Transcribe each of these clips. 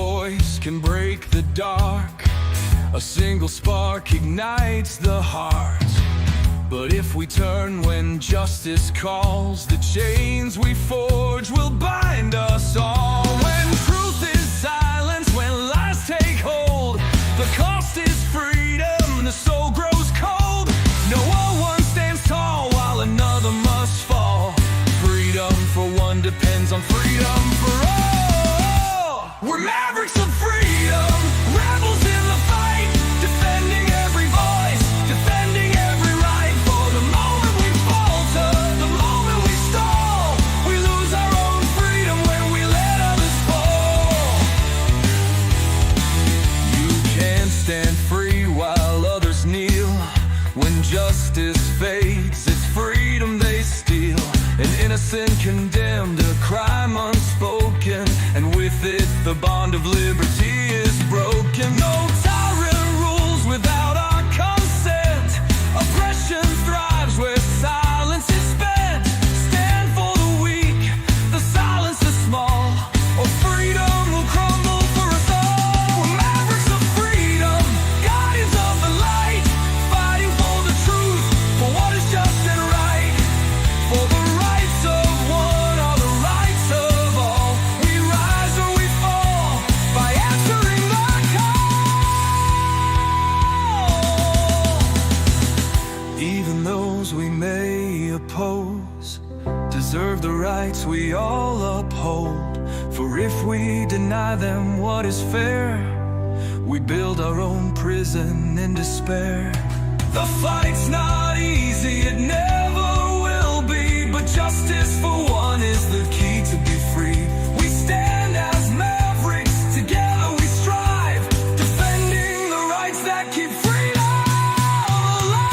voice can break the dark. A single spark ignites the heart. But if we turn when justice calls, the chains we forge will bind us all. When truth is silence, when lies take hold, the cost is freedom, the soul grows cold. No one stands tall while another must fall. Freedom for one depends on freedom for all. We're mavericks of freedom, rebels in the fight, defending every voice, defending every right. For the moment we falter, the moment we stall, we lose our own freedom when we let others fall. You can't stand free while others kneel. When justice fades, it's freedom they steal. An innocent condemned, a crime unspoken, and with it the bond of liberty is broken. No tyrant rules without our consent. Oppression thrives where silence is spent. Stand for the weak, the silence is small, or freedom will crumble for us all. We're mavericks of freedom, guardians of the light, fighting for the truth, for what is just and right. For the rights of one are the rights of all. We rise or we fall by answering the call. Even those we may oppose deserve the rights we all uphold. For if we deny them what is fair, we build our own prison in despair. The fight's not easy, it never will be, but justice for one is the key to be free. We stand as mavericks, together we strive, defending the rights that keep freedom alive.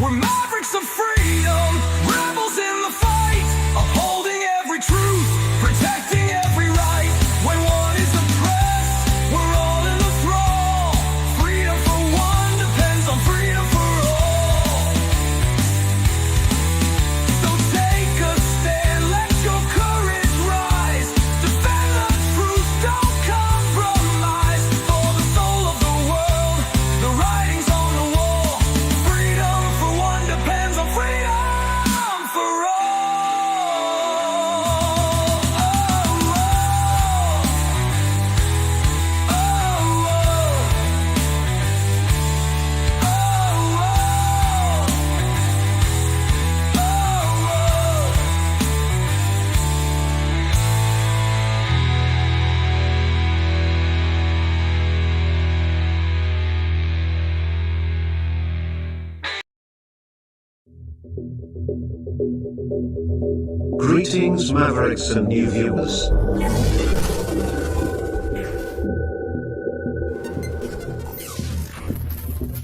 We're mavericks of freedom, rebels in the fight, upholding every truth, protecting every right. When one is oppressed, we're all in the thrall. Freedom for one depends on freedom for all. So take a stand, let your courage rise. Defend the truth, don't compromise. For the soul of the world, the writing's on the wall. Freedom for one depends on freedom for Greetings, Mavericks and new viewers.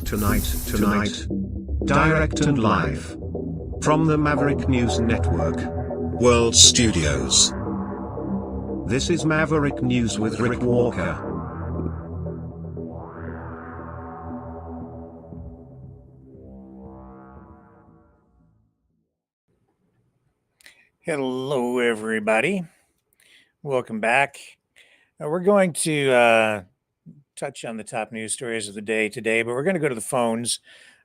Tonight, direct and live from the Maverick News Network World Studios. This is Maverick News with Rick Walker. Hello, everybody. Welcome back. We're going to touch on the top news stories of the day today, but we're going to go to the phones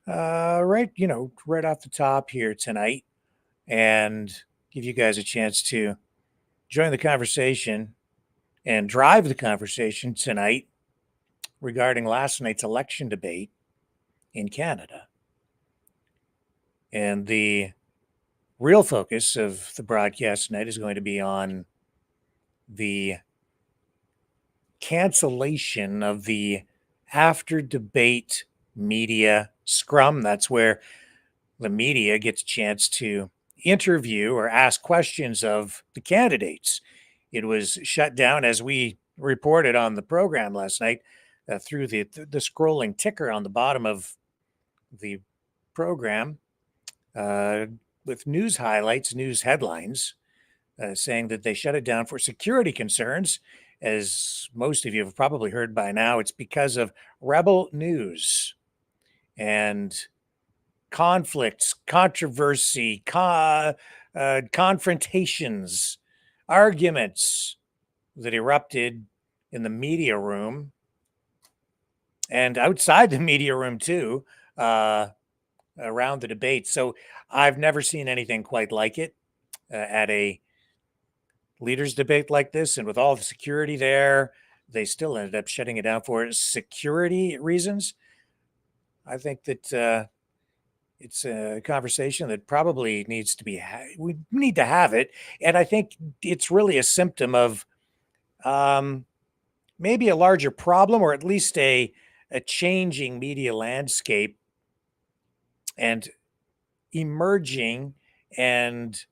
right off the top here tonight and give you guys a chance to join the conversation and drive the conversation tonight regarding last night's election debate in Canada. And the real focus of the broadcast tonight is going to be on the cancellation of the after debate media scrum. That's where the media gets a chance to interview or ask questions of the candidates. It was shut down, as we reported on the program last night, through the scrolling ticker on the bottom of the program, with news highlights, news headlines, saying that they shut it down for security concerns. As most of you have probably heard by now, it's because of rebel news and conflicts, controversy, confrontations, arguments that erupted in the media room and outside the media room too, around the debate. So I've never seen anything quite like it at a leaders debate like this. And with all the security there, they still ended up shutting it down for security reasons. I think that it's a conversation that probably needs to be, we need to have it. And I think it's really a symptom of maybe a larger problem, or at least a changing media landscape and emerging and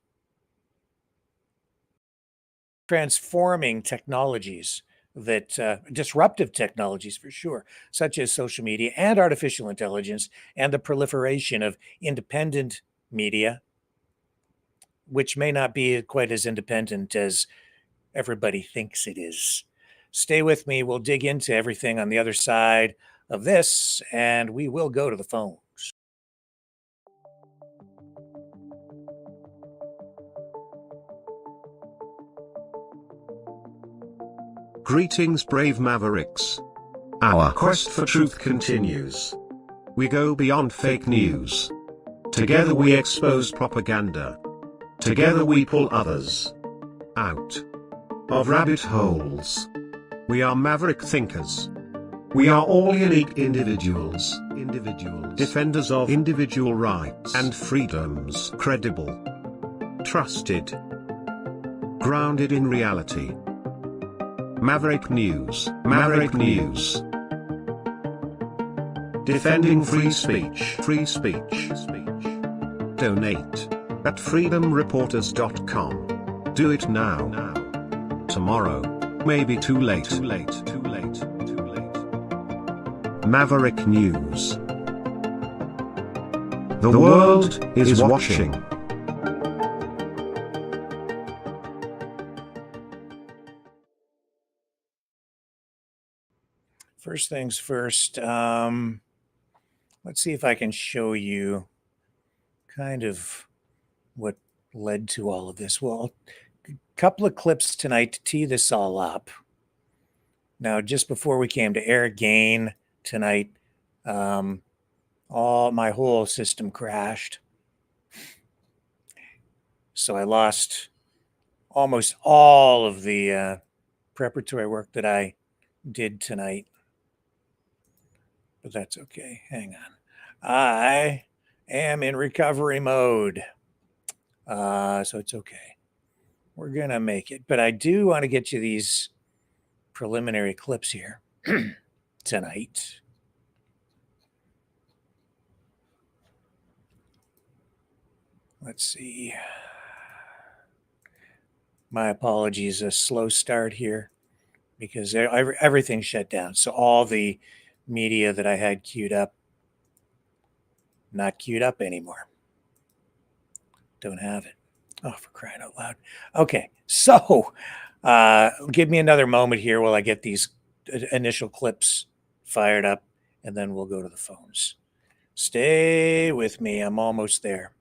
transforming technologies that disruptive technologies for sure, such as social media and artificial intelligence and the proliferation of independent media, which may not be quite as independent as everybody thinks it is. Stay with me. We'll dig into everything on the other side of this, and we will go to the phones. Greetings, brave Mavericks. Our quest for truth continues. We go beyond fake news. Together we expose propaganda. Together we pull others out of rabbit holes. We are maverick thinkers. We are all unique individuals, defenders of individual rights and freedoms, credible, trusted, grounded in reality. Maverick News, Maverick News. Defending free speech, free speech. Donate at freedomreporters.com. Do it now. Tomorrow may be too late. Maverick News. The world is watching. First things first, let's see if I can show you kind of what led to all of this. Well, a couple of clips tonight to tee this all up. Now, just before we came to air again tonight, my whole system crashed. So I lost almost all of the preparatory work that I did tonight. But that's okay. Hang on. I am in recovery mode. So it's okay. We're going to make it. But I do want to get you these preliminary clips here tonight. Let's see. My apologies, a slow start here because everything shut down. So all the media that I had queued up, not queued up anymore. Don't have it. Oh, for crying out loud. Okay, so give me another moment here while I get these initial clips fired up, and then we'll go to the phones. Stay with me. I'm almost there.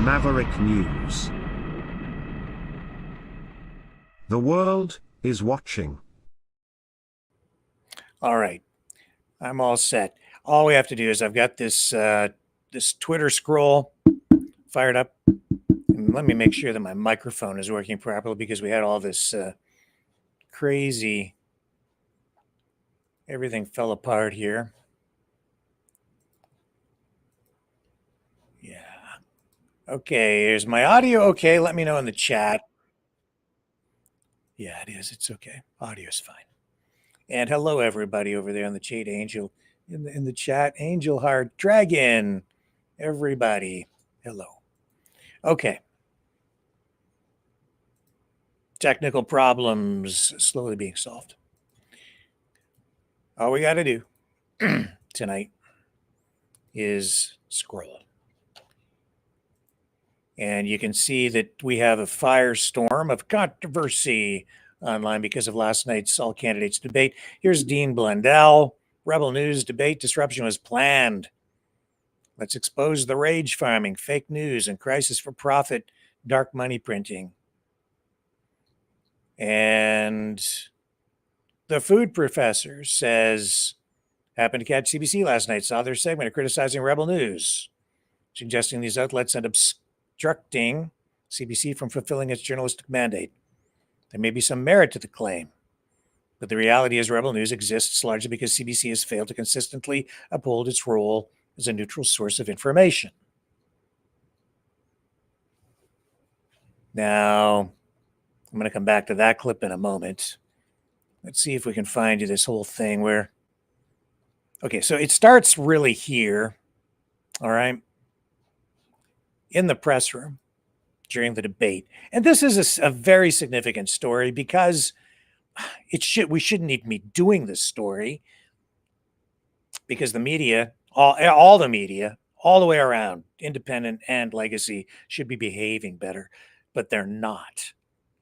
Maverick News. The world is watching. All right. I'm all set. All we have to do is I've got this this Twitter scroll fired up. let me make sure that my microphone is working properly, because we had all this crazy, everything fell apart here. Yeah. Okay, here's my audio. Okay, let me know in the chat. Yeah, it is. It's okay. Audio's fine. And hello, everybody over there in the chat. Angel in the chat. Angel Heart Dragon. Everybody, hello. Okay. Technical problems slowly being solved. All we got to do tonight is scroll. And you can see that we have a firestorm of controversy online because of last night's all candidates debate. Here's Dean Blundell. Rebel News debate disruption was planned. Let's expose the rage farming, fake news, and crisis for profit, dark money printing. And the food professor says, happened to catch CBC last night, saw their segment of criticizing Rebel News, suggesting these outlets end up obstructing CBC from fulfilling its journalistic mandate. There may be some merit to the claim, but the reality is Rebel News exists largely because CBC has failed to consistently uphold its role as a neutral source of information. Now, I'm going to come back to that clip in a moment. Let's see if we can find you this whole thing where, okay, so it starts really here, all right, in the press room during the debate. And this is a very significant story because we shouldn't even be doing this story, because the media, all the media, all the way around, independent and legacy, should be behaving better, but they're not.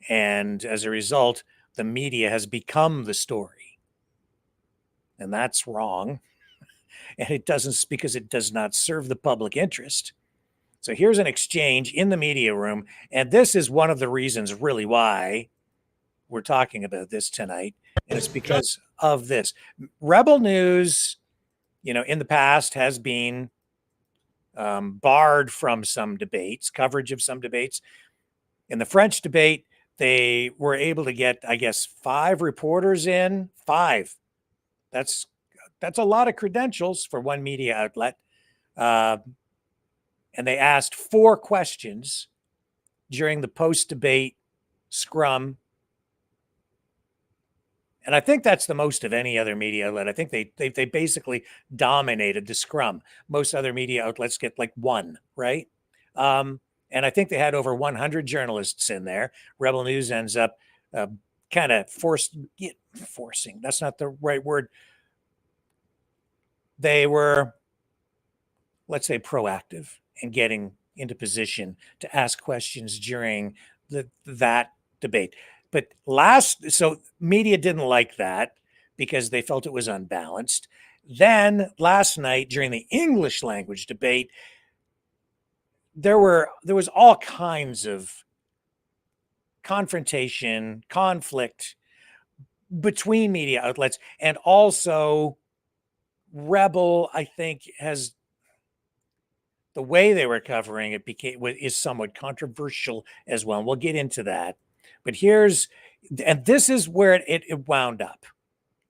And as a result, the media has become the story. And that's wrong. And it doesn't, because it does not serve the public interest. So here's an exchange in the media room. And this is one of the reasons really why we're talking about this tonight. And it's because of this. Rebel News, in the past has been barred from some debates, coverage of some debates. In the French debate, they were able to get, I guess, 5 reporters in. 5. That's a lot of credentials for one media outlet. And they asked 4 questions during the post-debate scrum. And I think that's the most of any other media outlet. I think they basically dominated the scrum. Most other media outlets get like 1, right? And I think they had over 100 journalists in there. Rebel News ends up kind of forcing. That's not the right word. They were, let's say, proactive in getting into position to ask questions during that debate. But so media didn't like that because they felt it was unbalanced. Then last night during the English language debate, there was all kinds of confrontation, conflict between media outlets, and also Rebel, I think, has the way they were covering it is somewhat controversial as well. And we'll get into that. But this is where it wound up,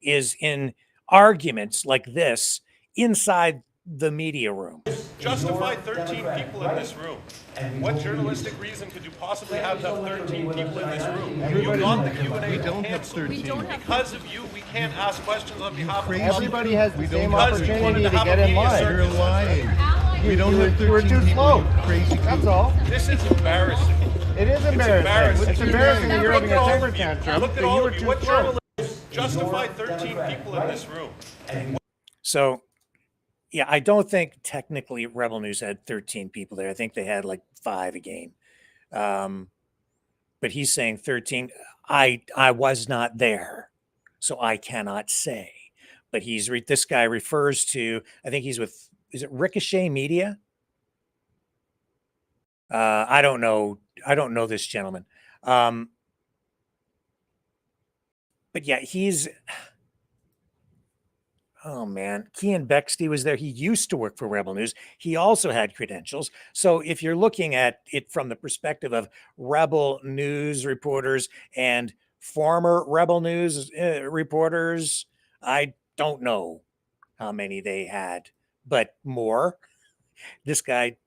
is in arguments like this inside the media room. Justify 13 people in this room. What journalistic reason could you possibly have to have 13 people in this room? You got the Q&A. We don't have 13. Because of you, we can't ask questions on behalf of the public. Everybody has the same Because you wanted opportunity to have get a in media line. circus. You're lying. We don't have 13 You were too people, slow. you crazy That's all. This is embarrassing. It is embarrassing. It's embarrassing that you're having a temper tantrum. Look at But all you were of you. too What slow. journalists justify 13 people in this room? So, yeah, I don't think technically Rebel News had 13 people there. I think they had like 5 a game. But he's saying 13. I was not there, so I cannot say. But this guy refers to, I think he's with, is it Ricochet Media? I don't know. I don't know this gentleman. But yeah, Oh man, Kean Bexty was there. He used to work for Rebel News. He also had credentials. So if you're looking at it from the perspective of Rebel News reporters and former Rebel News reporters, I don't know how many they had, but more. This guy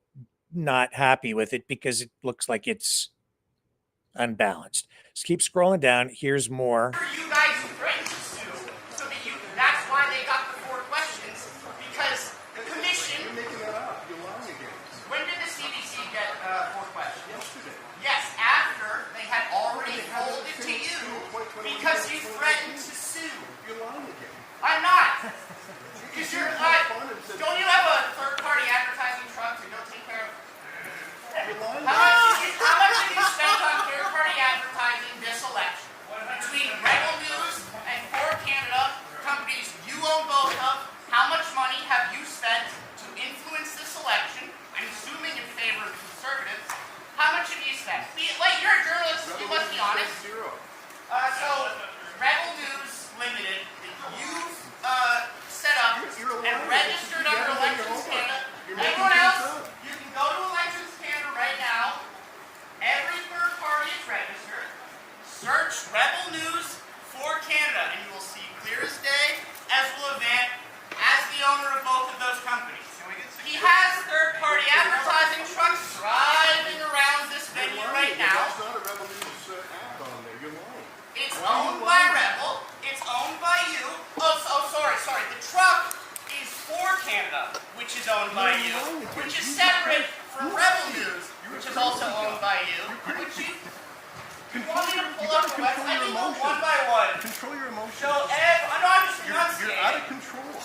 not happy with it because it looks like it's unbalanced. Just keep scrolling down. Here's more. You guys threatened to sue, so that that's why they got the 4 questions, because the commission. You're making that up. You're lying again. When did the CBC get 4 questions? Yesterday. Yes, after they had already told it to you because you threatened to sue. You're lying again. I'm not. Because you're don't you have a third-party advertising truck to go take care of? You're lying. How much have you spent on third-party advertising this election? Between Rebel News and For Canada, companies you own both of, how much money have you spent to influence this election? I'm assuming in favor of the Conservatives. How much have you spent? Like, you're a journalist, you must be honest. Zero. So, Rebel News Limited, you've set up and registered under Elections Canada. Everyone else, you can go to Elections Canada right now. Every third party is registered. Search Rebel News For Canada, and you will see clear as day Ezra Levant as the owner of both of those companies. He has third-party advertising trucks driving around this venue right now. That's not a Rebel News ad on there. You're lying. It's owned by Rebel. It's owned by you. Sorry. The truck is For Canada, which is owned by you, which is separate from Rebel News, which is also owned by you. Which you want me to pull up the website? I can go one by one. Control your emotions. So, I'm just You're enunciating. out of control.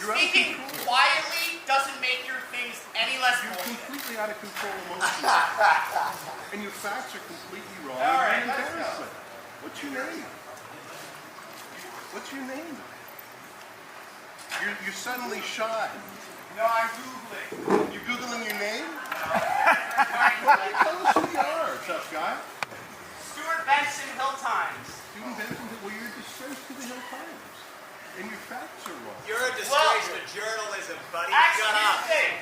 You're out of Speaking control. quietly doesn't make your things any less You're bullshit. completely out of control emotionally. And your facts are completely wrong. All right, You're let's go. embarrassing. What's your name? What's your name? You're suddenly shy. No, I'm Googling. You're Googling your name? Tell us who you are, tough guy. Stuart Benson, Hill Times. Student Benson, well, you're a disgrace to the Hill Times. And your facts are wrong. You're a disgrace to journalism, buddy. Actually, Shut here's up. the thing.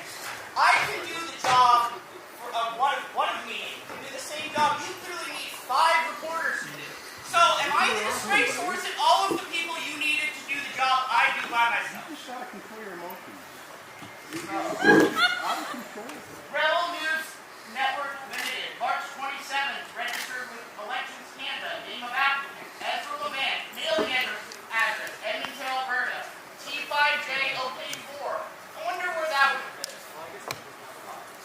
I can do the job of one of me. Can do the same job you clearly need 5 reporters to do. So, am I the disgrace, or is it all of the people you needed to do the job I do by myself? You're just out of control your emotions. You're out of control. Rebel News Network Limited, March 27th, registered with Elections Canada. Name of applicant, Ezra Levant. Mailing address, Edmonton, Alberta. T5JOK4. I wonder where that would fit.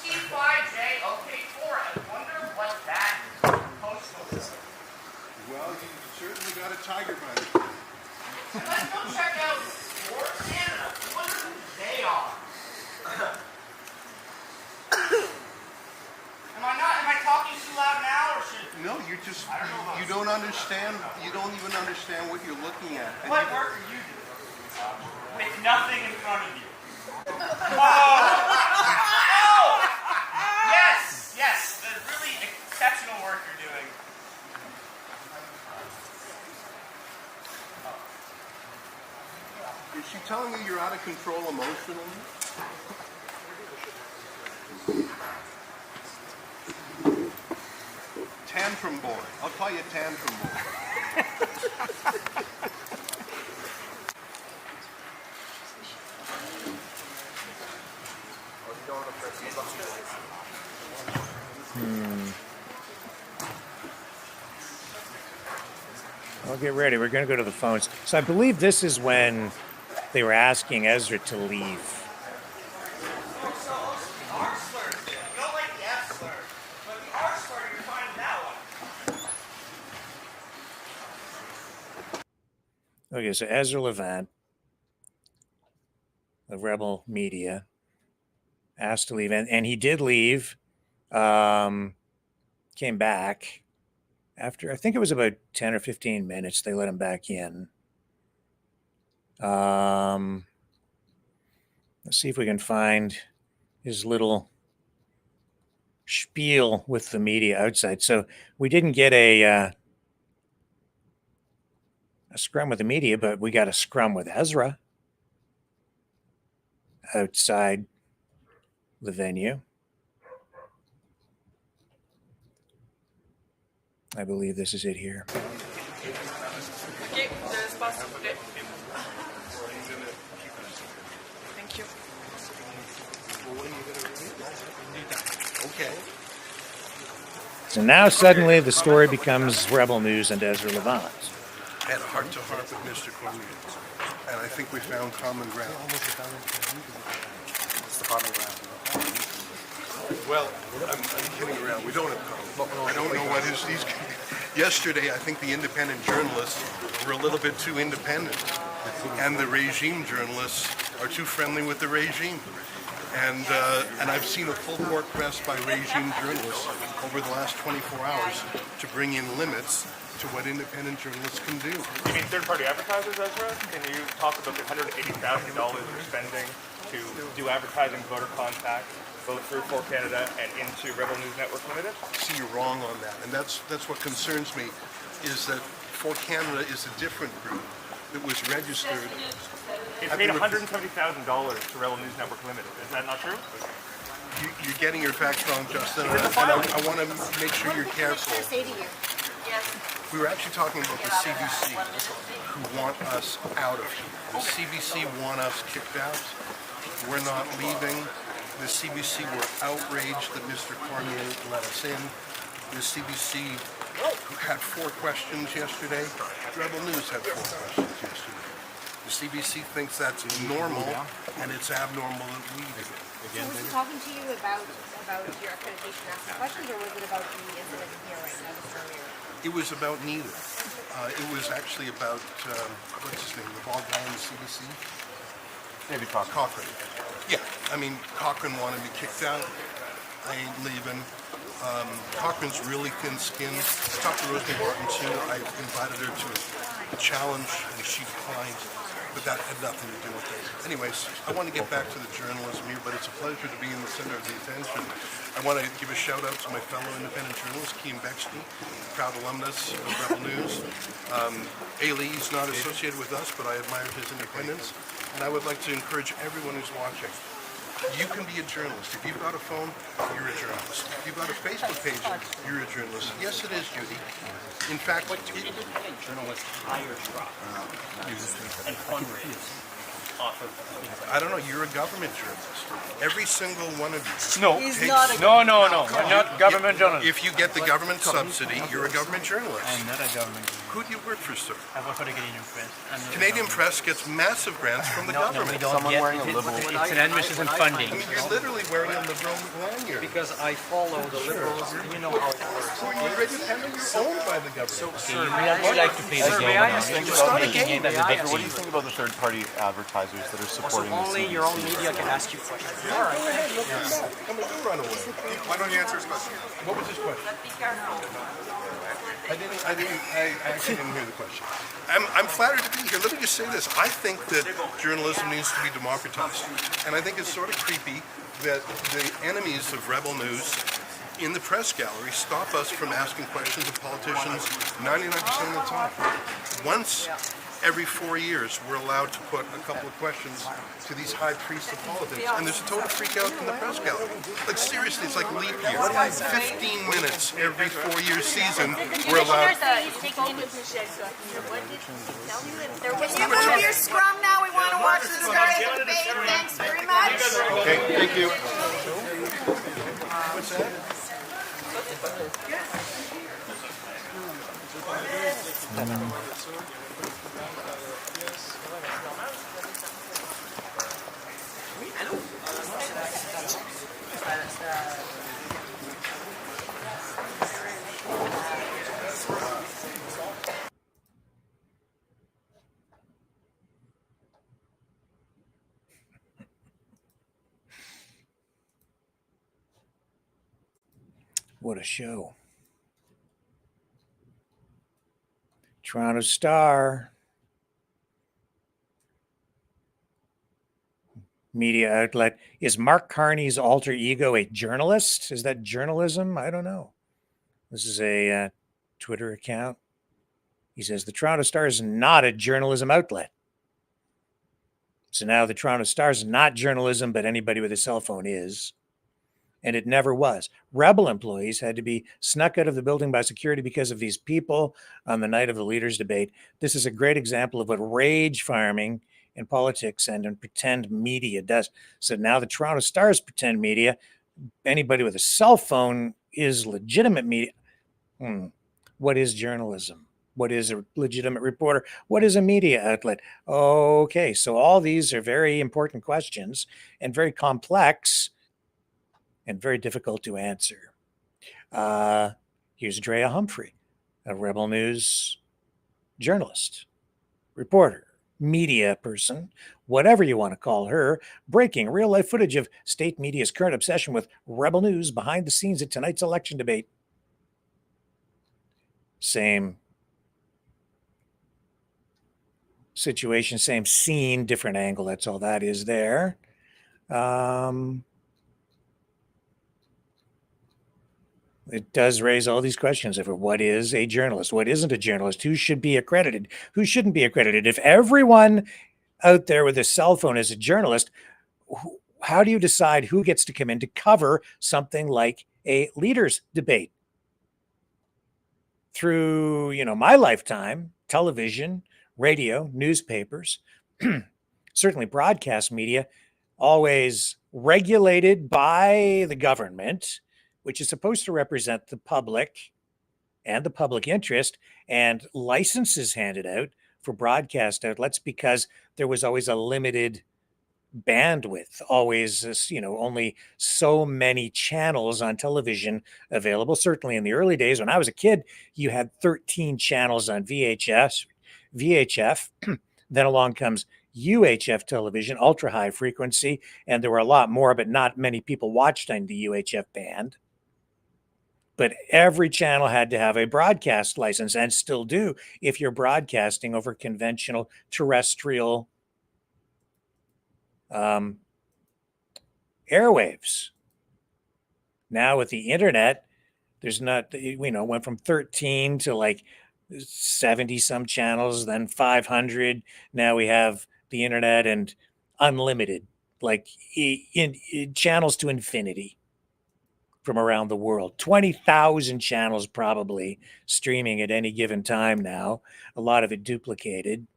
T5JOK4. I wonder what that postal is. Well, you certainly got a tiger by the And let's go check out For Canada. I wonder who they are. Am I talking too loud now, or should... No, you're just, you don't understand, you don't even understand what you're looking at. And What you- work are you doing? With nothing in front of you. Oh! Yes, the really exceptional work you're doing. Is she telling you you're out of control emotionally? Tantrum boy. I'll call you tantrum boy. Well, get ready. We're going to go to the phones. So I believe this is when they were asking Ezra to leave. R slurs. You don't like the F slur, but the R slur, you're fine with that one. Okay, so Ezra Levant of Rebel Media asked to leave, and he did leave. Came back after, I think it was about 10 or 15 minutes. They let him back in. Let's see if we can find his little spiel with the media outside. So we didn't get a a scrum with the media, but we got a scrum with Ezra outside the venue. I believe this is it here. Okay, the espace, s'il vous plaît. Thank you. Okay. So now suddenly the story becomes Rebel News and Ezra Levant. I had a heart-to-heart with Mr. Cormier, and I think we found common ground. What's the common ground? Well, I'm kidding around. We don't have common. I don't know what he's. Yesterday, I think the independent journalists were a little bit too independent, and the regime journalists are too friendly with the regime. And I've seen a full court press by regime journalists over the last 24 hours to bring in limits to what independent journalists can do. You mean third-party advertisers, Ezra? Can you talk about the $180,000 you're spending to do advertising, voter contact, both through For Canada and into Rebel News Network Limited? See, you're wrong on that, and that's what concerns me, is that For Canada is a different group that was registered. It paid $170,000 to Rebel News Network Limited. Is that not true? You're getting your facts wrong, Justin, and I want to make sure you're careful. We were actually talking about the CBC, who want us out of here. The CBC want us kicked out. We're not leaving. The CBC were outraged that Mr. Cormier let us in. The CBC had 4 questions yesterday. Rebel News had 4 questions yesterday. The CBC thinks that's normal, and it's abnormal that we do it. So was he talking to you about your accreditation asking questions, or was it about the incident here right now, Mr. O'Meara? It was about neither. It was actually about, what's his name, the bald guy in the CBC? David Cochrane. Cochrane. Yeah, I mean, Cochrane wanted me kicked out. I ain't leaving. Cochrane's really thin-skinned. I talked to Rosemary Martin too. I invited her to a challenge, and she declined. But that had nothing to do with it. Anyways, I want to get back to the journalism here, but it's a pleasure to be in the center of the attention. I want to give a shout out to my fellow independent journalist, Keem Bexley, proud alumnus of Rebel News. Ailey's not associated with us, but I admire his independence. And I would like to encourage everyone who's watching. You can be a journalist. If you've got a phone, you're a journalist. If you've got a Facebook page, you're a journalist. Yes, it is, Judy. In fact, journalists hire truck and fundraise off of things like I don't know, you're a government journalist. Every single one of you. No. No. We're not government journalists. If you get the government subsidy, you're a government journalist. I'm not a government journalist. Who do you work for, sir? I work for the Canadian Press. Canadian Press gets massive grants from the No, government. we don't get it. It's an administration funding. I mean, you're literally wearing a liberal lanyard. Because I follow the liberals, you know how it works. So you're independent, you're owned by the government. We actually like to pay the government. What do you think about the third-party advertisers that are supporting this? Only your own media can ask you questions. All right, hey, look at that. Come on, run away. Why don't you answer his question? What was his question? I actually didn't hear the question. I'm flattered to be here. Let me just say this. I think that journalism needs to be democratized. And I think it's sort of creepy that the enemies of Rebel News in the press gallery stop us from asking questions of politicians 99% of the time. Once every 4 years, we're allowed to put a couple of questions to these high priests of politics, and there's a total freak out in the press gallery. Like seriously, it's like leap year. 15 minutes every 4-year season, we're allowed. Can you move your scrum now? We want to watch the start of the debate. Thanks very much. Okay, thank you. What's that? What a show. Toronto Star. Media outlet. Is Mark Carney's alter ego a journalist? Is that journalism? I don't know. This is a Twitter account He says the Toronto Star is not a journalism outlet. So now the Toronto Star is not journalism, but anybody with a cell phone is. And it never was. Rebel employees had to be snuck out of the building by security because of these people on the night of the leaders' debate. This is a great example of what rage farming in politics and in pretend media does. So now the Toronto Star's pretend media, anybody with a cell phone is legitimate media. What is journalism? What is a legitimate reporter? What is a media outlet? Okay, so all these are very important questions and very complex and very difficult to answer. Here's Drea Humphrey, a Rebel News journalist, reporter, media person, whatever you want to call her, breaking real-life footage of state media's current obsession with Rebel News behind the scenes at tonight's election debate. Same situation, same scene, different angle. That's all that is there. It does raise all these questions of what is a journalist? What isn't a journalist? Who should be accredited? Who shouldn't be accredited? If everyone out there with a cell phone is a journalist, how do you decide who gets to come in to cover something like a leaders debate? Through, my lifetime, television, radio, newspapers, certainly broadcast media, always regulated by the government, which is supposed to represent the public and the public interest, and licenses handed out for broadcast outlets because there was always a limited bandwidth, always, only so many channels on television available. Certainly in the early days when I was a kid, you had 13 channels on VHF. Then along comes UHF television, ultra high frequency, and there were a lot more, but not many people watched on the UHF band. But every channel had to have a broadcast license, and still do if you're broadcasting over conventional terrestrial airwaves. Now with the internet, there's not, went from 13 to like 70 some channels, then 500. Now we have the internet and unlimited, like in channels to infinity from around the world. 20,000 channels probably streaming at any given time now. A lot of it duplicated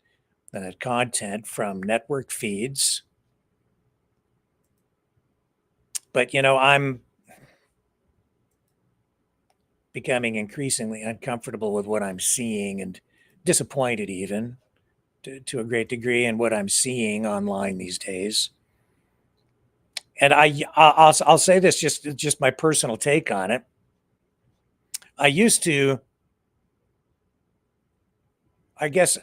content from network feeds. But, I'm becoming increasingly uncomfortable with what I'm seeing and disappointed even to a great degree in what I'm seeing online these days. And I'll say this, just my personal take on it. I used to, I guess,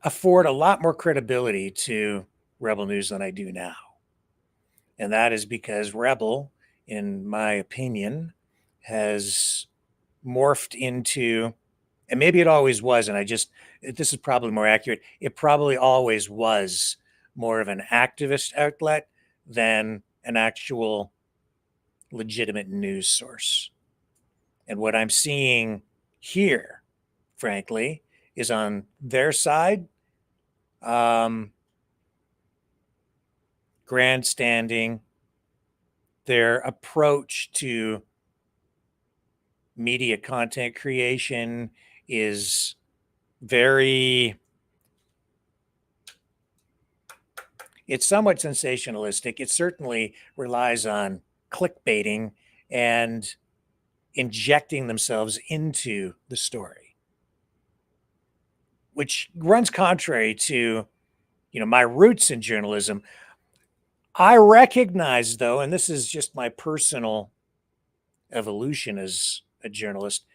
afford a lot more credibility to Rebel News than I do now. And that is because Rebel, in my opinion, has morphed into, and maybe it always was, and this is probably more accurate, it probably always was more of an activist outlet than an actual legitimate news source. And what I'm seeing here, frankly, is on their side, grandstanding. Their approach to media content creation is it's somewhat sensationalistic. It certainly relies on clickbaiting and injecting themselves into the story, which runs contrary to, my roots in journalism. I recognize, though, and this is just my personal evolution as a journalist,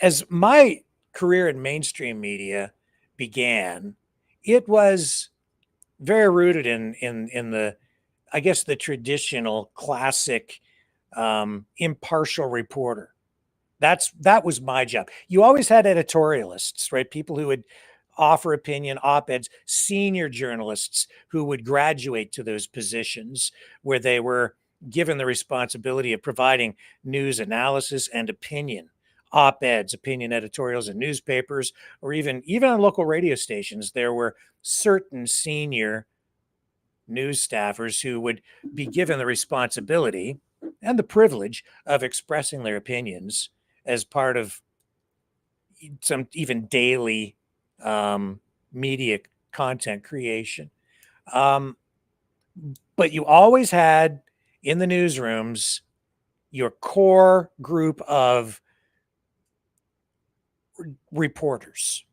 as my career in mainstream media began, it was very rooted in the, I guess, the traditional classic impartial reporter. That was my job. You always had editorialists, right? People who would offer opinion, op-eds, senior journalists who would graduate to those positions where they were given the responsibility of providing news analysis and opinion op-eds, opinion editorials in newspapers, or even on local radio stations. There were certain senior news staffers who would be given the responsibility and the privilege of expressing their opinions as part of some even daily media content creation. But you always had in the newsrooms your core group of reporters.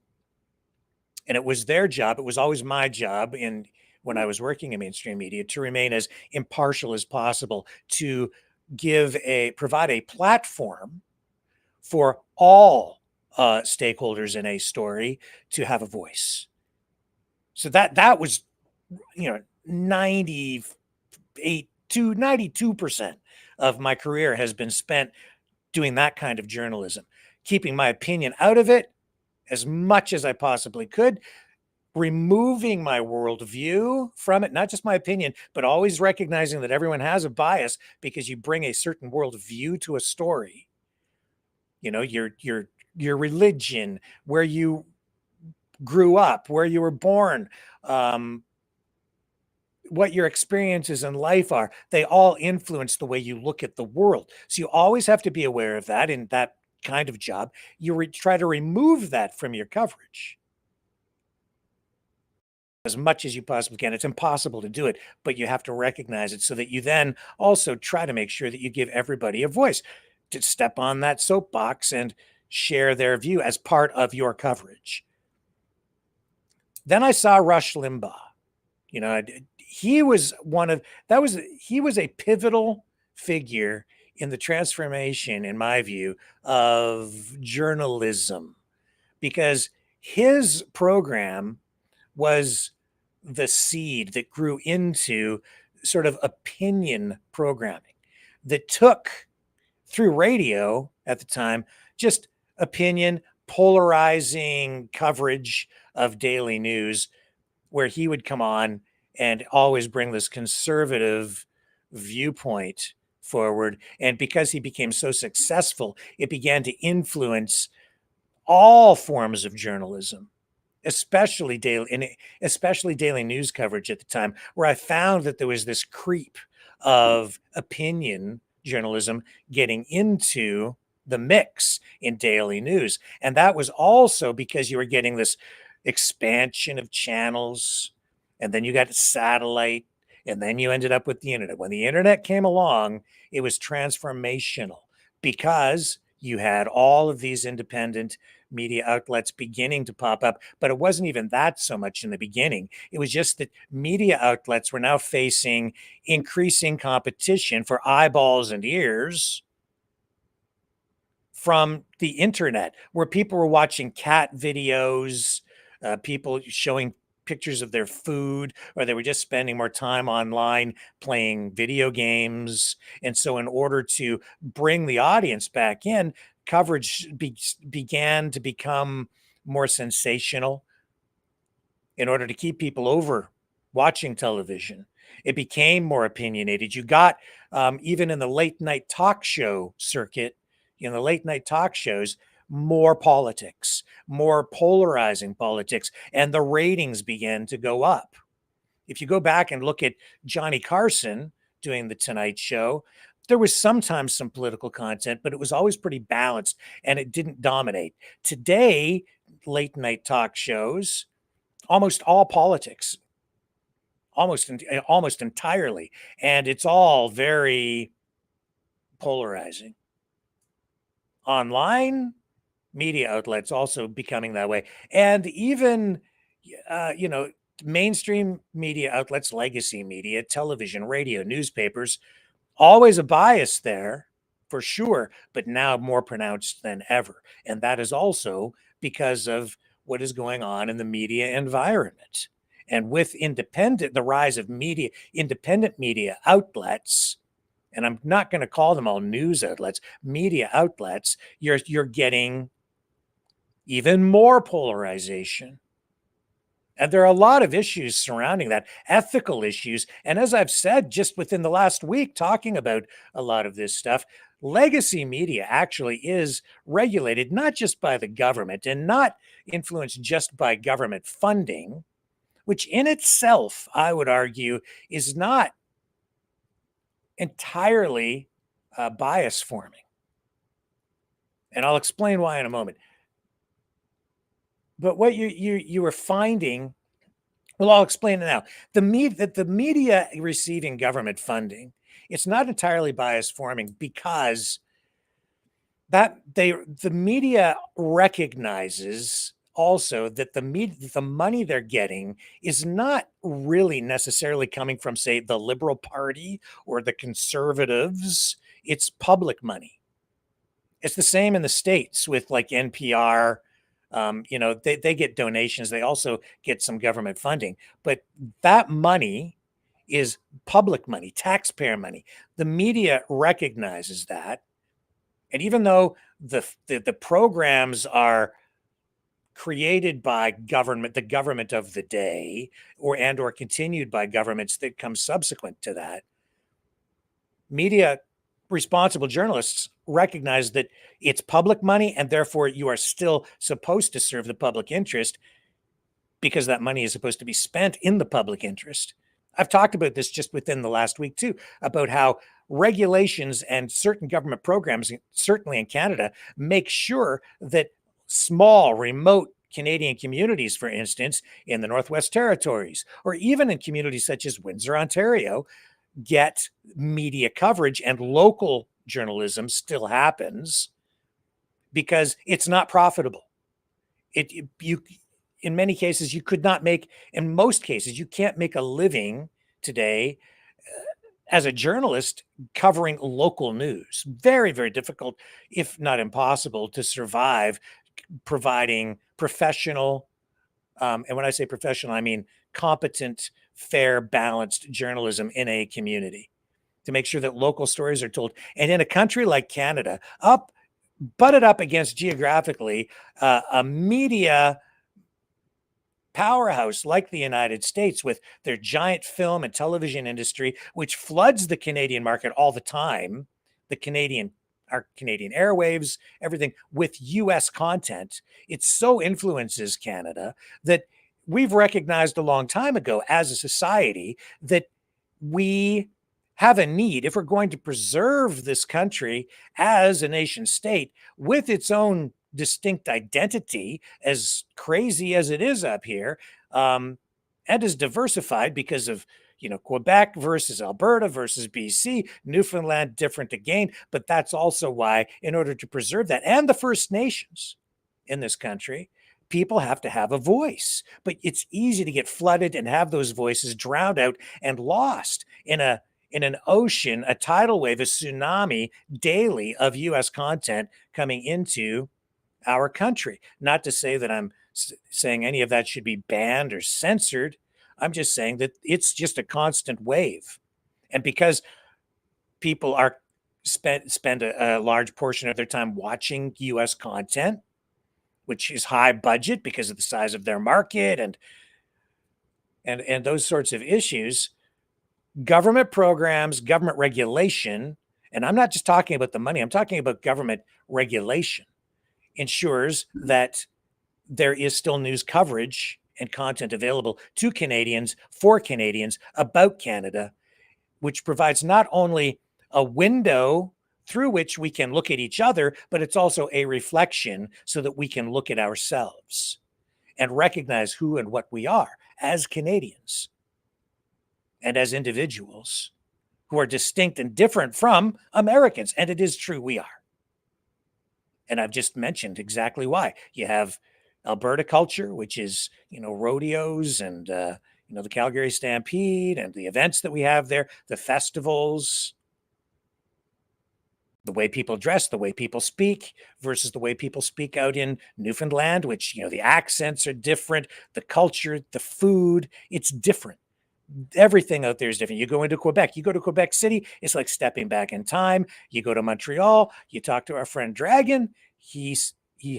And it was their job. It was always my job when I was working in mainstream media to remain as impartial as possible, to provide a platform for all stakeholders in a story to have a voice. So that was, 98 to 92% of my career has been spent doing that kind of journalism, keeping my opinion out of it as much as I possibly could, removing my worldview from it, not just my opinion, but always recognizing that everyone has a bias because you bring a certain worldview to a story. Your religion, where you grew up, where you were born, what your experiences in life are, they all influence the way you look at the world. So you always have to be aware of that in that kind of job. You try to remove that from your coverage as much as you possibly can. It's impossible to do it, but you have to recognize it so that you then also try to make sure that you give everybody a voice to step on that soapbox and share their view as part of your coverage. Then I saw Rush Limbaugh. He was he was a pivotal figure in the transformation, in my view, of journalism, because his program was the seed that grew into sort of opinion programming that took, through radio at the time, just opinion, polarizing coverage of daily news, where he would come on and always bring this conservative viewpoint forward. And because he became so successful, it began to influence all forms of journalism, especially daily news coverage at the time, where I found that there was this creep of opinion journalism getting into the mix in daily news. And that was also because you were getting this expansion of channels, and then you got satellite, and then you ended up with the internet. When the internet came along, it was transformational because you had all of these independent media outlets beginning to pop up. But it wasn't even that so much in the beginning. It was just that media outlets were now facing increasing competition for eyeballs and ears from the internet, where people were watching cat videos, people showing pictures of their food, or they were just spending more time online playing video games. And so in order to bring the audience back in, coverage began to become more sensational in order to keep people over watching television. It became more opinionated. You got, even in the late night talk show circuit, in the late night talk shows, more politics, more polarizing politics, and the ratings began to go up. If you go back and look at Johnny Carson doing the Tonight Show, there was sometimes some political content, but it was always pretty balanced and it didn't dominate. Today, late night talk shows, almost all politics, almost entirely, and it's all very polarizing. Online media outlets also becoming that way, and even mainstream media outlets, legacy media, television, radio, newspapers, always a bias there for sure, but now more pronounced than ever. And that is also because of what is going on in the media environment. And with the rise of independent media outlets, and I'm not going to call them all news outlets, media outlets, you're getting even more polarization. And there are a lot of issues surrounding that, ethical issues. And as I've said, just within the last week, talking about a lot of this stuff, legacy media actually is regulated not just by the government and not influenced just by government funding, which in itself, I would argue, is not entirely bias forming. And I'll explain why in a moment. But what you are finding, well, I'll explain it now. The media receiving government funding, it's not entirely bias forming because the media recognizes also that the money they're getting is not really necessarily coming from, say, the Liberal Party or the Conservatives. It's public money. It's the same in the States with like NPR. They get donations. They also get some government funding, but that money is public money, taxpayer money. The media recognizes that. And even though the programs are created by government, the government of the day, or continued by governments that come subsequent to that, media responsible journalists recognize that it's public money and therefore you are still supposed to serve the public interest because that money is supposed to be spent in the public interest. I've talked about this just within the last week too, about how regulations and certain government programs, certainly in Canada, make sure that small, remote Canadian communities, for instance, in the Northwest Territories, or even in communities such as Windsor, Ontario, get media coverage, and local journalism still happens because it's not profitable. In many cases, you could not make, in most cases, you can't make a living today as a journalist covering local news. Very, very difficult, if not impossible, to survive providing professional, and when I say professional, I mean competent, fair, balanced journalism in a community to make sure that local stories are told. And in a country like Canada, butted up against geographically a media powerhouse like the United States with their giant film and television industry, which floods the Canadian market all the time, our Canadian airwaves, everything with US content, it so influences Canada that we've recognized a long time ago as a society that we have a need, if we're going to preserve this country as a nation state with its own distinct identity, as crazy as it is up here, and as diversified because of Quebec versus Alberta versus BC, Newfoundland different again, but that's also why, in order to preserve that and the First Nations in this country, people have to have a voice. But it's easy to get flooded and have those voices drowned out and lost in an ocean, a tidal wave, a tsunami daily of US content coming into our country. Not to say that I'm saying any of that should be banned or censored. I'm just saying that it's just a constant wave. And because people spend a large portion of their time watching US content, which is high budget because of the size of their market and those sorts of issues, government programs, government regulation, and I'm not just talking about the money, I'm talking about government regulation, ensures that there is still news coverage and content available to Canadians, for Canadians, about Canada, which provides not only a window through which we can look at each other, but it's also a reflection so that we can look at ourselves and recognize who and what we are as Canadians and as individuals who are distinct and different from Americans. And it is true, we are. And I've just mentioned exactly why. You have Alberta culture, which is, rodeos and, the Calgary Stampede and the events that we have there, the festivals, the way people dress, the way people speak versus the way people speak out in Newfoundland, which, the accents are different, the culture, the food, it's different. Everything out there is different. You go into Quebec, you go to Quebec City, it's like stepping back in time. You go to Montreal, you talk to our friend Dragon, he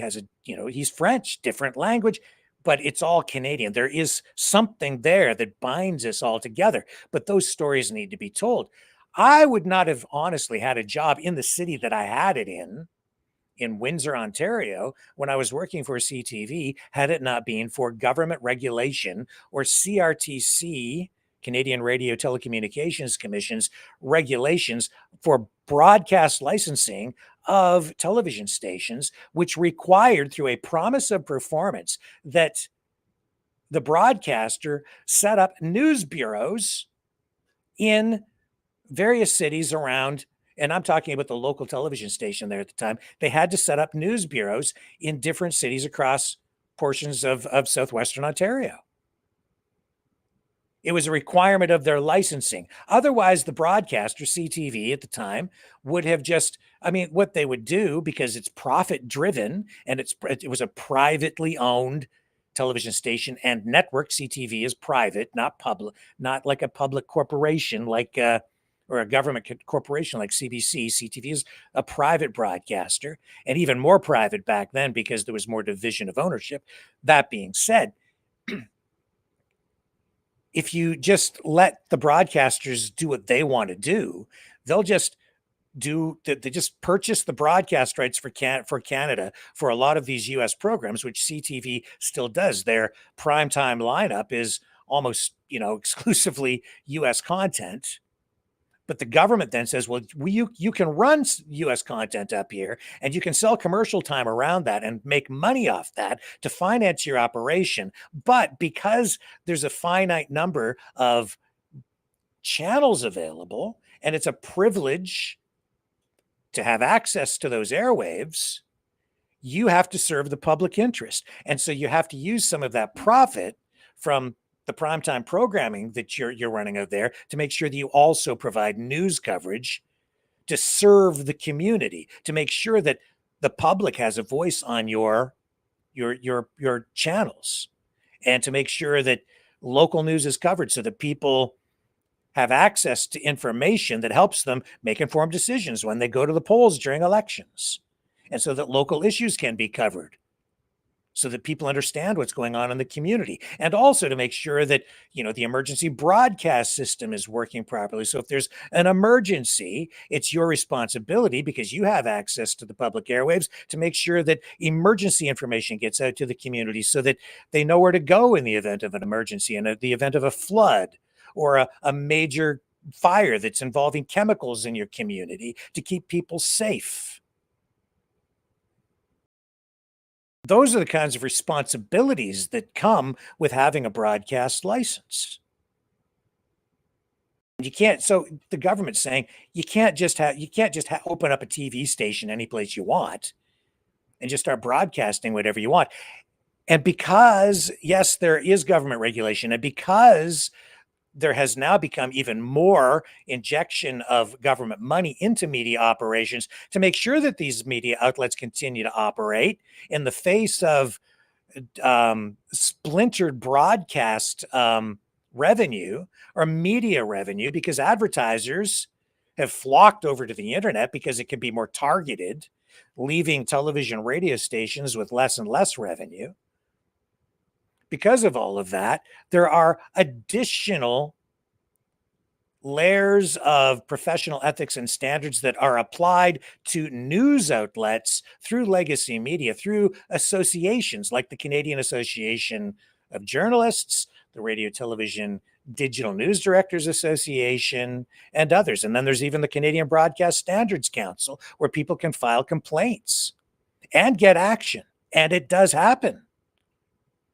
has he's French, different language, but it's all Canadian. There is something there that binds us all together, but those stories need to be told. I would not have honestly had a job in the city that I had it in Windsor, Ontario, when I was working for CTV, had it not been for government regulation, or CRTC, Canadian Radio Telecommunications Commission's regulations for broadcast licensing of television stations, which required, through a promise of performance, that the broadcaster set up news bureaus in various cities around, and I'm talking about the local television station there at the time. They had to set up news bureaus in different cities across portions of southwestern Ontario. It was a requirement of their licensing. Otherwise, the broadcaster, CTV at the time, would have just, I mean, what they would do, because it's profit driven and it was a privately owned television station and network. CTV is private, not public, not like a public corporation like or a government corporation like CBC. CTV is a private broadcaster, and even more private back then because there was more division of ownership. That being said, if you just let the broadcasters do what they want to do, they'll just they just purchase the broadcast rights for Canada for a lot of these US programs, which CTV still does. Their primetime lineup is almost, exclusively US content. But the government then says, well, you can run US content up here and you can sell commercial time around that and make money off that to finance your operation. But because there's a finite number of channels available and it's a privilege to have access to those airwaves, you have to serve the public interest. And so you have to use some of that profit from the primetime programming that you're running out there to make sure that you also provide news coverage to serve the community, to make sure that the public has a voice on your channels, and to make sure that local news is covered so that people have access to information that helps them make informed decisions when they go to the polls during elections, and so that local issues can be covered so that people understand what's going on in the community, and also to make sure that, the emergency broadcast system is working properly. So if there's an emergency, it's your responsibility, because you have access to the public airwaves, to make sure that emergency information gets out to the community so that they know where to go in the event of an emergency, in the event of a flood or a major fire that's involving chemicals in your community, to keep people safe. Those are the kinds of responsibilities that come with having a broadcast license. You can't, so the government's saying you can't just open up a TV station any place you want and just start broadcasting whatever you want. And because, yes, there is government regulation, and because there has now become even more injection of government money into media operations to make sure that these media outlets continue to operate in the face of splintered broadcast revenue or media revenue, because advertisers have flocked over to the internet because it can be more targeted, leaving television radio stations with less and less revenue. Because of all of that, there are additional layers of professional ethics and standards that are applied to news outlets through legacy media, through associations like the Canadian Association of Journalists, the Radio Television Digital News Directors Association, and others. And then there's even the Canadian Broadcast Standards Council, where people can file complaints and get action. And it does happen.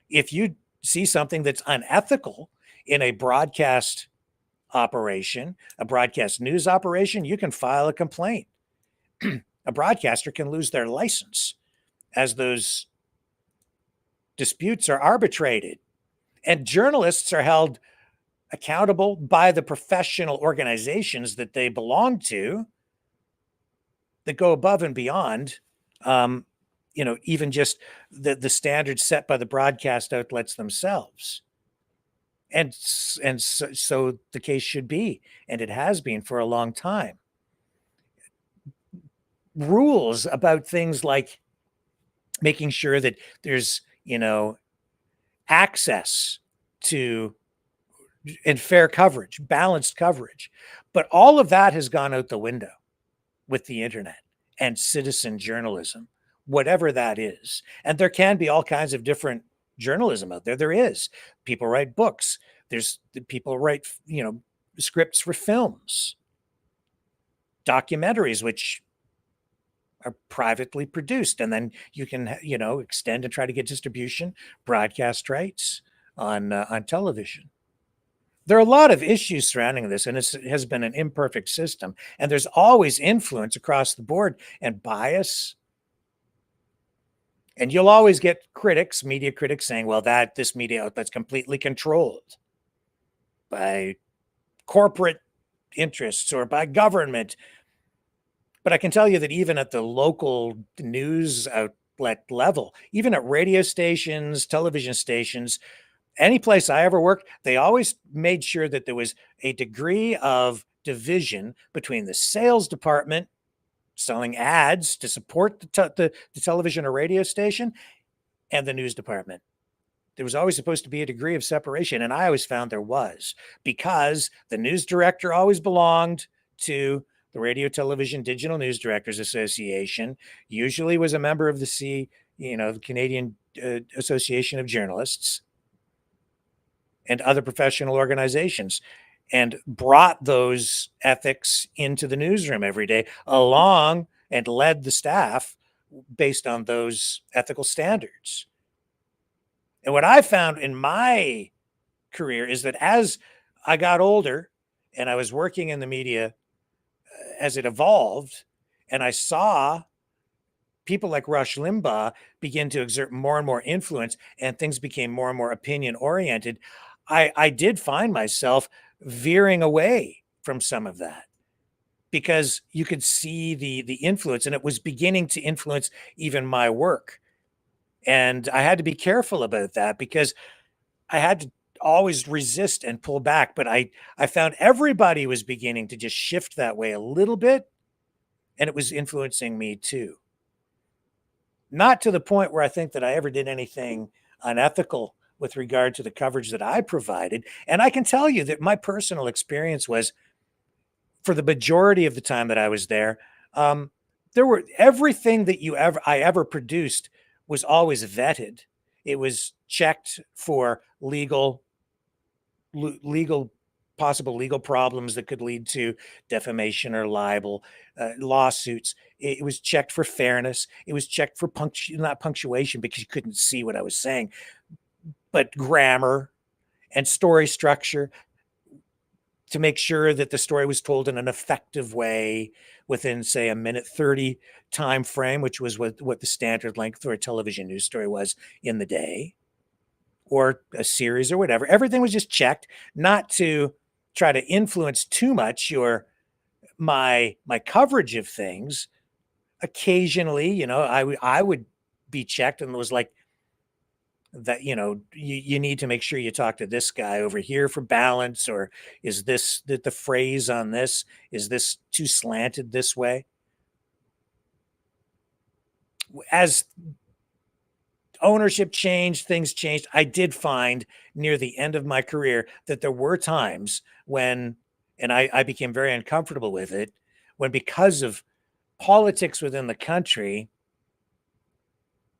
If you see something that's unethical in a broadcast operation, a broadcast news operation, you can file a complaint. A broadcaster can lose their license as those disputes are arbitrated. And journalists are held accountable by the professional organizations that they belong to that go above and beyond even just the standards set by the broadcast outlets themselves. And so the case should be, and it has been for a long time. Rules about things like making sure that there's, access to and fair coverage, balanced coverage. But all of that has gone out the window with the internet and citizen journalism, whatever that is. And there can be all kinds of different journalism out there. There is. People write books. There's people write, scripts for films, documentaries, which are privately produced, and then you can, extend and try to get distribution, broadcast rights on television. There are a lot of issues surrounding this, and it has been an imperfect system. And there's always influence across the board and bias. And you'll always get critics, media critics, saying, well, this media outlet's completely controlled by corporate interests or by government. But I can tell you that even at the local news outlet level, even at radio stations, television stations, any place I ever worked, they always made sure that there was a degree of division between the sales department selling ads to support the television or radio station and the news department. There was always supposed to be a degree of separation, and I always found there was, because the news director always belonged to the Radio, Television, Digital News Directors Association, usually was a member of the Canadian Association of Journalists, and other professional organizations, and brought those ethics into the newsroom every day along and led the staff based on those ethical standards. And what I found in my career is that as I got older and I was working in the media as it evolved, and I saw people like Rush Limbaugh begin to exert more and more influence, and things became more and more opinion oriented, I did find myself veering away from some of that, because you could see the influence, and it was beginning to influence even my work. And I had to be careful about that, because I had to always resist and pull back. But I found everybody was beginning to just shift that way a little bit, and it was influencing me too. Not to the point where I think that I ever did anything unethical with regard to the coverage that I provided. And I can tell you that my personal experience was, for the majority of the time that I was there, everything that I ever produced was always vetted. It was checked for possible legal problems that could lead to defamation or libel, lawsuits. It was checked for fairness. It was checked for not punctuation, because you couldn't see what I was saying, but grammar and story structure, to make sure that the story was told in an effective way within, say, a minute 30 time frame, which was what the standard length for a television news story was in the day, or a series or whatever. Everything was just checked, not to try to influence too much my coverage of things. Occasionally, I would be checked, and it was like that, you need to make sure you talk to this guy over here for balance, or is this the phrase on this, is this too slanted this way? As ownership changed, things changed. I did find near the end of my career that there were times when, and I became very uncomfortable with it, when, because of politics within the country,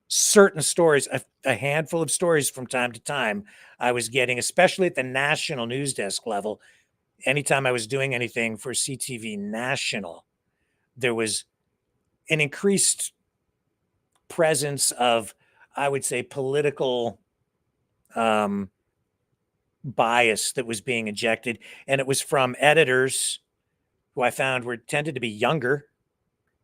certain stories, a handful of stories from time to time, I was getting, especially at the national news desk level, anytime I was doing anything for CTV National, there was an increased presence of, I would say, political bias that was being injected. And it was from editors who I found tended to be younger,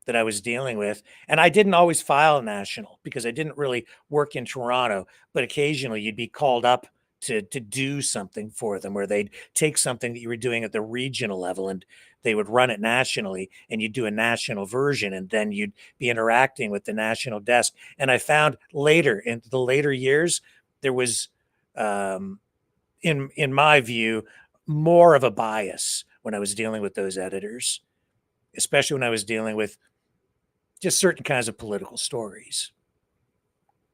that I was dealing with. And I didn't always file national, because I didn't really work in Toronto, but occasionally you'd be called up to do something for them, where they'd take something that you were doing at the regional level and they would run it nationally, and you'd do a national version, and then you'd be interacting with the national desk. And I found later, in the later years, there was, in my view, more of a bias when I was dealing with those editors, especially when I was dealing with just certain kinds of political stories.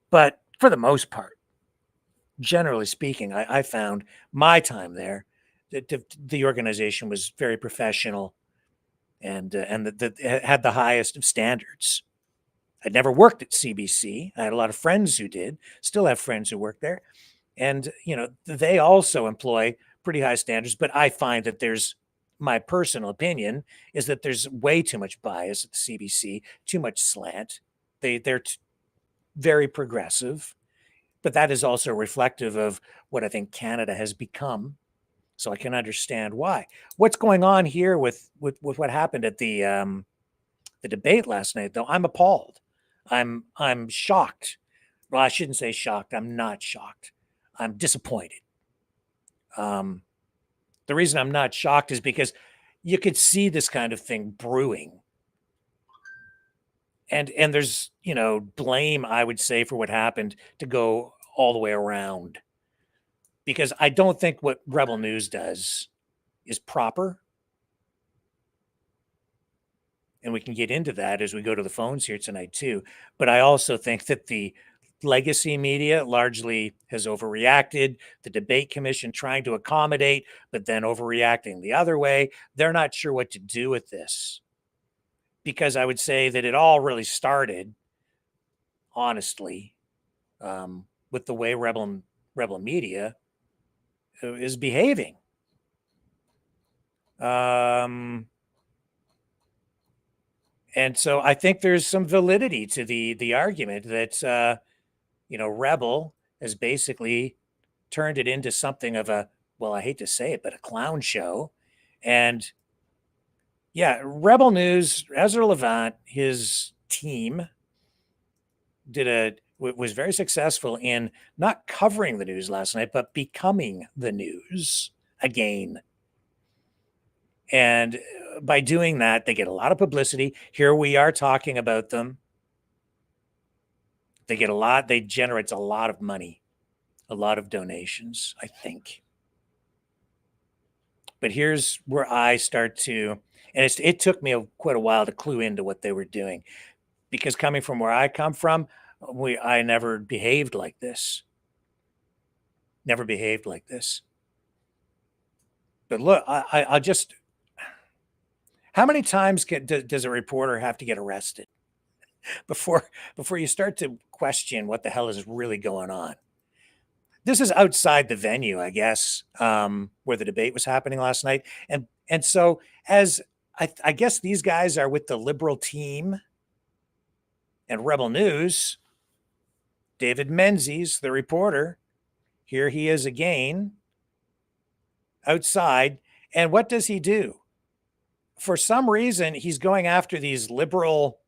But for the most part, generally speaking, I found my time there the organization was very professional and had the highest of standards. I'd never worked at CBC. I had a lot of friends who did, still have friends who work there. And, they also employ pretty high standards, but I find that my personal opinion is that there's way too much bias at the CBC, too much slant. They're very progressive, but that is also reflective of what I think Canada has become. So I can understand why. What's going on here with what happened at the debate last night, though? I'm appalled. I'm shocked. Well, I shouldn't say shocked. I'm not shocked. I'm disappointed. The reason I'm not shocked is because you could see this kind of thing brewing. And there's, blame, I would say, for what happened to go all the way around. Because I don't think what Rebel News does is proper. And we can get into that as we go to the phones here tonight, too. But I also think that the legacy media largely has overreacted. The debate commission trying to accommodate, but then overreacting the other way. They're not sure what to do with this. Because I would say that it all really started, honestly, with the way Rebel media is behaving. And so I think there's some validity to the argument that, Rebel has basically turned it into something of a, well, I hate to say it, but a clown show. And yeah, Rebel News, Ezra Levant, his team was very successful in not covering the news last night, but becoming the news again. And by doing that, they get a lot of publicity. Here we are talking about them. They generate a lot of money, a lot of donations, I think. But here's where I start to, and it took me quite a while to clue into what they were doing, because coming from where I come from, I never behaved like this. Never behaved like this. But look, I just, how many times does a reporter have to get arrested before you start to question what the hell is really going on? This is outside the venue, I guess, where the debate was happening last night. And so as I guess these guys are with the Liberal team and Rebel News, David Menzies, the reporter, here he is again outside. And what does he do? For some reason, he's going after these Liberal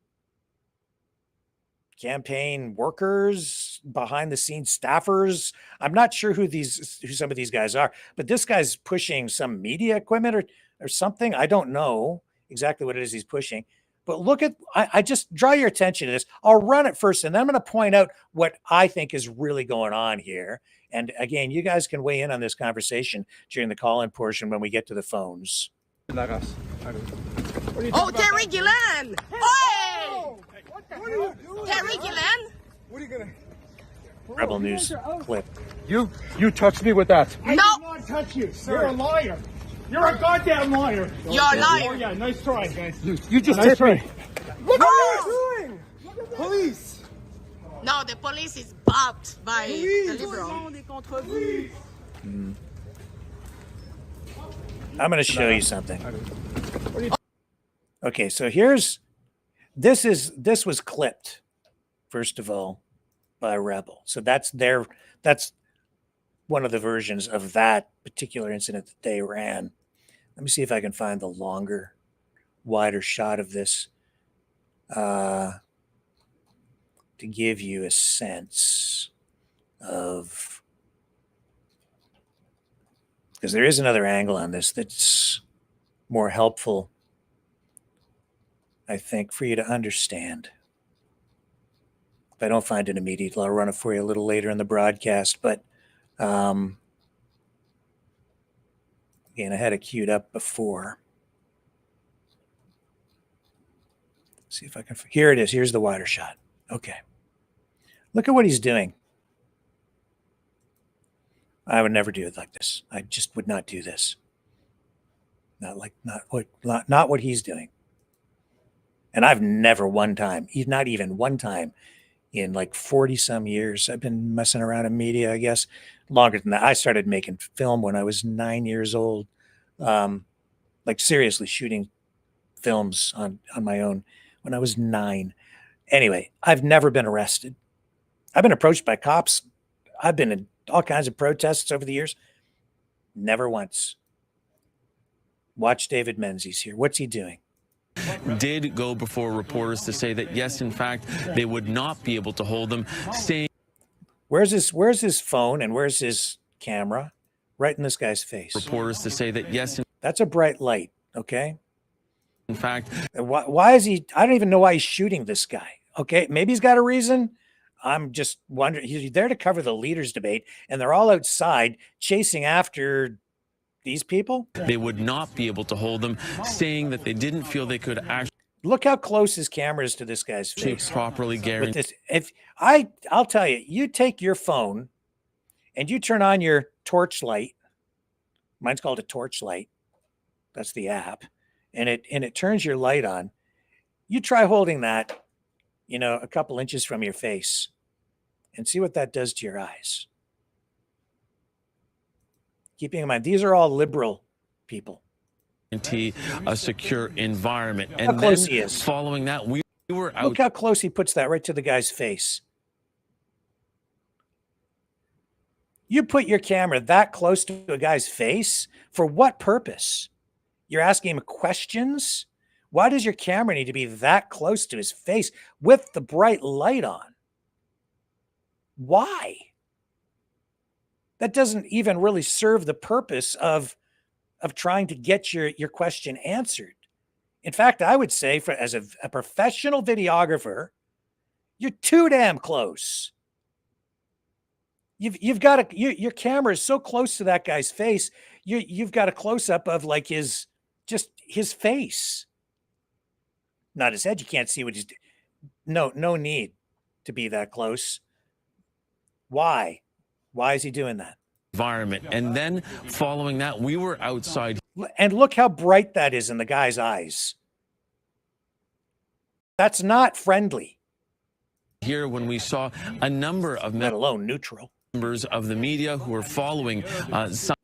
campaign workers, behind the scenes staffers. I'm not sure who some of these guys are, but this guy's pushing some media equipment or something. I don't know exactly what it is he's pushing, but look at, I just draw your attention to this. I'll run it first, and then I'm going to point out what I think is really going on here. And again, you guys can weigh in on this conversation during the call-in portion when we get to the phones. Oh, Terry Gillen! Hey! Terry Gillen? What are you gonna? Rebel News clip. You touched me with that. No. I did not touch you. You're a liar. You're a goddamn liar. You're a liar. Oh yeah, nice try, guys. You just nice hit me. Look what you're doing. Police. No, the police is backed by the Liberal. I'm going to show you something. Okay, so this was clipped, first of all, by Rebel. So that's one of the versions of that particular incident that they ran. Let me see if I can find the longer, wider shot of this to give you a sense of, because there is another angle on this that's more helpful, I think, for you to understand. If I don't find it immediately, I'll run it for you a little later in the broadcast. But again, I had it queued up before. Let's see if I can. Here it is. Here's the wider shot. Okay. Look at what he's doing. I would never do it like this. I just would not do this. Not what he's doing. And I've never one time, not even one time in like 40 some years, I've been messing around in media, I guess, longer than that. I started making film when I was 9 years old. Like seriously shooting films on my own when I was 9. Anyway, I've never been arrested. I've been approached by cops. I've been in all kinds of protests over the years. Never once. Watch David Menzies here. What's he doing? Did go before reporters to say that, yes, in fact, they would not be able to hold them. Saying, where's his phone and where's his camera? Right in this guy's face. Reporters to say that, yes. That's a bright light, okay? In fact. Why is he, I don't even know why he's shooting this guy, okay? Maybe he's got a reason. I'm just wondering, he's there to cover the leaders debate, and they're all outside chasing after these people. They would not be able to hold them, saying that they didn't feel they could actually. Look how close his camera is to this guy's face. Properly guarantee. I'll tell you, you take your phone and you turn on your torchlight. Mine's called a torchlight. That's the app. And it turns your light on. You try holding that, a couple inches from your face and see what that does to your eyes. Keeping in mind, these are all liberal people. A secure environment. And how close he is. Following that, we were out. Look how close he puts that right to the guy's face. You put your camera that close to a guy's face for what purpose? You're asking him questions? Why does your camera need to be that close to his face with the bright light on? Why? That doesn't even really serve the purpose of trying to get your question answered. In fact, I would say as a professional videographer, you're too damn close. You've got your camera is so close to that guy's face. You've got a close up of like his face, not his head. You can't see what he's doing. No need to be that close. Why? Why is he doing that? Environment. And then following that, we were outside. And look how bright that is in the guy's eyes. That's not friendly. Here when we saw a number of let alone neutral members of the media who were following some.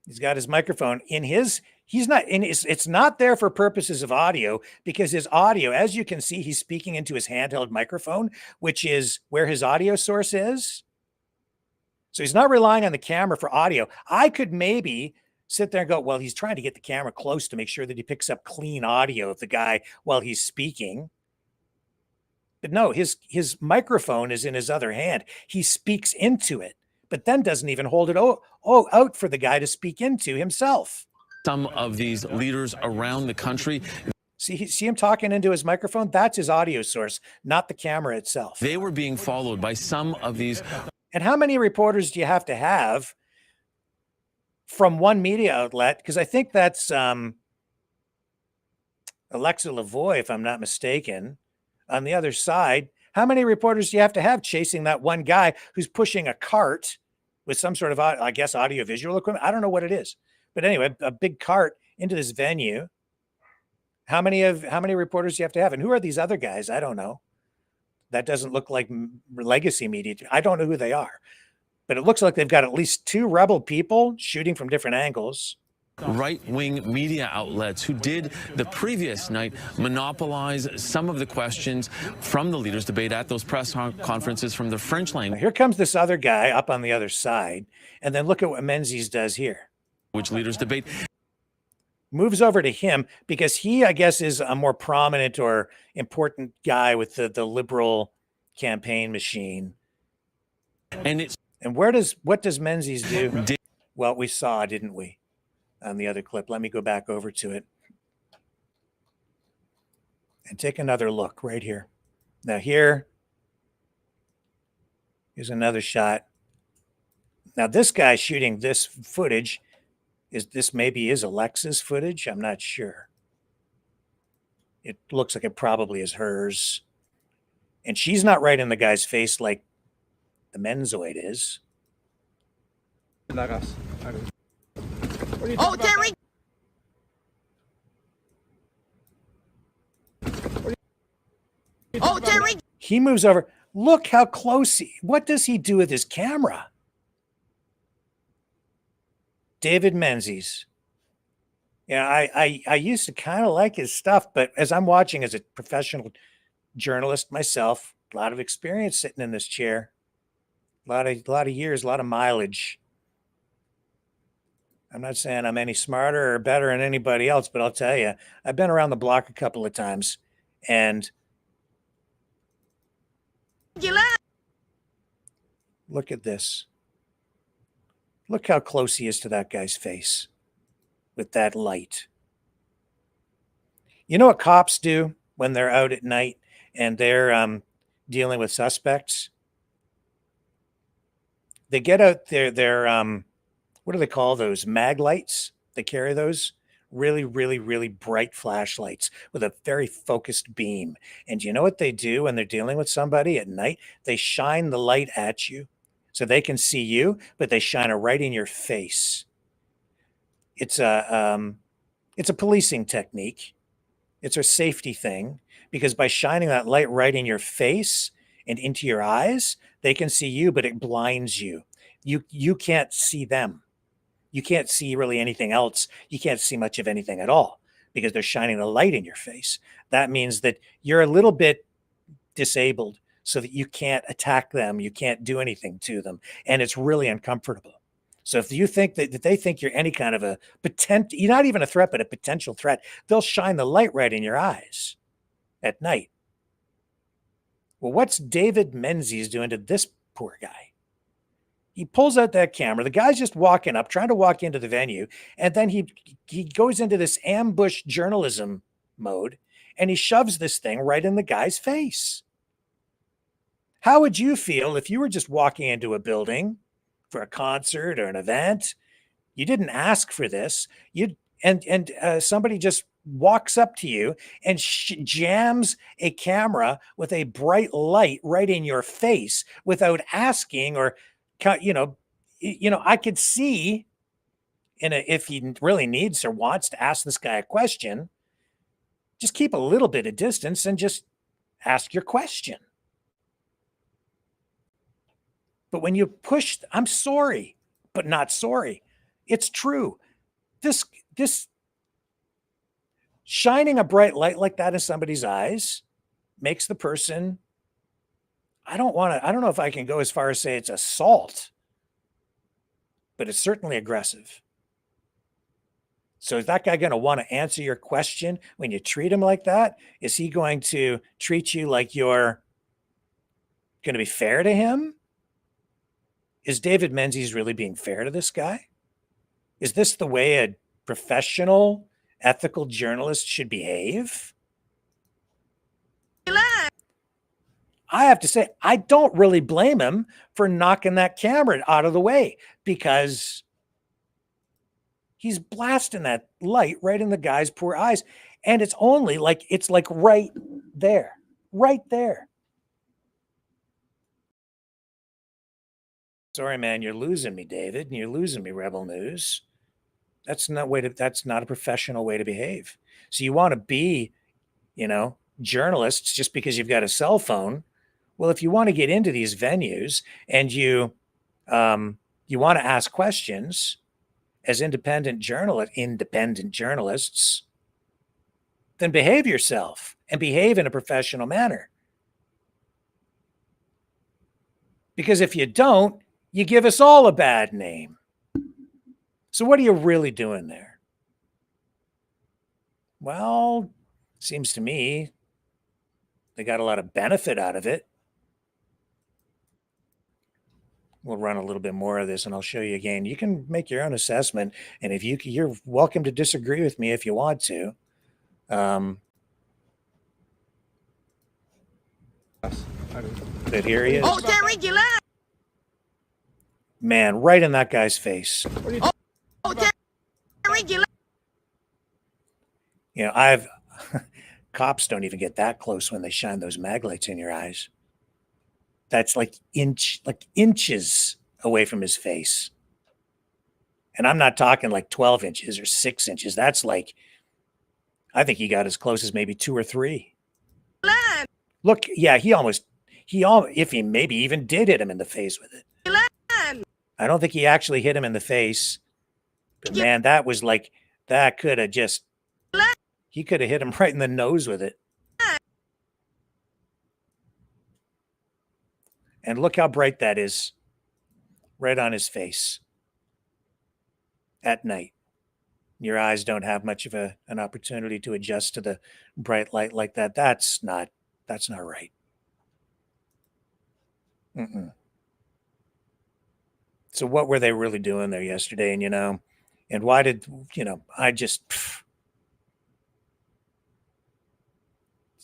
He's got his microphone in his, it's not there for purposes of audio, because his audio, as you can see, he's speaking into his handheld microphone, which is where his audio source is. So he's not relying on the camera for audio. I could maybe sit there and go, well, he's trying to get the camera close to make sure that he picks up clean audio of the guy while he's speaking. But no, his microphone is in his other hand. He speaks into it, but then doesn't even hold it out for the guy to speak into himself. Some of these leaders around the country. See him talking into his microphone? That's his audio source, not the camera itself. They were being followed by some of these. And how many reporters do you have to have from one media outlet? Because I think that's Alexa Lavoie, if I'm not mistaken. On the other side, how many reporters do you have to have chasing that one guy who's pushing a cart with some sort of, I guess, audio-visual equipment? I don't know what it is. But anyway, a big cart into this venue. How many reporters do you have to have? And who are these other guys? I don't know. That doesn't look like legacy media. I don't know who they are. But it looks like they've got at least 2 rebel people shooting from different angles. Right-wing media outlets who did the previous night monopolize some of the questions from the leaders' debate at those press conferences from the French language. Here comes this other guy up on the other side. And then look at what Menzies does here. Which leaders' debate moves over to him because he, I guess, is a more prominent or important guy with the liberal campaign machine. And what does Menzies do? Well, we saw, didn't we, on the other clip? Let me go back over to it and take another look right here. Now here's another shot. Now this guy shooting this footage, maybe is Alexa's footage? I'm not sure. It looks like it probably is hers. And she's not right in the guy's face like the Menzoid is. Oh, there we Oh, Terry! He moves over. Look how close what does he do with his camera? David Menzies. Yeah, I used to kind of like his stuff, but as I'm watching as a professional journalist myself, a lot of experience sitting in this chair, a lot of years, a lot of mileage. I'm not saying I'm any smarter or better than anybody else, but I'll tell you, I've been around the block a couple of times, and look at this. Look how close he is to that guy's face with that light. You know what cops do when they're out at night and they're dealing with suspects? They get out their what do they call those? Mag lights. They carry those really, really, really bright flashlights with a very focused beam. And you know what they do when they're dealing with somebody at night? They shine the light at you so they can see you, but they shine it right in your face. It's a policing technique. It's a safety thing, because by shining that light right in your face and into your eyes, they can see you, but it blinds you. You can't see them. You can't see really anything else. You can't see much of anything at all because they're shining the light in your face. That means that you're a little bit disabled so that you can't attack them. You can't do anything to them. And it's really uncomfortable. So if you think that they think you're any kind of a potential, you're not even a threat, but a potential threat, they'll shine the light right in your eyes at night. Well, what's David Menzies doing to this poor guy? He pulls out that camera. The guy's just walking up, trying to walk into the venue. And then he goes into this ambush journalism mode and he shoves this thing right in the guy's face. How would you feel if you were just walking into a building for a concert or an event? You didn't ask for this. Somebody just walks up to you and jams a camera with a bright light right in your face without asking, or I could see if he really needs or wants to ask this guy a question, just keep a little bit of distance and just ask your question. But when you push, I'm sorry, but not sorry. It's true. This shining a bright light like that in somebody's eyes makes the person, I don't know if I can go as far as say it's assault, but it's certainly aggressive. So is that guy going to want to answer your question when you treat him like that? Is he going to treat you like you're going to be fair to him? Is David Menzies really being fair to this guy? Is this the way a professional, ethical journalist should behave? I have to say, I don't really blame him for knocking that camera out of the way, because he's blasting that light right in the guy's poor eyes. And it's like right there, right there. Sorry, man, you're losing me, David, and you're losing me, Rebel News. That's not a professional way to behave. So you want to be, journalists just because you've got a cell phone. Well, if you want to get into these venues and you want to ask questions as independent journalists, then behave yourself and behave in a professional manner. Because if you don't, you give us all a bad name. So what are you really doing there? Well, seems to me they got a lot of benefit out of it. We'll run a little bit more of this and I'll show you again. You can make your own assessment. And if you're welcome to disagree with me if you want to. But here he is. Oh, Terry, you laugh. Man, right in that guy's face. Oh, Terry, you laugh. Cops don't even get that close when they shine those mag lights in your eyes. That's like inches away from his face. And I'm not talking like 12 inches or 6 inches. That's like, I think he got as close as maybe 2 or 3. Look, yeah, if he maybe even did hit him in the face with it. I don't think he actually hit him in the face. But man, that was like, that could have just, he could have hit him right in the nose with it. And look how bright that is, right on his face at night. Your eyes don't have much of an opportunity to adjust to the bright light like that. That's not right. Mm-mm. So what were they really doing there yesterday? And, and why did, I just,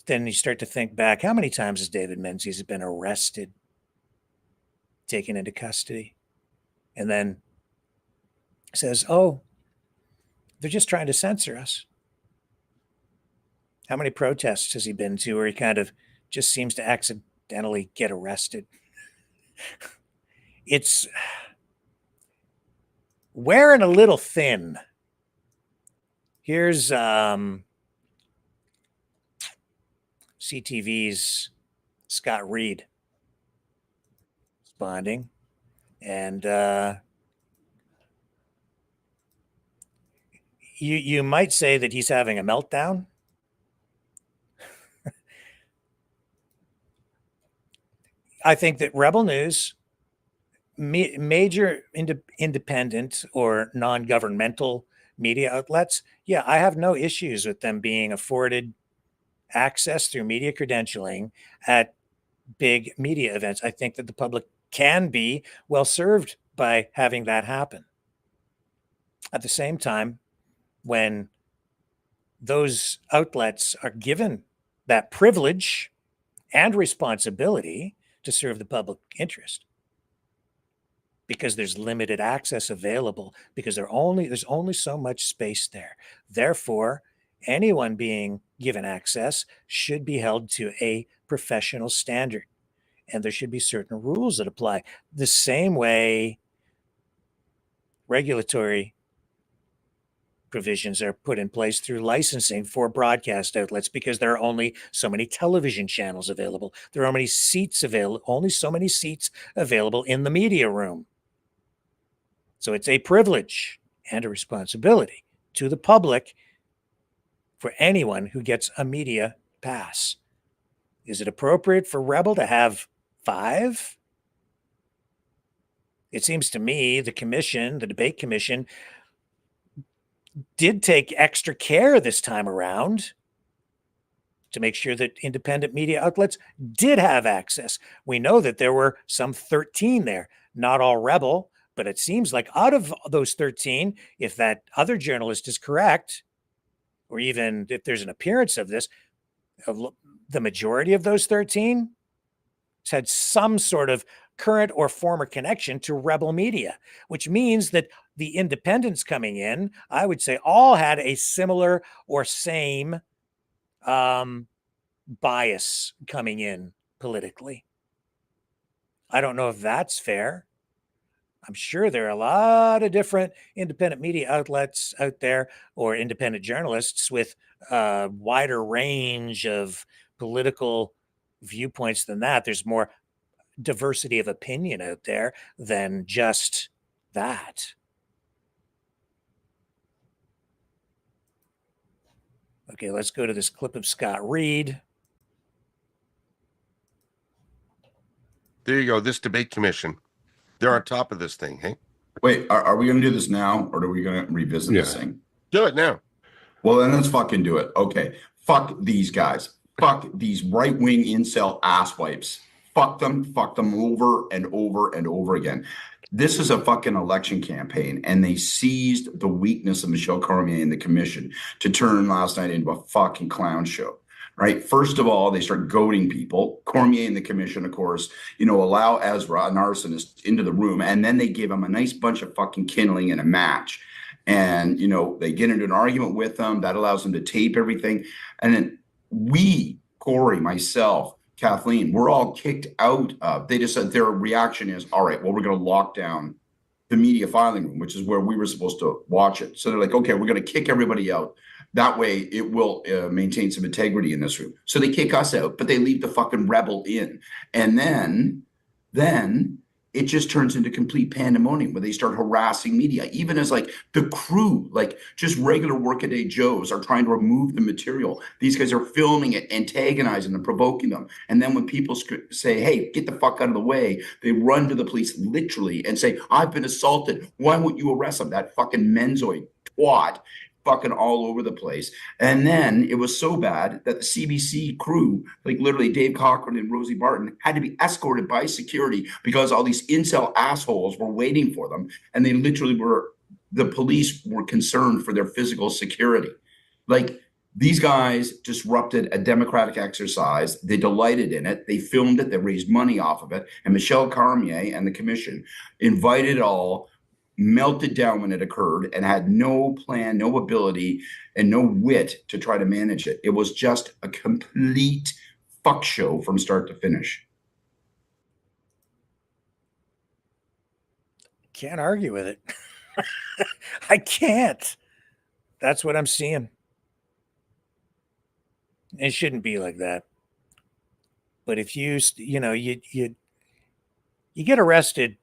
then you start to think back, how many times has David Menzies been arrested, taken into custody, and then says, oh, they're just trying to censor us? How many protests has he been to where he kind of just seems to accidentally get arrested? It's wearing a little thin. Here's CTV's Scott Reed responding, and you might say that he's having a meltdown. I think that Rebel News, major independent or non-governmental media outlets, yeah, I have no issues with them being afforded access through media credentialing at big media events. I think that the public can be well served by having that happen. At the same time, when those outlets are given that privilege and responsibility to serve the public interest, because there's limited access available, because there's only so much space there. Therefore, anyone being given access should be held to a professional standard, and there should be certain rules that apply. The same way regulatory provisions are put in place through licensing for broadcast outlets, because there are only so many television channels available. There are only so many seats available in the media room. So it's a privilege and a responsibility to the public for anyone who gets a media pass. Is it appropriate for Rebel to have 5? It seems to me the debate commission, did take extra care this time around to make sure that independent media outlets did have access. We know that there were some 13 there, not all Rebel, but it seems like out of those 13, if that other journalist is correct, or even if there's an appearance of this, the majority of those 13 has had some sort of current or former connection to Rebel media, which means that the independents coming in, I would say, all had a similar or same bias coming in politically. I don't know if that's fair. I'm sure there are a lot of different independent media outlets out there, or independent journalists with a wider range of political viewpoints than that. There's more diversity of opinion out there than just that. Okay, let's go to this clip of Scott Reed. There you go. This debate commission. They're on top of this thing, hey? Wait, are we going to do this now, or are we going to revisit this thing? Do it now. Well, then let's fucking do it. Okay. Fuck these guys. Fuck these right-wing incel asswipes. Fuck them over and over and over again. This is a fucking election campaign, and they seized the weakness of Michelle Cormier and the commission to turn last night into a fucking clown show. Right. First of all, they start goading people. Cormier and the commission, of course, allow Ezra, an arsonist, into the room, and then they give him a nice bunch of fucking kindling and a match. And, they get into an argument with them that allows them to tape everything. And then we, Corey, myself, Kathleen, we're all kicked out of. They just said their reaction is, all right, well, we're going to lock down the media filing room, which is where we were supposed to watch it. So they're like, okay, we're going to kick everybody out. That way it will maintain some integrity in this room. So they kick us out, but they leave the fucking rebel in. And then it just turns into complete pandemonium where they start harassing media, even as like the crew, like just regular workaday Joes are trying to remove the material. These guys are filming it, antagonizing them, provoking them. And then when people say, hey, get the fuck out of the way, they run to the police literally and say, I've been assaulted. Why won't you arrest him? That fucking menzoid twat. Fucking all over the place. And then it was so bad that the CBC crew, like literally Dave Cochran and Rosie Barton, had to be escorted by security because all these incel assholes were waiting for them. And they literally the police were concerned for their physical security. Like, these guys disrupted a democratic exercise. They delighted in it. They filmed it. They raised money off of it. And Michelle Carmier and the commission invited all, melted down when it occurred, and had no plan, no ability, and no wit to try to manage it. It was just a complete fuck show from start to finish. Can't argue with it. I can't. That's what I'm seeing. It shouldn't be like that. But if you get arrested,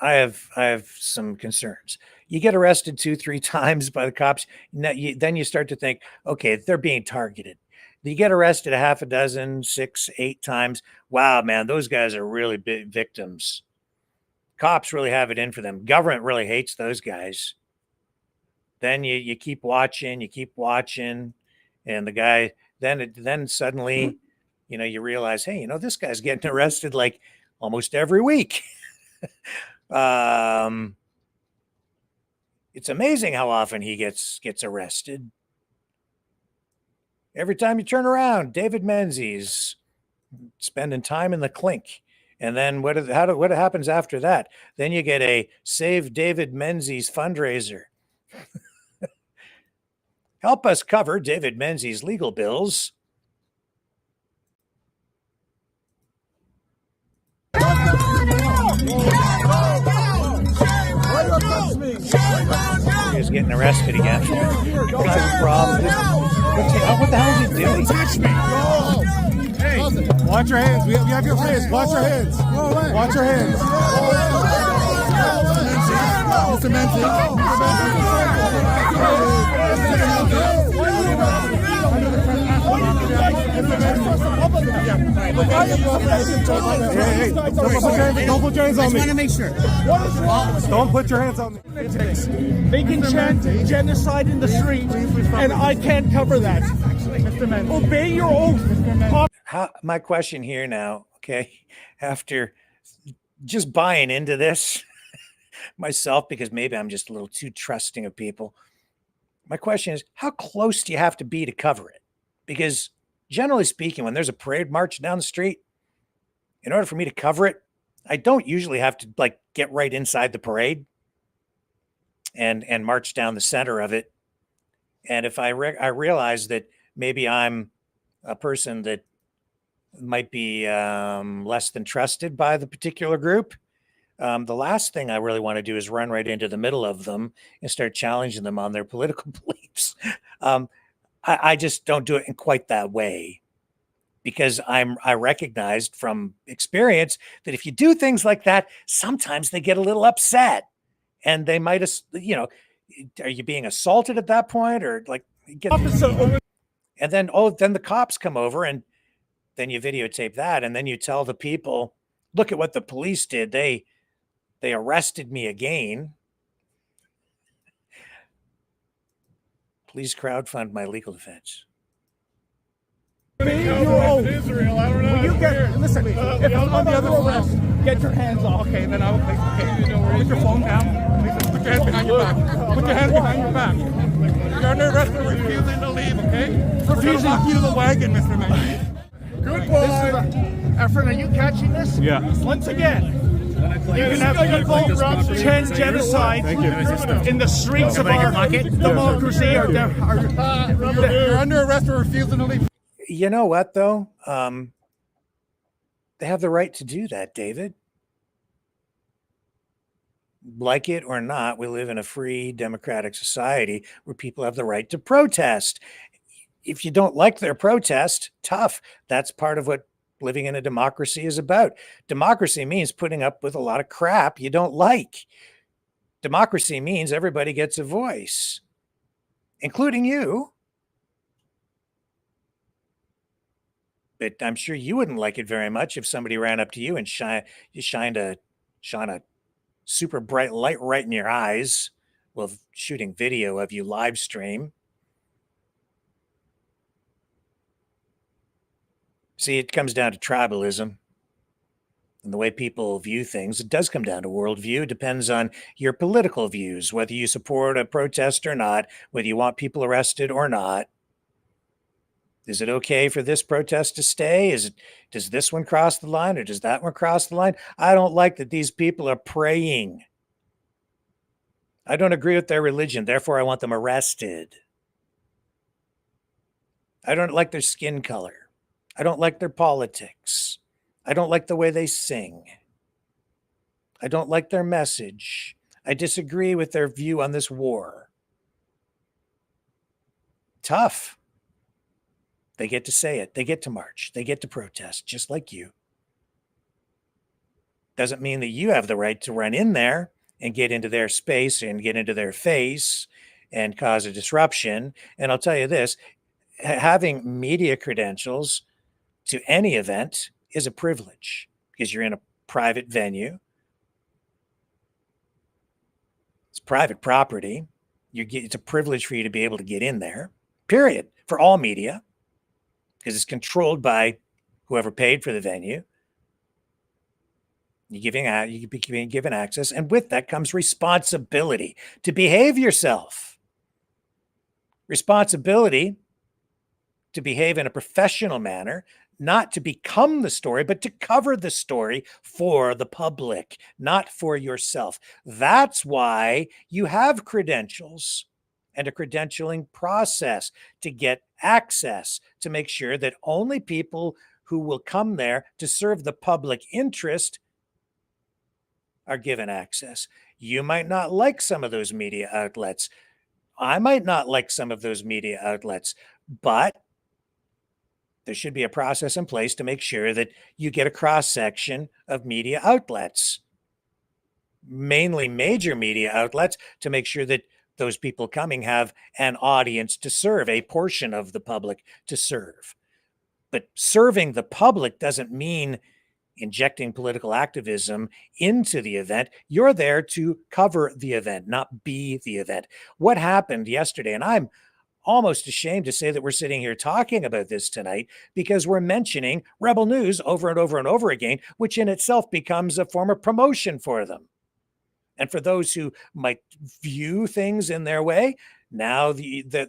I have some concerns. You get arrested 2-3 times by the cops, then you start to think, okay, they're being targeted. You get arrested a half a dozen, 6-8 times. Wow, man, those guys are really big victims. Cops really have it in for them. Government really hates those guys. Then you keep watching, and the guy then suddenly, you realize, hey, this guy's getting arrested like almost every week. It's amazing how often he gets arrested. Every time you turn around, David Menzies spending time in the clink. And then what happens after that? Then you get a Save David Menzies fundraiser. Help us cover David Menzies' legal bills. He's getting arrested again. Guy's problem. What the hell is he doing? Touch me. Hey, watch your hands. We have your hands. Watch your hands. Watch your hands. Mr. Menzies. Hey, don't put your hands on me. I just want to make sure. Don't put your hands on me. They can chant genocide in the street, and I can't cover that. Obey your oath. My question here now, okay, after just buying into this myself, because maybe I'm just a little too trusting of people. My question is, how close do you have to be to cover it? Because generally speaking, when there's a parade march down the street, in order for me to cover it, I don't usually have to get right inside the parade and march down the center of it. And if I realize that maybe I'm a person that might be less than trusted by the particular group, the last thing I really want to do is run right into the middle of them and start challenging them on their political beliefs. I just don't do it in quite that way, because I recognized from experience that if you do things like that, sometimes they get a little upset, and they might, are you being assaulted at that point, or and then the cops come over, and then you videotape that, and then you tell the people, look at what the police did. They arrested me again. Please crowdfund my legal defense. Israel, I don't know. Listen, if I'm on the other arrest, get your hands off. Okay, then I will place. Okay, put your phone down. Put your hands behind your back. Put your hands behind your back. You're under arrest for refusing to leave, okay? Refusing to leave the wagon, Mr. Menzies. Good boy. Efren, are you catching this? Yeah. Once again, you can have people chant genocide in the streets of our democracy. You're under arrest for refusing to leave. You know what, though? They have the right to do that, David. like it or not, we live in a free democratic society where people have the right to protest. If you don't like their protest, tough. That's part of what living in a democracy is about. Democracy means putting up with a lot of crap you don't like. Democracy means everybody gets a voice, including you. But I'm sure you wouldn't like it very much if somebody ran up to you and shine a super bright light right in your eyes while shooting video of you live stream. See, it comes down to tribalism and the way people view things. It does come down to worldview. It depends on your political views, whether you support a protest or not, whether you want people arrested or not. Is it okay for this protest to stay? Does this one cross the line or does that one cross the line? I don't like that these people are praying. I don't agree with their religion, therefore I want them arrested. I don't like their skin color. I don't like their politics. I don't like the way they sing. I don't like their message. I disagree with their view on this war. Tough. They get to say it. They get to march. They get to protest, just like you. Doesn't mean that you have the right to run in there and get into their space and get into their face and cause a disruption. And I'll tell you this, having media credentials to any event is a privilege because you're in a private venue. It's private property. It's a privilege for you to be able to get in there, period, for all media, because it's controlled by whoever paid for the venue. You're being given access, and with that comes responsibility to behave yourself. Responsibility to behave in a professional manner, not to become the story, but to cover the story for the public, not for yourself. That's why you have credentials and a credentialing process to get access, to make sure that only people who will come there to serve the public interest are given access. You might not like some of those media outlets. I might not like some of those media outlets, but there should be a process in place to make sure that you get a cross-section of media outlets, mainly major media outlets, to make sure that those people coming have an audience to serve, a portion of the public to serve. But serving the public doesn't mean injecting political activism into the event. You're there to cover the event, not be the event. What happened yesterday, and I'm almost ashamed to say that we're sitting here talking about this tonight because we're mentioning Rebel News over and over and over again, which in itself becomes a form of promotion for them. And for those who might view things in their way, now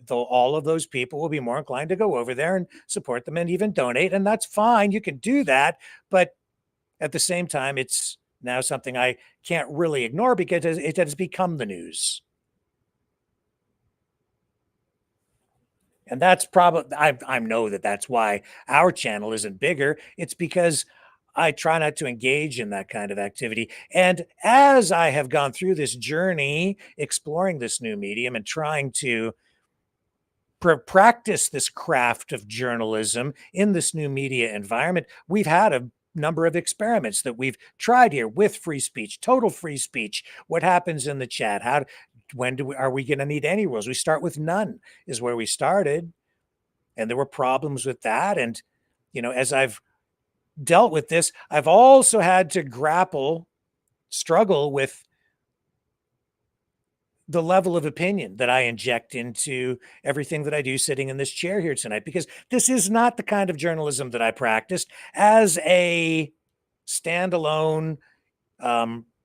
all of those people will be more inclined to go over there and support them and even donate. And that's fine. You can do that. But at the same time, it's now something I can't really ignore because it has become the news. And that's probably, I know that that's why our channel isn't bigger. It's because I try not to engage in that kind of activity. And as I have gone through this journey, exploring this new medium and trying to practice this craft of journalism in this new media environment, we've had a number of experiments that we've tried here with free speech, total free speech. What happens in the chat? Are we going to need any rules? We start with none is where we started. And there were problems with that. And, as I've dealt with this, I've also had to struggle with the level of opinion that I inject into everything that I do sitting in this chair here tonight, because this is not the kind of journalism that I practiced as a standalone,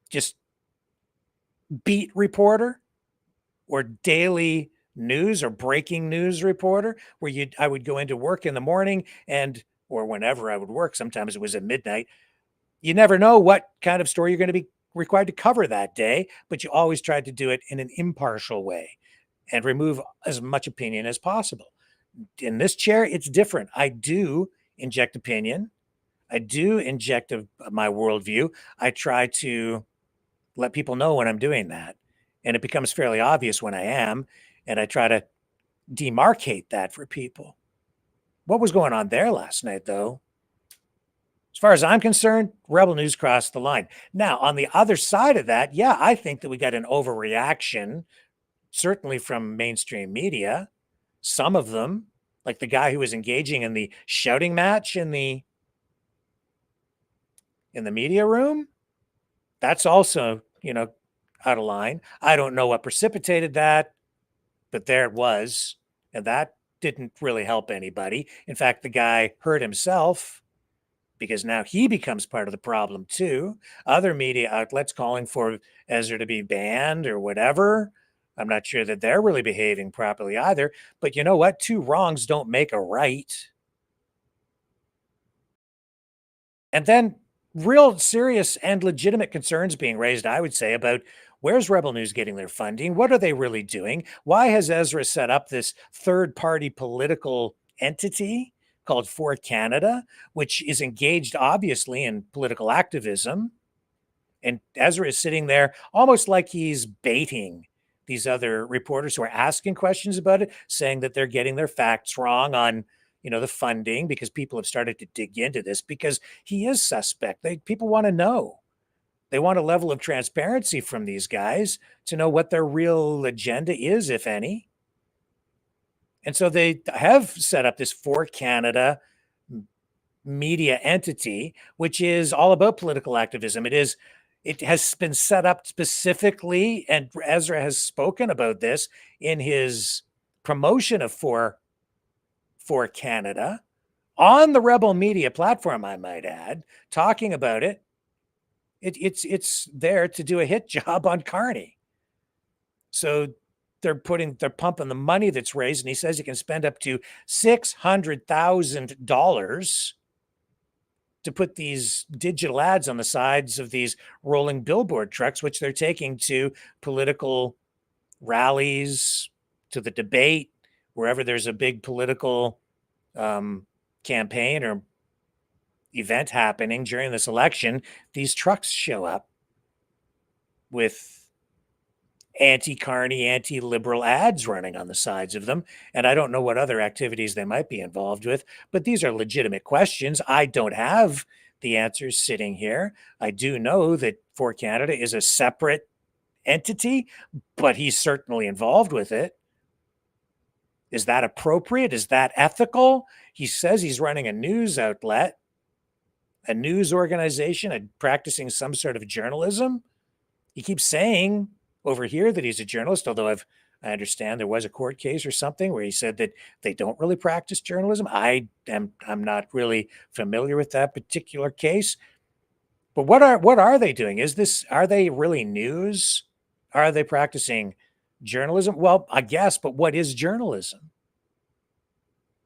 just beat reporter or daily news or breaking news reporter, where I would go into work in the morning or whenever I would work. Sometimes it was at midnight. You never know what kind of story you're going to be required to cover that day, but you always tried to do it in an impartial way and remove as much opinion as possible. In this chair, it's different. I do inject opinion. I do inject my worldview. I try to let people know when I'm doing that. And it becomes fairly obvious when I am. And I try to demarcate that for people. What was going on there last night, though? As far as I'm concerned, Rebel News crossed the line. Now, on the other side of that, yeah, I think that we got an overreaction, certainly from mainstream media. Some of them, like the guy who was engaging in the shouting match in the media room, that's also, out of line. I don't know what precipitated that, but there it was. And that didn't really help anybody. In fact, the guy hurt himself because now he becomes part of the problem too. Other media outlets calling for Ezra to be banned or whatever. I'm not sure that they're really behaving properly either. But you know what? Two wrongs don't make a right. And then real serious and legitimate concerns being raised, I would say, about where's Rebel News getting their funding? What are they really doing? Why has Ezra set up this third-party political entity called For Canada, which is engaged, obviously, in political activism? And Ezra is sitting there almost like he's baiting these other reporters who are asking questions about it, saying that they're getting their facts wrong on the funding, because people have started to dig into this because he is suspect. People want to know. They want a level of transparency from these guys to know what their real agenda is, if any. And so they have set up this For Canada media entity, which is all about political activism. It has been set up specifically, and Ezra has spoken about this in his promotion of For Canada on the Rebel Media platform, I might add, talking about it. It's there to do a hit job on Carney. So they're pumping the money that's raised, and he says he can spend up to $600,000 to put these digital ads on the sides of these rolling billboard trucks, which they're taking to political rallies, to the debate, wherever there's a big political campaign or event happening during this election. These trucks show up with anti-Carney, anti-liberal ads running on the sides of them. And I don't know what other activities they might be involved with, but these are legitimate questions. I don't have the answers sitting here. I do know that For Canada is a separate entity, but he's certainly involved with it. Is that appropriate? Is that ethical? He says he's running a news outlet, a news organization, and practicing some sort of journalism. He keeps saying over here that he's a journalist, although I understand there was a court case or something where he said that they don't really practice journalism. I'm not really familiar with that particular case. But what are they doing? Are they really news? Are they practicing journalism? Well, I guess, but what is journalism?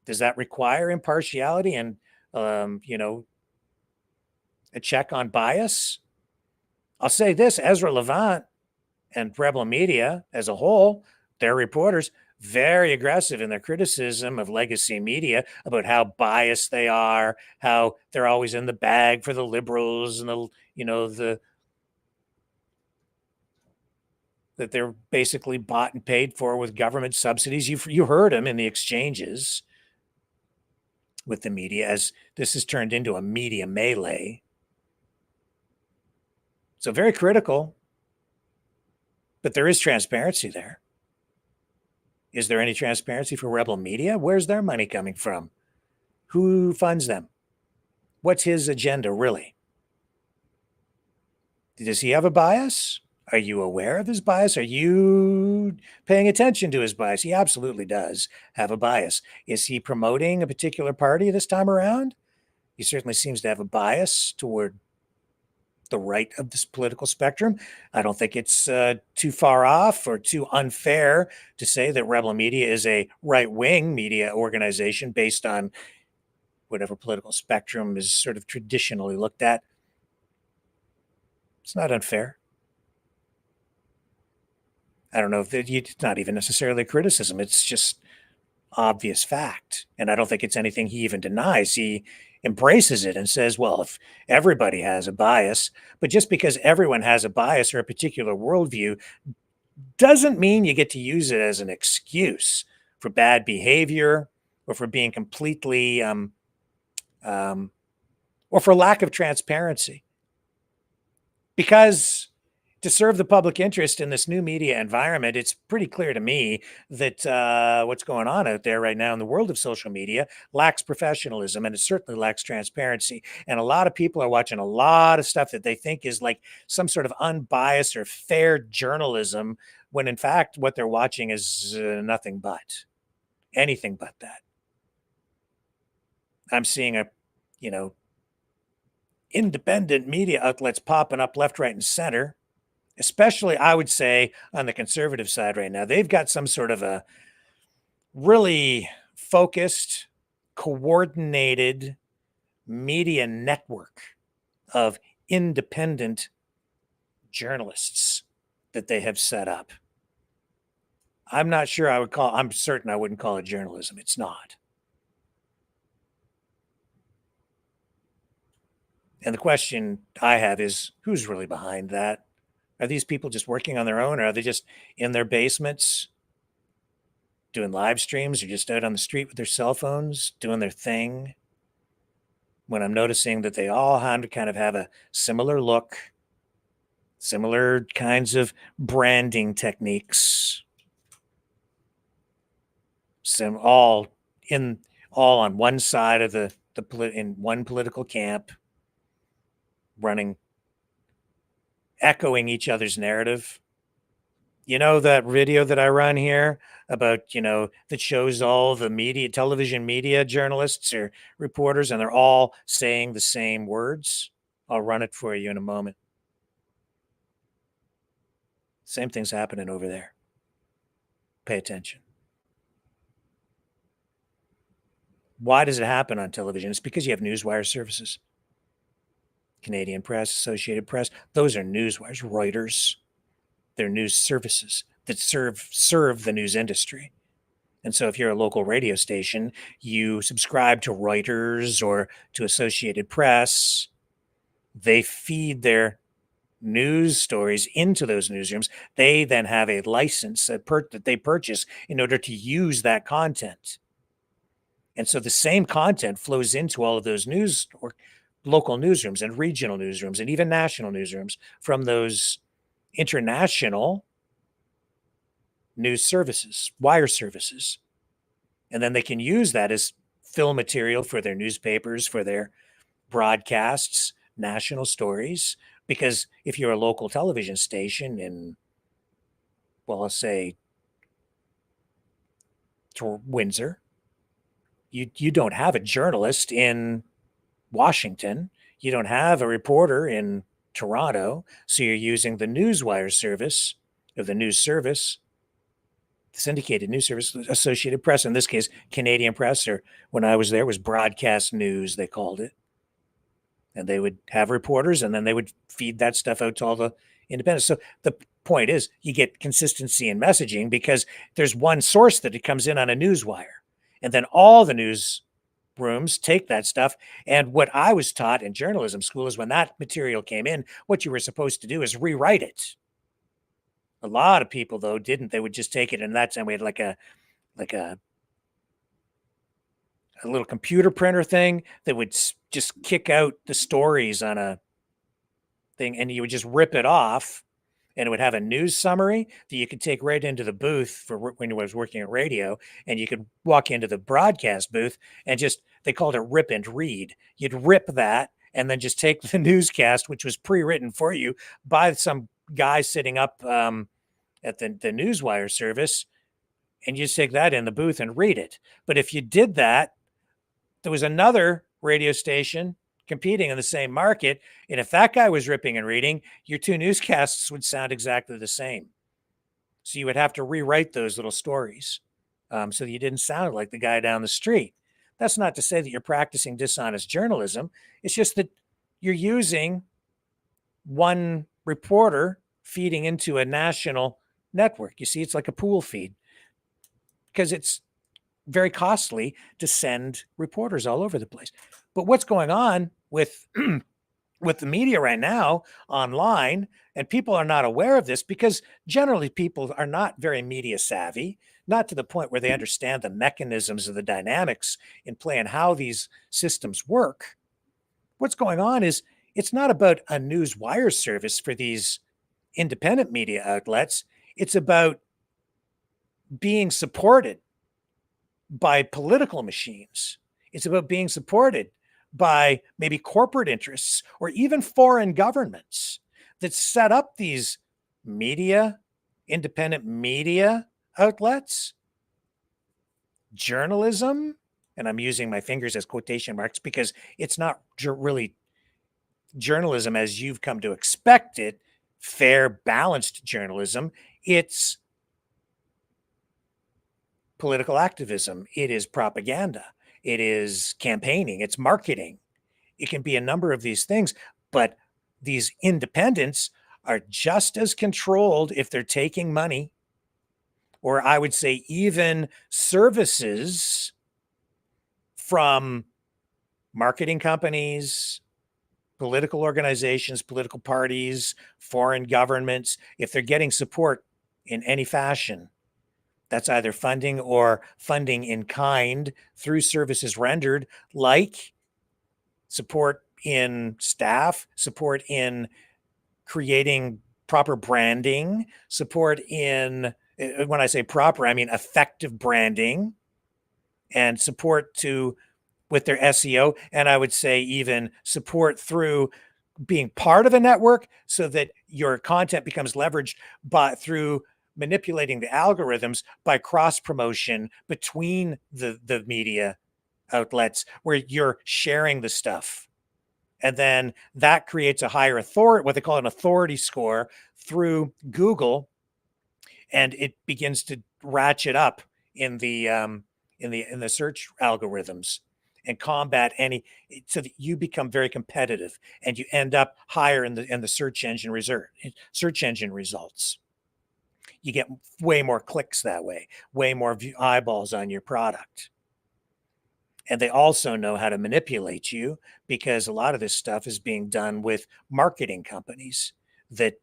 Does that require impartiality and a check on bias? I'll say this: Ezra Levant and Rebel Media as a whole, their reporters, very aggressive in their criticism of legacy media about how biased they are, how they're always in the bag for the liberals, and that they're basically bought and paid for with government subsidies. You heard them in the exchanges with the media, as this has turned into a media melee. So very critical. But there is transparency there. Is there any transparency for Rebel Media? Where's their money coming from? Who funds them? What's his agenda, really? Does he have a bias? Are you aware of his bias? Are you paying attention to his bias? He absolutely does have a bias. Is he promoting a particular party this time around? He certainly seems to have a bias toward the right of this political spectrum. I don't think it's too far off or too unfair to say that Rebel Media is a right-wing media organization based on whatever political spectrum is sort of traditionally looked at. It's not unfair. I don't know if it's not even necessarily a criticism. It's just obvious fact. And I don't think it's anything he even denies. He embraces it and says, well, if everybody has a bias, but just because everyone has a bias or a particular worldview doesn't mean you get to use it as an excuse for bad behavior or for being completely or for lack of transparency. Because to serve the public interest in this new media environment, it's pretty clear to me that what's going on out there right now in the world of social media lacks professionalism, and it certainly lacks transparency. And a lot of people are watching a lot of stuff that they think is like some sort of unbiased or fair journalism, when in fact what they're watching is nothing but anything but that. I'm seeing independent media outlets popping up left, right, and center, especially, I would say, on the conservative side right now. They've got some sort of a really focused, coordinated media network of independent journalists that they have set up. I'm certain I wouldn't call it journalism. It's not. And the question I have is, who's really behind that? Are these people just working on their own, or are they just in their basements doing live streams, or just out on the street with their cell phones doing their thing? When I'm noticing that they all kind of have a similar look, similar kinds of branding techniques, all on one side of in one political camp, echoing each other's narrative. You know, that video that I run here about, that shows all the television media journalists or reporters, and they're all saying the same words? I'll run it for you in a moment. Same thing's happening over there. Pay attention. Why does it happen on television? It's because you have newswire services. Canadian Press, Associated Press, those are newswires. Reuters, they're news services that serve the news industry. And so if you're a local radio station, you subscribe to Reuters or to Associated Press. They feed their news stories into those newsrooms. They then have a license that they purchase in order to use that content. And so the same content flows into all of those local newsrooms and regional newsrooms and even national newsrooms from those international news services, wire services. And then they can use that as fill material for their newspapers, for their broadcasts, national stories. Because if you're a local television station in, well, let's say Windsor, you don't have a journalist in Washington. You don't have a reporter in Toronto. So you're using the newswire service, or the news service, the syndicated news service, Associated Press, in this case, Canadian Press, or when I was there, it was broadcast news, they called it. And they would have reporters, and then they would feed that stuff out to all the independents. So the point is, you get consistency in messaging because there's one source that it comes in on a newswire. And then all the news rooms take that stuff. And what I was taught in journalism school is when that material came in, what you were supposed to do is rewrite it. A lot of people, though, didn't. They would just take it. And that's, and we had like a little computer printer thing that would just kick out the stories on a thing, and you would just rip it off, and it would have a news summary that you could take right into the booth for when you was working at radio, and you could walk into the broadcast booth and they called it rip and read. You'd rip that and then just take the newscast, which was pre-written for you by some guy sitting up at the newswire service, and you just take that in the booth and read it. But if you did that, there was another radio station competing in the same market, and if that guy was ripping and reading, your two newscasts would sound exactly the same. So you would have to rewrite those little stories so that you didn't sound like the guy down the street. That's not to say that you're practicing dishonest journalism. It's just that you're using one reporter feeding into a national network. You see, it's like a pool feed because it's very costly to send reporters all over the place. But what's going on with with the media right now online, and people are not aware of this because generally people are not very media savvy, not to the point where they understand the mechanisms of the dynamics in play and how these systems work. What's going on is it's not about a news wire service for these independent media outlets. It's about being supported by political machines. It's about being supported by maybe corporate interests or even foreign governments that set up these media, independent media outlets, journalism, and I'm using my fingers as quotation marks because it's not really journalism as you've come to expect it, fair, balanced journalism. It's political activism. It is propaganda. It is campaigning. It's marketing. It can be a number of these things, but these independents are just as controlled if they're taking money, or I would say even services from marketing companies, political organizations, political parties, foreign governments. If they're getting support in any fashion, that's either funding or funding in kind through services rendered, like support in staff, support in creating proper branding, support in, when I say proper, I mean effective branding, and support to with their SEO. And I would say even support through being part of a network so that your content becomes leveraged through manipulating the algorithms by cross promotion between the media outlets where you're sharing the stuff. And then that creates a higher authority, what they call an authority score through Google. And it begins to ratchet up in the search algorithms and combat any, so that you become very competitive and you end up higher in the search engine results. You get way more clicks that way, way more eyeballs on your product. And they also know how to manipulate you because a lot of this stuff is being done with marketing companies that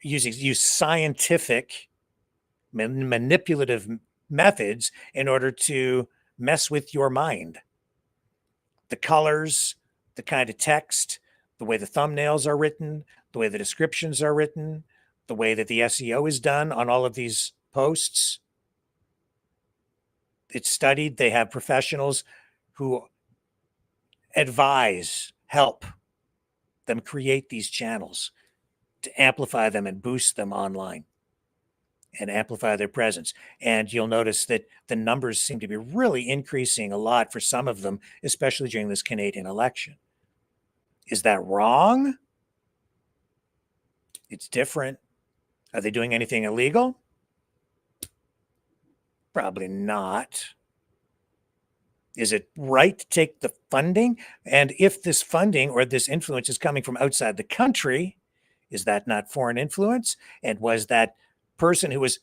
use scientific manipulative methods in order to mess with your mind. The colors, the kind of text, the way the thumbnails are written, the way the descriptions are written, the way that the SEO is done on all of these posts. It's studied. They have professionals who advise, help them create these channels to amplify them and boost them online and amplify their presence. And you'll notice that the numbers seem to be really increasing a lot for some of them, especially during this Canadian election. Is that wrong? It's different. Are they doing anything illegal? Probably not. Is it right to take the funding? And if this funding or this influence is coming from outside the country, is that not foreign influence? And was that person who was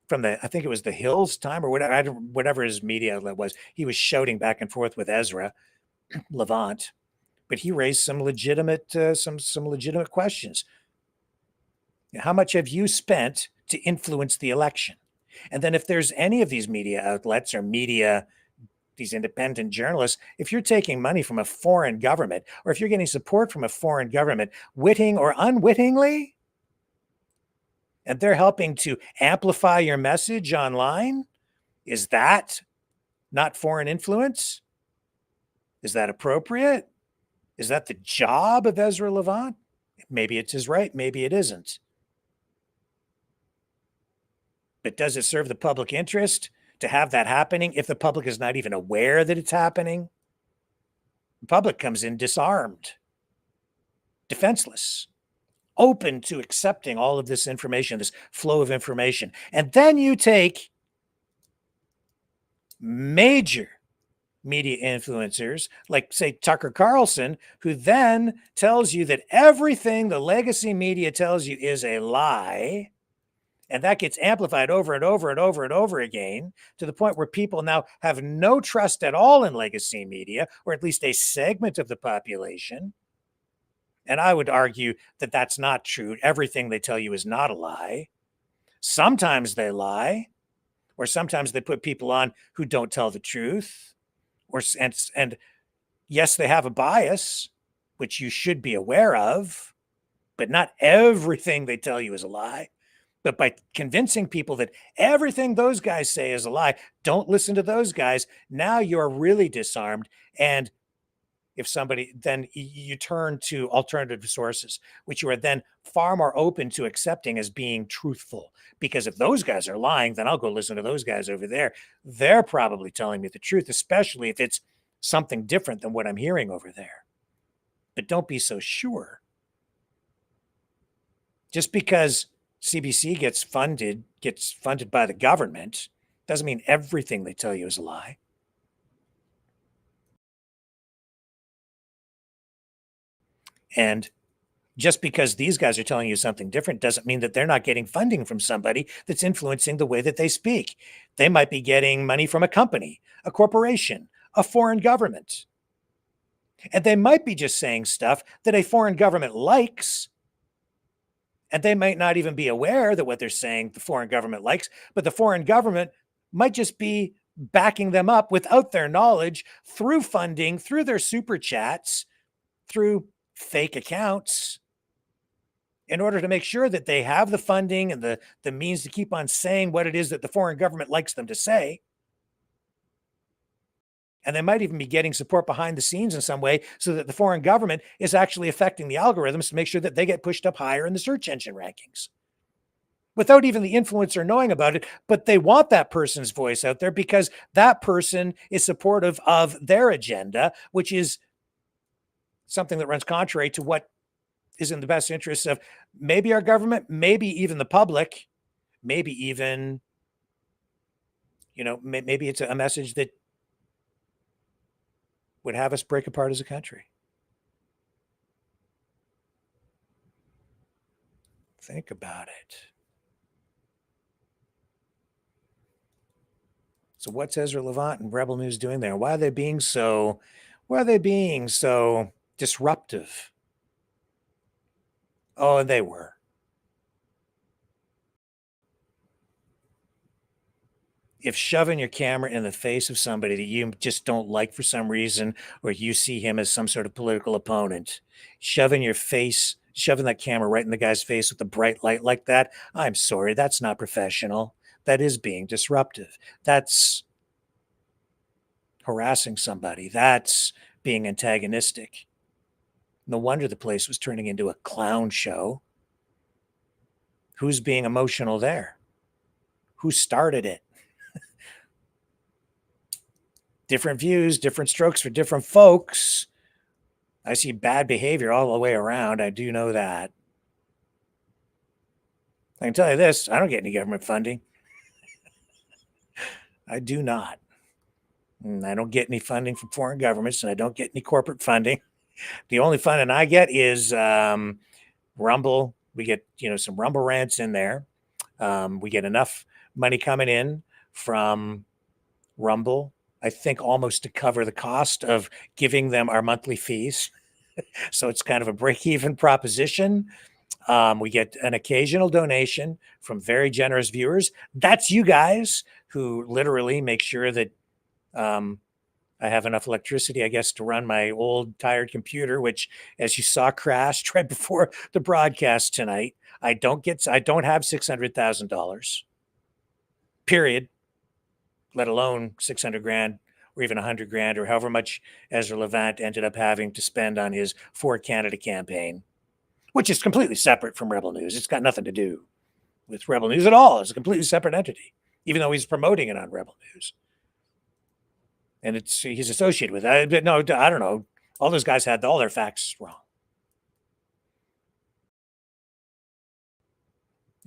from I think it was the Hills time or whatever his media outlet was, he was shouting back and forth with Ezra Levant, but he raised some legitimate some legitimate questions. How much have you spent to influence the election? And then if there's any of these media outlets or these independent journalists, if you're taking money from a foreign government, or if you're getting support from a foreign government, witting or unwittingly, and they're helping to amplify your message online, is that not foreign influence? Is that appropriate? Is that the job of Ezra Levant? Maybe it's his right, maybe it isn't. But does it serve the public interest to have that happening if the public is not even aware that it's happening? The public comes in disarmed, defenseless, open to accepting all of this information, this flow of information. And then you take major media influencers like, say, Tucker Carlson, who then tells you that everything the legacy media tells you is a lie, And that gets amplified over and over and over and over again to the point where people now have no trust at all in legacy media, or at least a segment of the population. And I would argue that that's not true. Everything they tell you is not a lie. Sometimes they lie, or sometimes they put people on who don't tell the truth, and yes, they have a bias, which you should be aware of, but not everything they tell you is a lie. But by convincing people that everything those guys say is a lie, don't listen to those guys, now you're really disarmed. And if somebody, then you turn to alternative sources, which you are then far more open to accepting as being truthful. Because if those guys are lying, then I'll go listen to those guys over there. They're probably telling me the truth, especially if it's something different than what I'm hearing over there. But don't be so sure. Just because CBC gets funded by the government doesn't mean everything they tell you is a lie. And just because these guys are telling you something different doesn't mean that they're not getting funding from somebody that's influencing the way that they speak. They might be getting money from a company, a corporation, a foreign government. And they might be just saying stuff that a foreign government likes. And they might not even be aware that what they're saying the foreign government likes, but the foreign government might just be backing them up without their knowledge through funding, through their super chats, through fake accounts, in order to make sure that they have the funding and the means to keep on saying what it is that the foreign government likes them to say. And they might even be getting support behind the scenes in some way so that the foreign government is actually affecting the algorithms to make sure that they get pushed up higher in the search engine rankings without even the influencer knowing about it. But they want that person's voice out there because that person is supportive of their agenda, which is something that runs contrary to what is in the best interest of maybe our government, maybe even the public, maybe even, maybe it's a message that would have us break apart as a country. Think about it. So what's Ezra Levant and Rebel News doing there? Why are they being so disruptive? Oh, and they were. If shoving your camera in the face of somebody that you just don't like for some reason, or you see him as some sort of political opponent, shoving that camera right in the guy's face with a bright light like that, I'm sorry, that's not professional. That is being disruptive. That's harassing somebody. That's being antagonistic. No wonder the place was turning into a clown show. Who's being emotional there? Who started it? Different views, different strokes for different folks. I see bad behavior all the way around. I do know that. I can tell you this, I don't get any government funding. I do not. And I don't get any funding from foreign governments, and I don't get any corporate funding. The only funding I get is Rumble. We get, some Rumble rants in there. We get enough money coming in from Rumble, I think, almost to cover the cost of giving them our monthly fees. So it's kind of a break-even proposition. We get an occasional donation from very generous viewers. That's you guys who literally make sure that I have enough electricity, I guess, to run my old tired computer, which, as you saw, crashed right before the broadcast tonight. I don't have $600,000, period, let alone 600 grand or even 100 grand or however much Ezra Levant ended up having to spend on his For Canada campaign, which is completely separate from Rebel News. It's got nothing to do with Rebel News at all. It's a completely separate entity, even though he's promoting it on Rebel News. And he's associated with that. But no, I don't know. All those guys had all their facts wrong.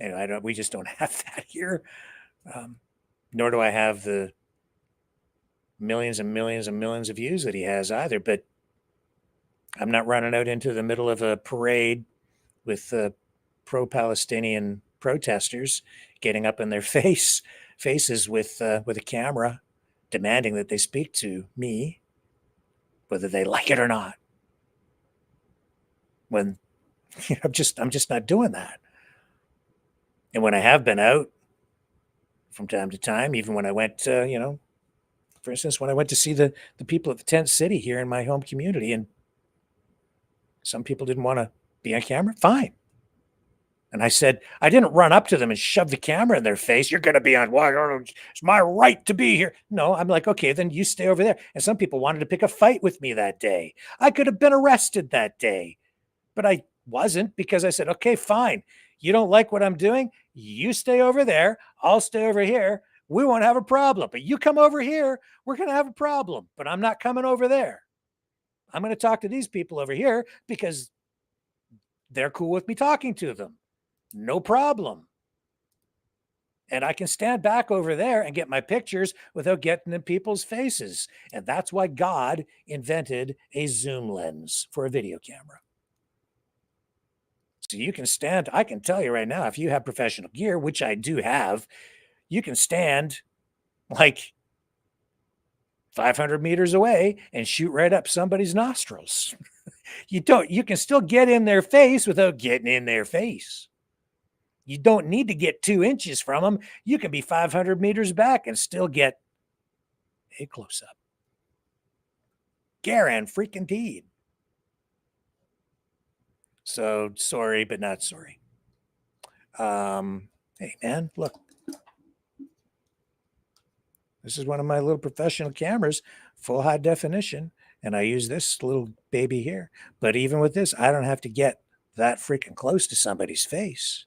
Anyway, we just don't have that here. Nor do I have the millions and millions and millions of views that he has either. But I'm not running out into the middle of a parade with pro-Palestinian protesters getting up in their faces with a camera, demanding that they speak to me, whether they like it or not. When I'm just not doing that. And when I have been out from time to time, even when I went, for instance, when I went to see the people at the tent city here in my home community, and some people didn't want to be on camera, fine. And I said, I didn't run up to them and shove the camera in their face. You're going to be on, well, it's my right to be here. No, I'm like, okay, then you stay over there. And some people wanted to pick a fight with me that day. I could have been arrested that day, but I wasn't, because I said, okay, fine. You don't like what I'm doing? You stay over there. I'll stay over here. We won't have a problem. But you come over here, we're going to have a problem. But I'm not coming over there. I'm going to talk to these people over here because they're cool with me talking to them. No problem. And I can stand back over there and get my pictures without getting in people's faces. And that's why God invented a zoom lens for a video camera. So you can stand, I can tell you right now, if you have professional gear, which I do have, you can stand like 500 meters away and shoot right up somebody's nostrils. You can still get in their face without getting in their face. You don't need to get 2 inches from them. You can be 500 meters back and still get a close-up. Guaranteed. So sorry, but not sorry. Hey, man, look. This is one of my little professional cameras, full high definition, and I use this little baby here. But even with this, I don't have to get that freaking close to somebody's face.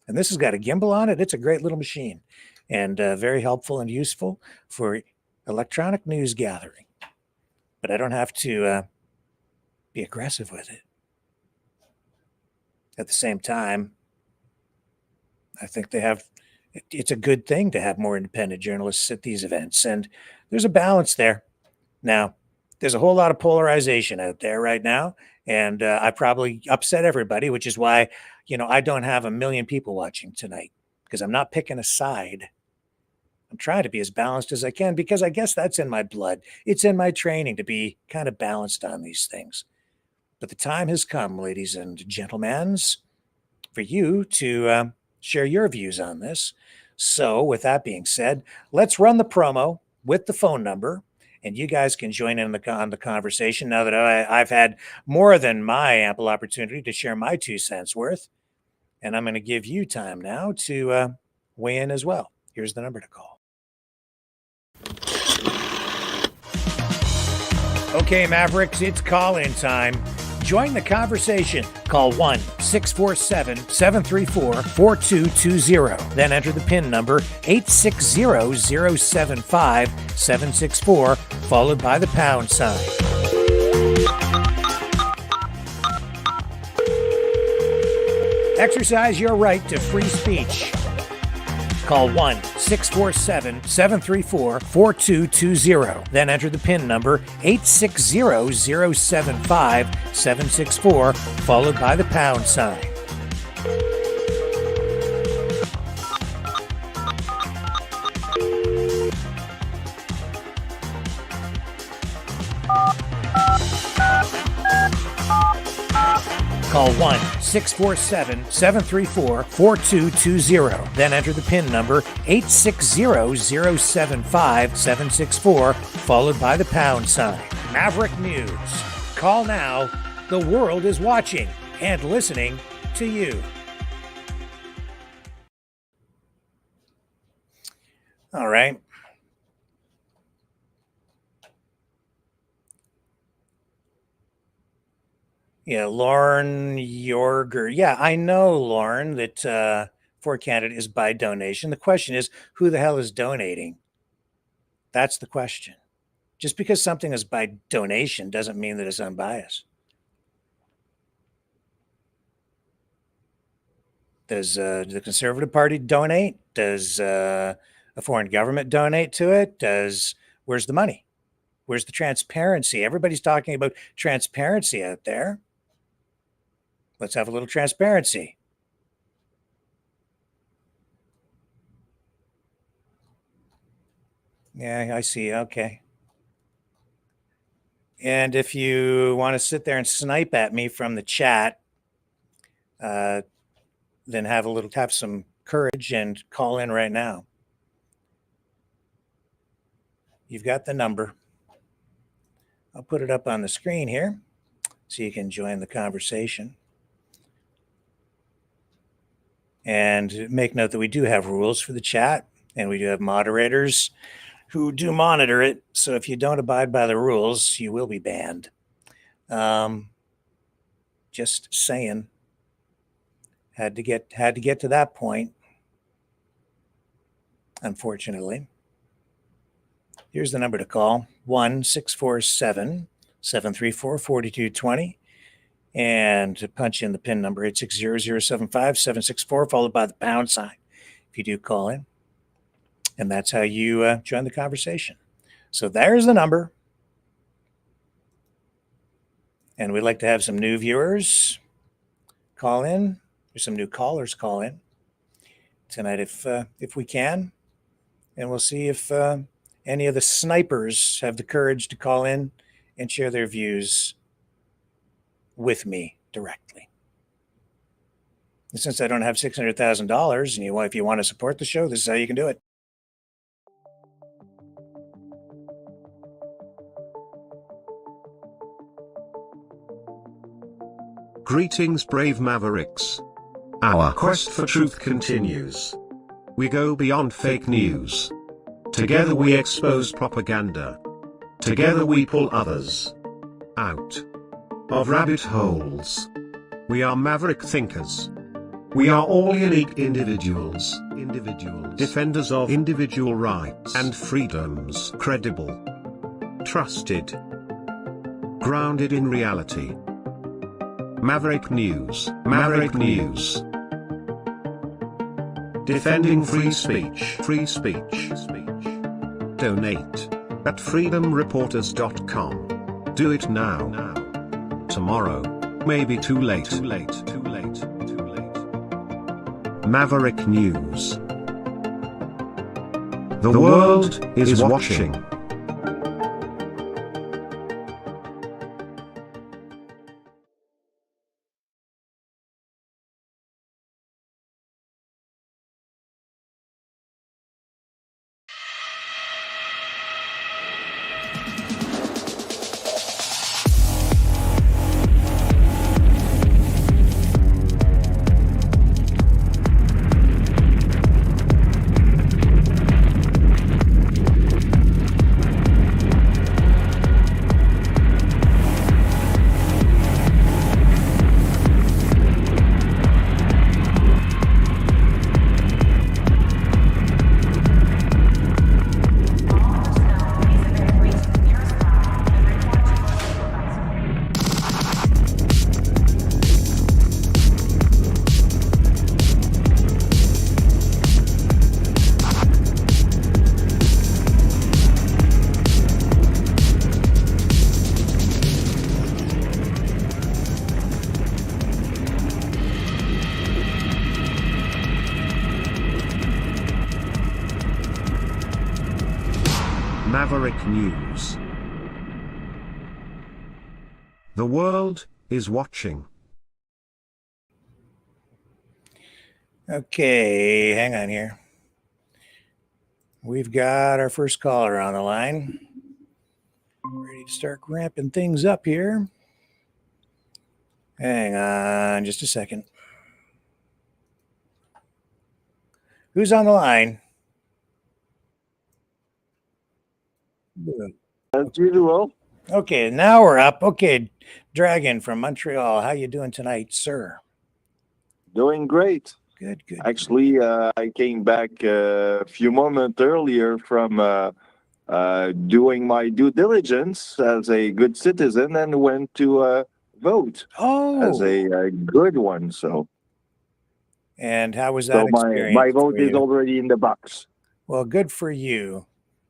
And this has got a gimbal on it. It's a great little machine, and very helpful and useful for electronic news gathering. But I don't have to be aggressive with it. At the same time, I think it's a good thing to have more independent journalists at these events. And there's a balance there. Now, there's a whole lot of polarization out there right now. And I probably upset everybody, which is why, I don't have 1 million people watching tonight, because I'm not picking a side. I'm trying to be as balanced as I can, because I guess that's in my blood. It's in my training to be kind of balanced on these things. But the time has come, ladies and gentlemen, for you to share your views on this. So with that being said, let's run the promo with the phone number, and you guys can join in on the conversation now that I've had more than my ample opportunity to share my 2 cents worth. And I'm going to give you time now to weigh in as well. Here's the number to call. Okay, Mavericks, it's call-in time. Join the conversation. Call 1-647-734-4220. Then enter the PIN number 860-075-764, followed by the pound sign. Exercise your right to free speech. Call 1-647-734-4220. Then enter the PIN number 860-075-764, followed by the pound sign. Call 1-647-734-4220. Then enter the PIN number 860-075-764, followed by the pound sign. Maverick News. Call now. The world is watching and listening to you. All right. Yeah, Lauren Yorger. Yeah, I know, Lauren, that for Canada is by donation. The question is, who the hell is donating? That's the question. Just because something is by donation doesn't mean that it's unbiased. Does the Conservative Party donate? Does a foreign government donate to it? Where's the money? Where's the transparency? Everybody's talking about transparency out there. Let's have a little transparency. Yeah, I see. Okay. And if you want to sit there and snipe at me from the chat, then have some courage and call in right now. You've got the number. I'll put it up on the screen here so you can join the conversation. And make note that we do have rules for the chat, and we do have moderators who do monitor it. So if you don't abide by the rules, you will be banned. Just saying. Had to get to that point, unfortunately. Here's the number to call: 1-647-734-4220. And to punch in the PIN number, 860-075-764, followed by the pound sign if you do call in. And that's how you join the conversation. So there's the number. And we'd like to have some new viewers call in. There's some new callers call in tonight if we can. And we'll see if any of the snipers have the courage to call in and share their views with me directly. And since I don't have $600,000, and if you want to support the show, this is how you can do it. Greetings, brave Mavericks. Our quest for truth continues. We go beyond fake news. Together we expose propaganda. Together we pull others out of rabbit holes. We are maverick thinkers. We are all unique individuals, defenders of individual rights and freedoms, credible, trusted, grounded in reality. Maverick News, Maverick News. Defending free speech, free speech. Donate at freedomreporters.com. Do it now. Tomorrow may be too late. Maverick News. The world is watching. Maverick News. The world is watching. Okay, hang on here. We've got our first caller on the line. Ready to start ramping things up here. Hang on just a second. Who's on the line? As usual. Okay, now we're up. Okay, Dragon from Montreal. How you doing tonight, sir? Doing great. Good. Actually, I came back a few moments earlier from doing my due diligence as a good citizen and went to vote as a good one. So. And how was that experience? My vote is already in the box. Well, good for you,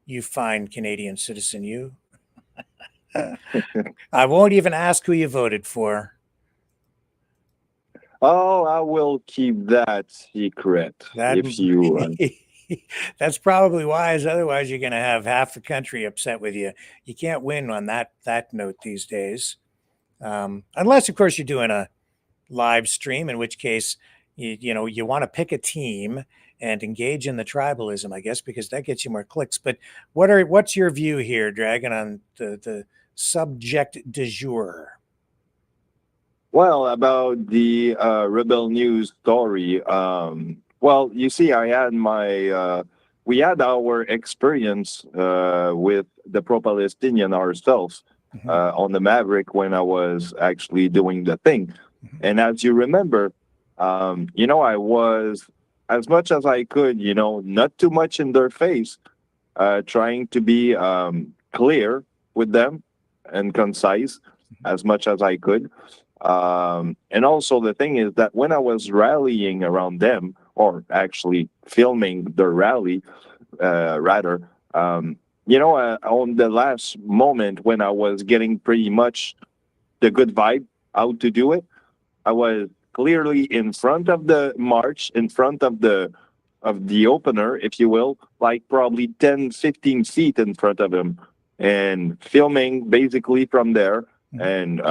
you fine Canadian citizen, you. I won't even ask who you voted for. Oh, I will keep that secret. If you That's probably wise. Otherwise, you're going to have half the country upset with you. You can't win on that note these days, unless, of course, you're doing a live stream, in which case you want to pick a team and engage in the tribalism, I guess, because that gets you more clicks. But what's your view here, Dragon, on the subject du jour? Well, about the Rebel News story, well, you see, we had our experience with the pro-Palestinian ourselves on the Maverick when I was actually doing the thing. And as you remember, I was, as much as I could, not too much in their face, trying to be clear with them and concise as much as I could. And also the thing is that when I was rallying around them, or actually filming the rally, on the last moment when I was getting pretty much the good vibe out to do it, I was clearly in front of the march, in front of the opener, if you will, like probably 10, 15 feet in front of him, and filming basically from there, and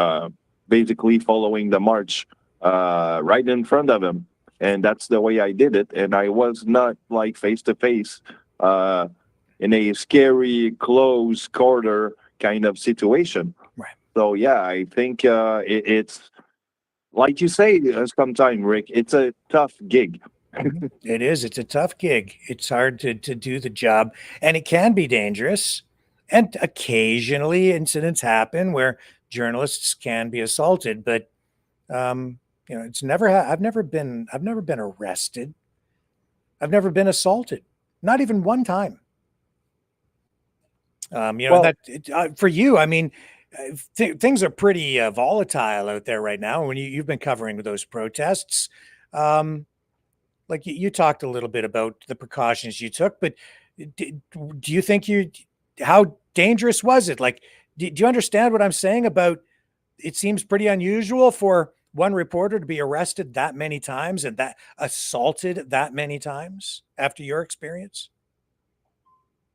basically following the march right in front of him. And that's the way I did it. And I was not like face to face in a scary, close quarter kind of situation. Right. So, yeah, I think it's, like you say, sometime, Rick, it's a tough gig. It is. It's a tough gig. It's hard to do the job, and it can be dangerous. And occasionally incidents happen where journalists can be assaulted, but it's never I've never been arrested. I've never been assaulted, not even one time. For you, I mean, things are pretty volatile out there right now. When you've been covering those protests, like you talked a little bit about the precautions you took, but do you think how dangerous was it? Like, do you understand what I'm saying about, it seems pretty unusual for one reporter to be arrested that many times and that assaulted that many times after your experience?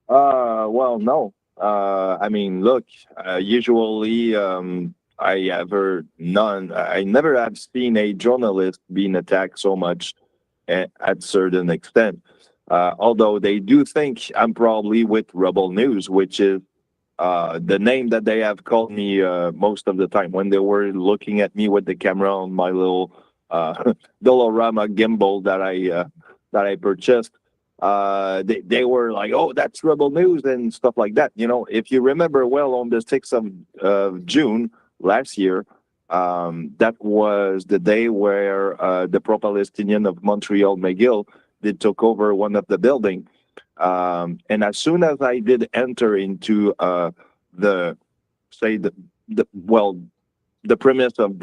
Well, no. I mean, look, usually I never have seen a journalist being attacked so much at certain extent. Although they do think I'm probably with Rebel News, which is the name that they have called me most of the time when they were looking at me with the camera on my little Dolorama gimbal that I purchased. They were like, "Oh, that's Rebel News" and stuff like that. If you remember well, on the 6th of June last year, that was the day where the pro-Palestinian of Montreal, McGill, they took over one of the buildings. And as soon as I did enter into the premise of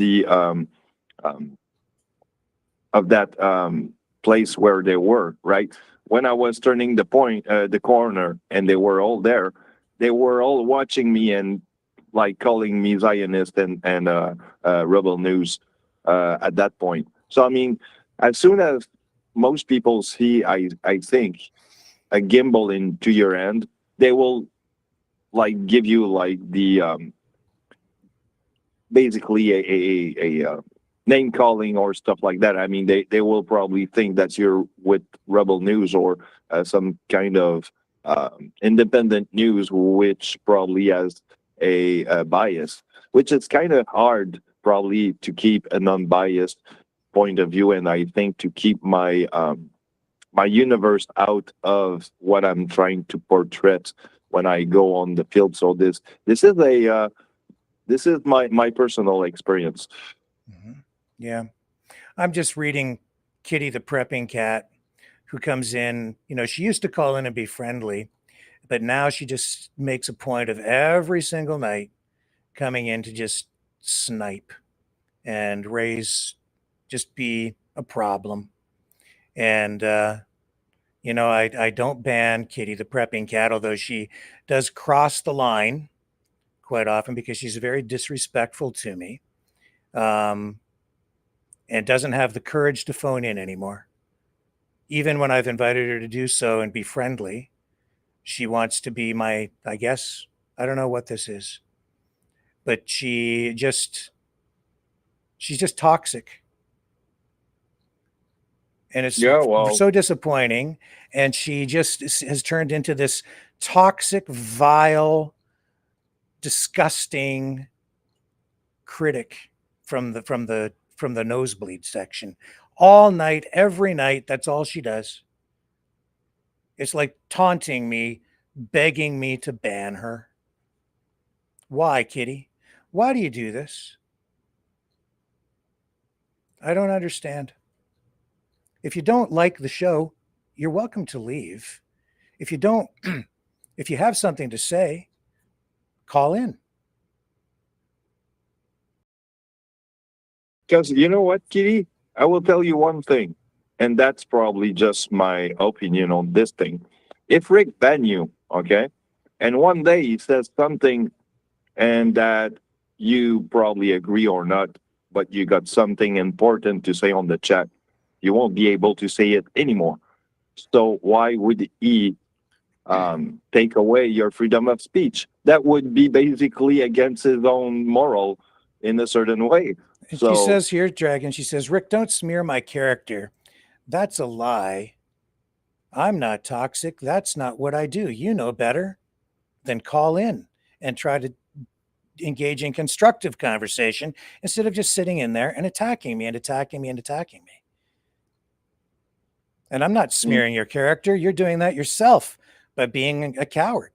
that place where they were, right? When I was turning the corner, and they were all there, they were all watching me and like calling me Zionist and Rebel News at that point. So I mean, as soon as most people see, I think, a gimbal into your hand, they will like give you like the basically a name calling or stuff like that. I mean, they will probably think that you're with Rebel News or some kind of independent news, which probably has a bias, which is kind of hard probably to keep an unbiased point of view, and I think to keep my my universe out of what I'm trying to portray when I go on the field. So this is my personal experience. Yeah. I'm just reading Kitty the prepping cat, who comes in. She used to call in and be friendly, but now she just makes a point of every single night coming in to just snipe and just be a problem. And, I don't ban Kitty the prepping cat, although she does cross the line quite often because she's very disrespectful to me. And doesn't have the courage to phone in anymore. even when I've invited her to do so and be friendly, she wants to be my, I guess, I don't know what this is, but she's just toxic. And it's so disappointing. And she just has turned into this toxic, vile, disgusting critic from the nosebleed section. All night, every night, that's all she does. It's like taunting me, begging me to ban her. Why, Kitty? Why do you do this? I don't understand. If you don't like the show, you're welcome to leave. If you don't, if you have something to say, call in. Because you know what, Kitty? I will tell you one thing, and that's probably just my opinion on this thing. If Rick ban you, okay, and one day he says something and that you probably agree or not, but you got something important to say on the chat, you won't be able to say it anymore. So why would he take away your freedom of speech? That would be basically against his own moral in a certain way. So, she says here, Dragon, she says, Rick, don't smear my character. That's a lie. I'm not toxic. That's not what I do. You know better. Then call in and try to engage in constructive conversation instead of just sitting in there and attacking me and attacking me and attacking me. And I'm not smearing your character. You're doing that yourself by being a coward.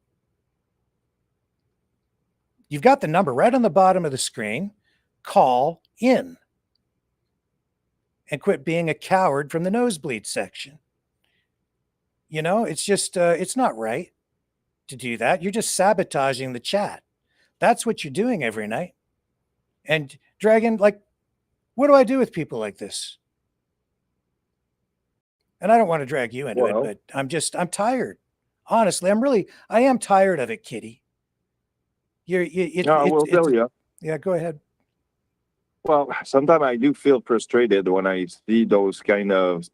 You've got the number right on the bottom of the screen. Call in and quit being a coward from the nosebleed section. You know, it's just, it's not right to do that. You're just sabotaging the chat. That's what you're doing every night. And Dragon, like, what do I do with people like this? And I don't want to drag you into it, but I'm tired. Honestly, I am tired of it, Kitty. I will tell you. Yeah, go ahead. Well, sometimes I do feel frustrated when I see those kind of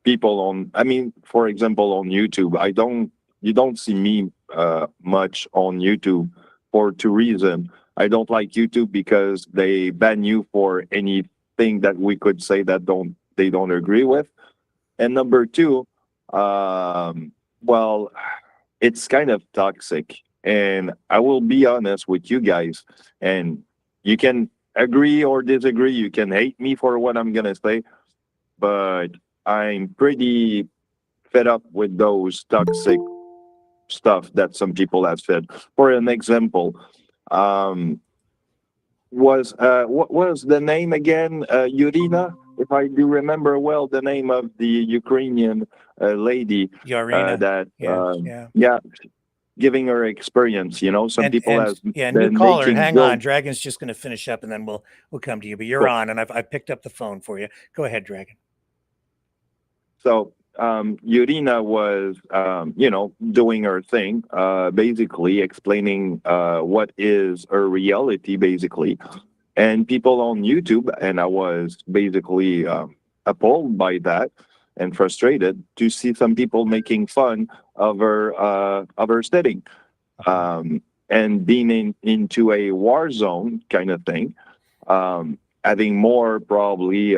people on, I mean, for example, on YouTube. You don't see me much on YouTube for two reasons. I don't like YouTube because they ban you for anything that we could say that they don't agree with. And number two, well, it's kind of toxic. And I will be honest with you guys, and you can agree or disagree. You can hate me for what I'm going to say, but I'm pretty fed up with those toxic stuff that some people have said. For an example, what was the name again? Yurina, if I do remember well, the name of the Ukrainian lady. Yarina. Yeah. Giving her experience, you know, some people have new caller. Hang on, Dragon's just going to finish up, and then we'll come to you. But you're on, and I picked up the phone for you. Go ahead, Dragon. So Yurina was, doing her thing, basically explaining what is her reality, basically, and people on YouTube, and I was basically appalled by that and frustrated to see some people making fun of her setting, and being into a war zone kind of thing, having more probably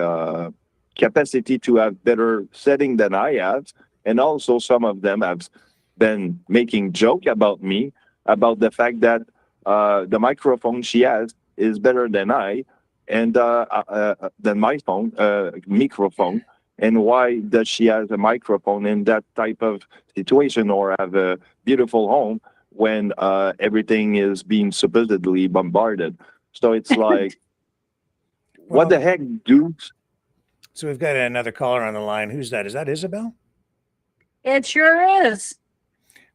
capacity to have better setting than I have, and also some of them have been making joke about me about the fact that the microphone she has is better than I, and than my phone microphone. And why does she have a microphone in that type of situation, or have a beautiful home when everything is being supposedly bombarded? So it's like, what the heck, dude? So we've got another caller on the line. Who's that? Is that Isabel? It sure is.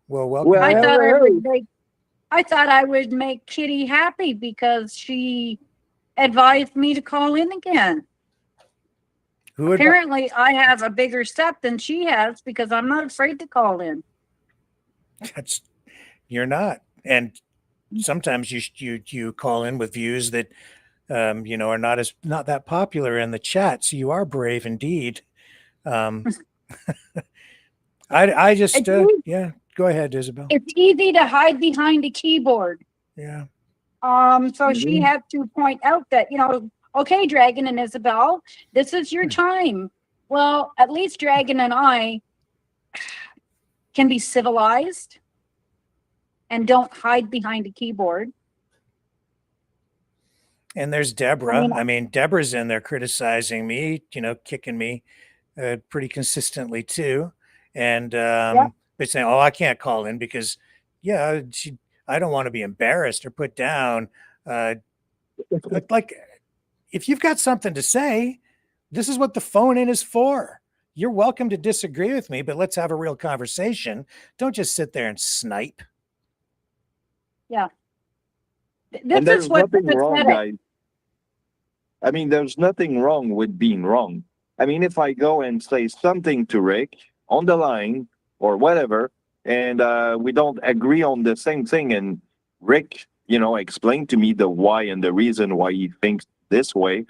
Well, welcome. I thought I would make Kitty happy because she advised me to call in again. Apparently, I have a bigger step than she has because I'm not afraid to call in. You're not, and sometimes you call in with views that are not that popular in the chat. So you are brave indeed Um, I just, yeah, go ahead, Isabel. It's easy to hide behind a keyboard. Yeah. So she had to point out that, okay, Dragon and Isabel, this is your time. Well, at least Dragon and I can be civilized and don't hide behind a keyboard. And there's Deborah. I mean, Deborah's in there criticizing me, kicking me pretty consistently too. And but saying, oh, I can't call in because, I don't want to be embarrassed or put down. Like, if you've got something to say, this is what the phone in is for. You're welcome to disagree with me, but let's have a real conversation. Don't just sit there and snipe. Yeah. And there's nothing wrong, guys. I mean, there's nothing wrong with being wrong. I mean, if I go and say something to Rick on the line or whatever, and we don't agree on the same thing, and Rick, explained to me the why and the reason why he thinks this way.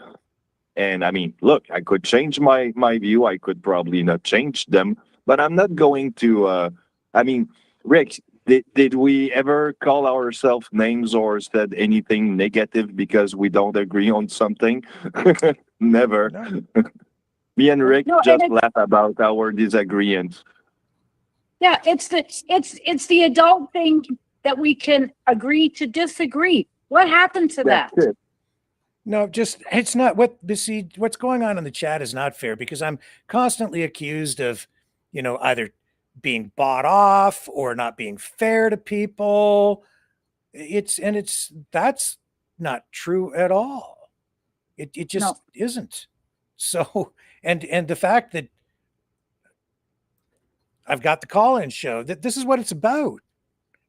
And I mean, look, I could change my view. I could probably not change them, but I'm not going to, Rick, did we ever call ourselves names or said anything negative because we don't agree on something? Never. No. Me and Rick just laugh about our disagreements. Yeah, it's the adult thing that we can agree to disagree. What happened to that? No, it's not what's going on in the chat is not fair because I'm constantly accused of, either being bought off or not being fair to people. That's not true at all. It just isn't. So, and the fact that I've got the call-in show, that this is what it's about.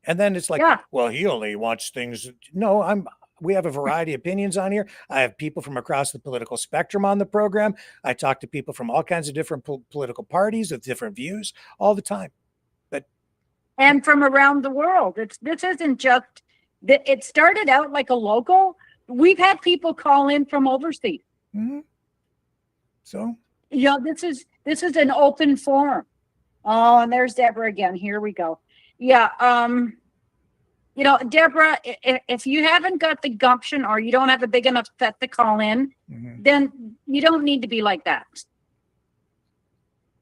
And then it's like, well, he only wants things. No, we have a variety of opinions on here. I have people from across the political spectrum on the program. I talk to people from all kinds of different political parties with different views all the time. And from around the world. This isn't just that it started out like a local. We've had people call in from overseas. Mm-hmm. So this is an open forum. Oh, and there's Deborah again. Here we go. Yeah. Deborah, if you haven't got the gumption or you don't have a big enough set to call in, then you don't need to be like that.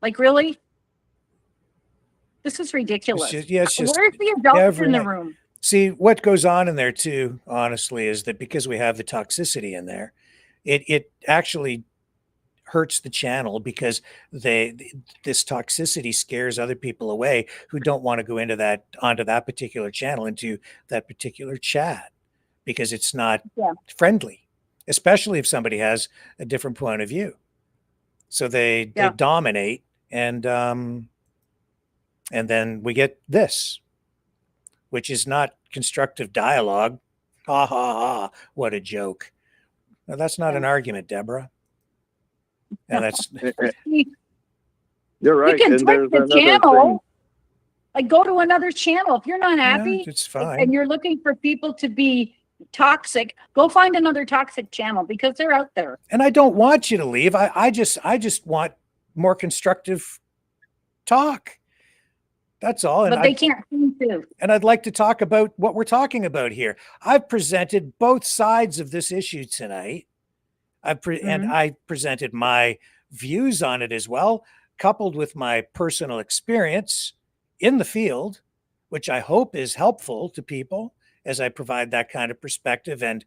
Like, really? This is ridiculous. It's just where's the adults in the room? See, what goes on in there too, honestly, is that because we have the toxicity in there, it actually hurts the channel because this toxicity scares other people away who don't want to go onto that particular channel, into that particular chat, because it's not friendly, especially if somebody has a different point of view. So they dominate, and then we get this, which is not constructive dialogue. Ha ha ha! What a joke! Now, that's not an argument, Deborah. And that's you're right. You can and tweak the channel. Like, go to another channel if you're not happy. It's fine. And you're looking for people to be toxic. Go find another toxic channel because they're out there. And I don't want you to leave. I just want more constructive talk. That's all. But they can't seem to. And I'd like to talk about what we're talking about here. I've presented both sides of this issue tonight. And I presented my views on it as well, coupled with my personal experience in the field, which I hope is helpful to people as I provide that kind of perspective and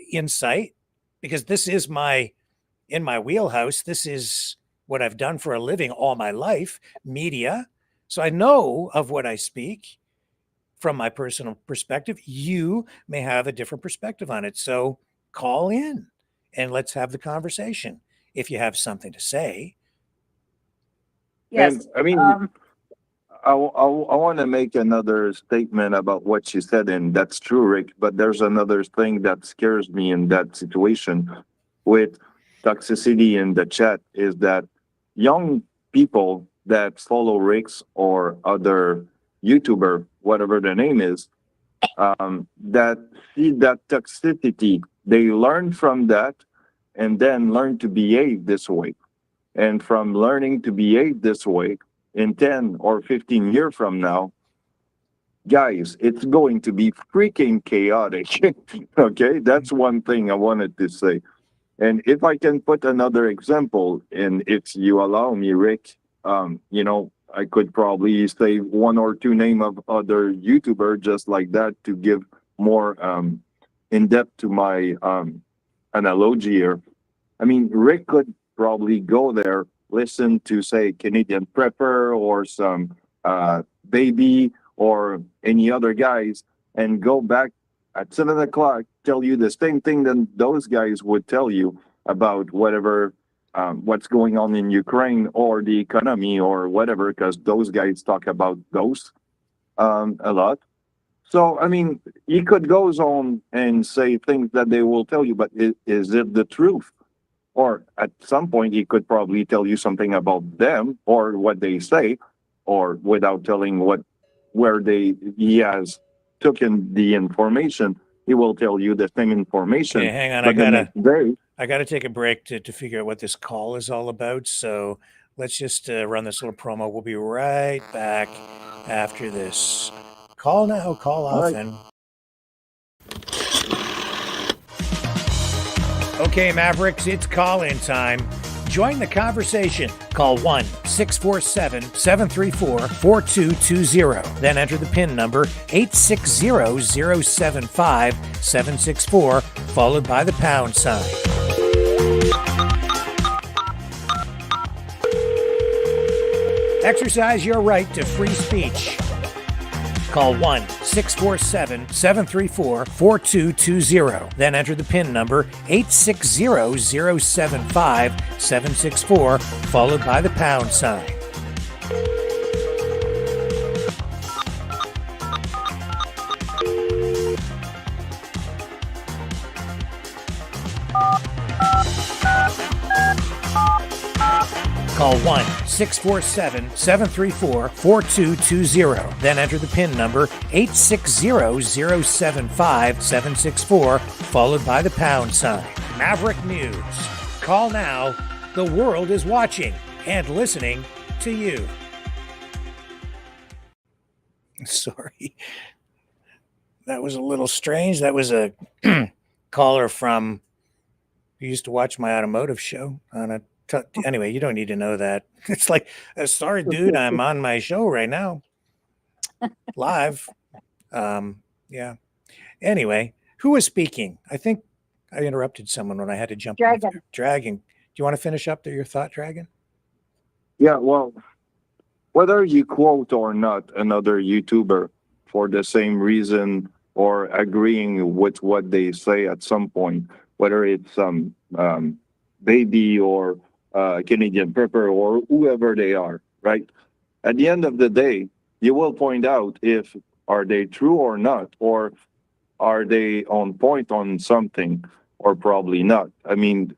insight, because this is in my wheelhouse. This is what I've done for a living all my life, media. So I know of what I speak from my personal perspective. You may have a different perspective on it. So call in and let's have the conversation if you have something to say. Yes. And, I mean, I want to make another statement about what you said, and that's true, Rick, but there's another thing that scares me in that situation with toxicity in the chat is that young people that follow Rick's or other YouTuber, whatever the name is, that see that toxicity, they learn from that and then learn to behave this way. and from learning to behave this way in 10 or 15 years from now, guys, it's going to be freaking chaotic. Okay, that's one thing I wanted to say. And if I can put another example, and if you allow me, Rick, you know, I could probably say one or two name of other YouTuber just like that to give more in depth to my analogy here. I mean, Rick could probably go there, listen to say Canadian Prepper or some Baby or any other guys, and go back at 7 o'clock, tell you the same thing that those guys would tell you about whatever what's going on in Ukraine or the economy or whatever, because those guys talk about those a lot. So, I mean, he could go on and say things that they will tell you, but is it the truth? Or at some point, he could probably tell you something about them or what they say, or without telling where he has taken the information, he will tell you the same information. Okay, hang on, But I gotta take a break to figure out what this call is all about. So let's just run this little promo. We'll be right back after this. Call now, call often. Okay, Mavericks, it's call-in time. Join the conversation. Call 1-647-734-4220. Then enter the PIN number 860-075-764, followed by the pound sign. Exercise your right to free speech. Call 1-647-734-4220. Then enter the PIN number 860-075-764, followed by the pound sign. Call 1-647-734-4220. Then enter the PIN number 860-075-764, followed by the pound sign. Maverick News. Call now. The world is watching and listening to you. Sorry. That was a little strange. That was a caller from who used to watch my automotive show on a anyway, you don't need to know that. It's like, sorry, dude, I'm on my show right now. Live. Yeah. Anyway, who was speaking? I think I interrupted someone when I had to jump. Dragon. Dragon. Do you want to finish up your thought, Dragon? Yeah, well, whether you quote or not another YouTuber for the same reason or agreeing with what they say at some point, whether it's Baby or Canadian Prepper or whoever they are, right? At the end of the day, you will point out if are they true or not, or are they on point on something, or probably not. I mean,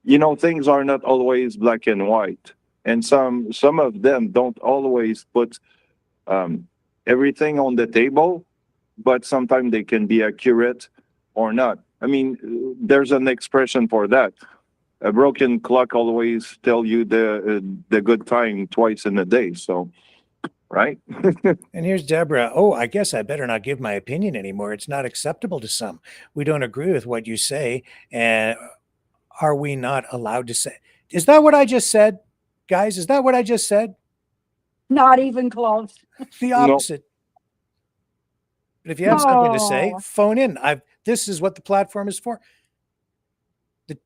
you know, things are not always black and white, and some of them don't always put everything on the table, but sometimes they can be accurate or not. I mean, there's an expression for that. A broken clock always tell you the good time twice in a day. So, right? And here's Deborah. Oh, I guess I better not give my opinion anymore. It's not acceptable to some. We don't agree with what you say. And are we not allowed to say? Is that what I just said? Guys, is that what I just said? Not even close. The opposite. No. But if you have something to say, phone in. This is what the platform is for.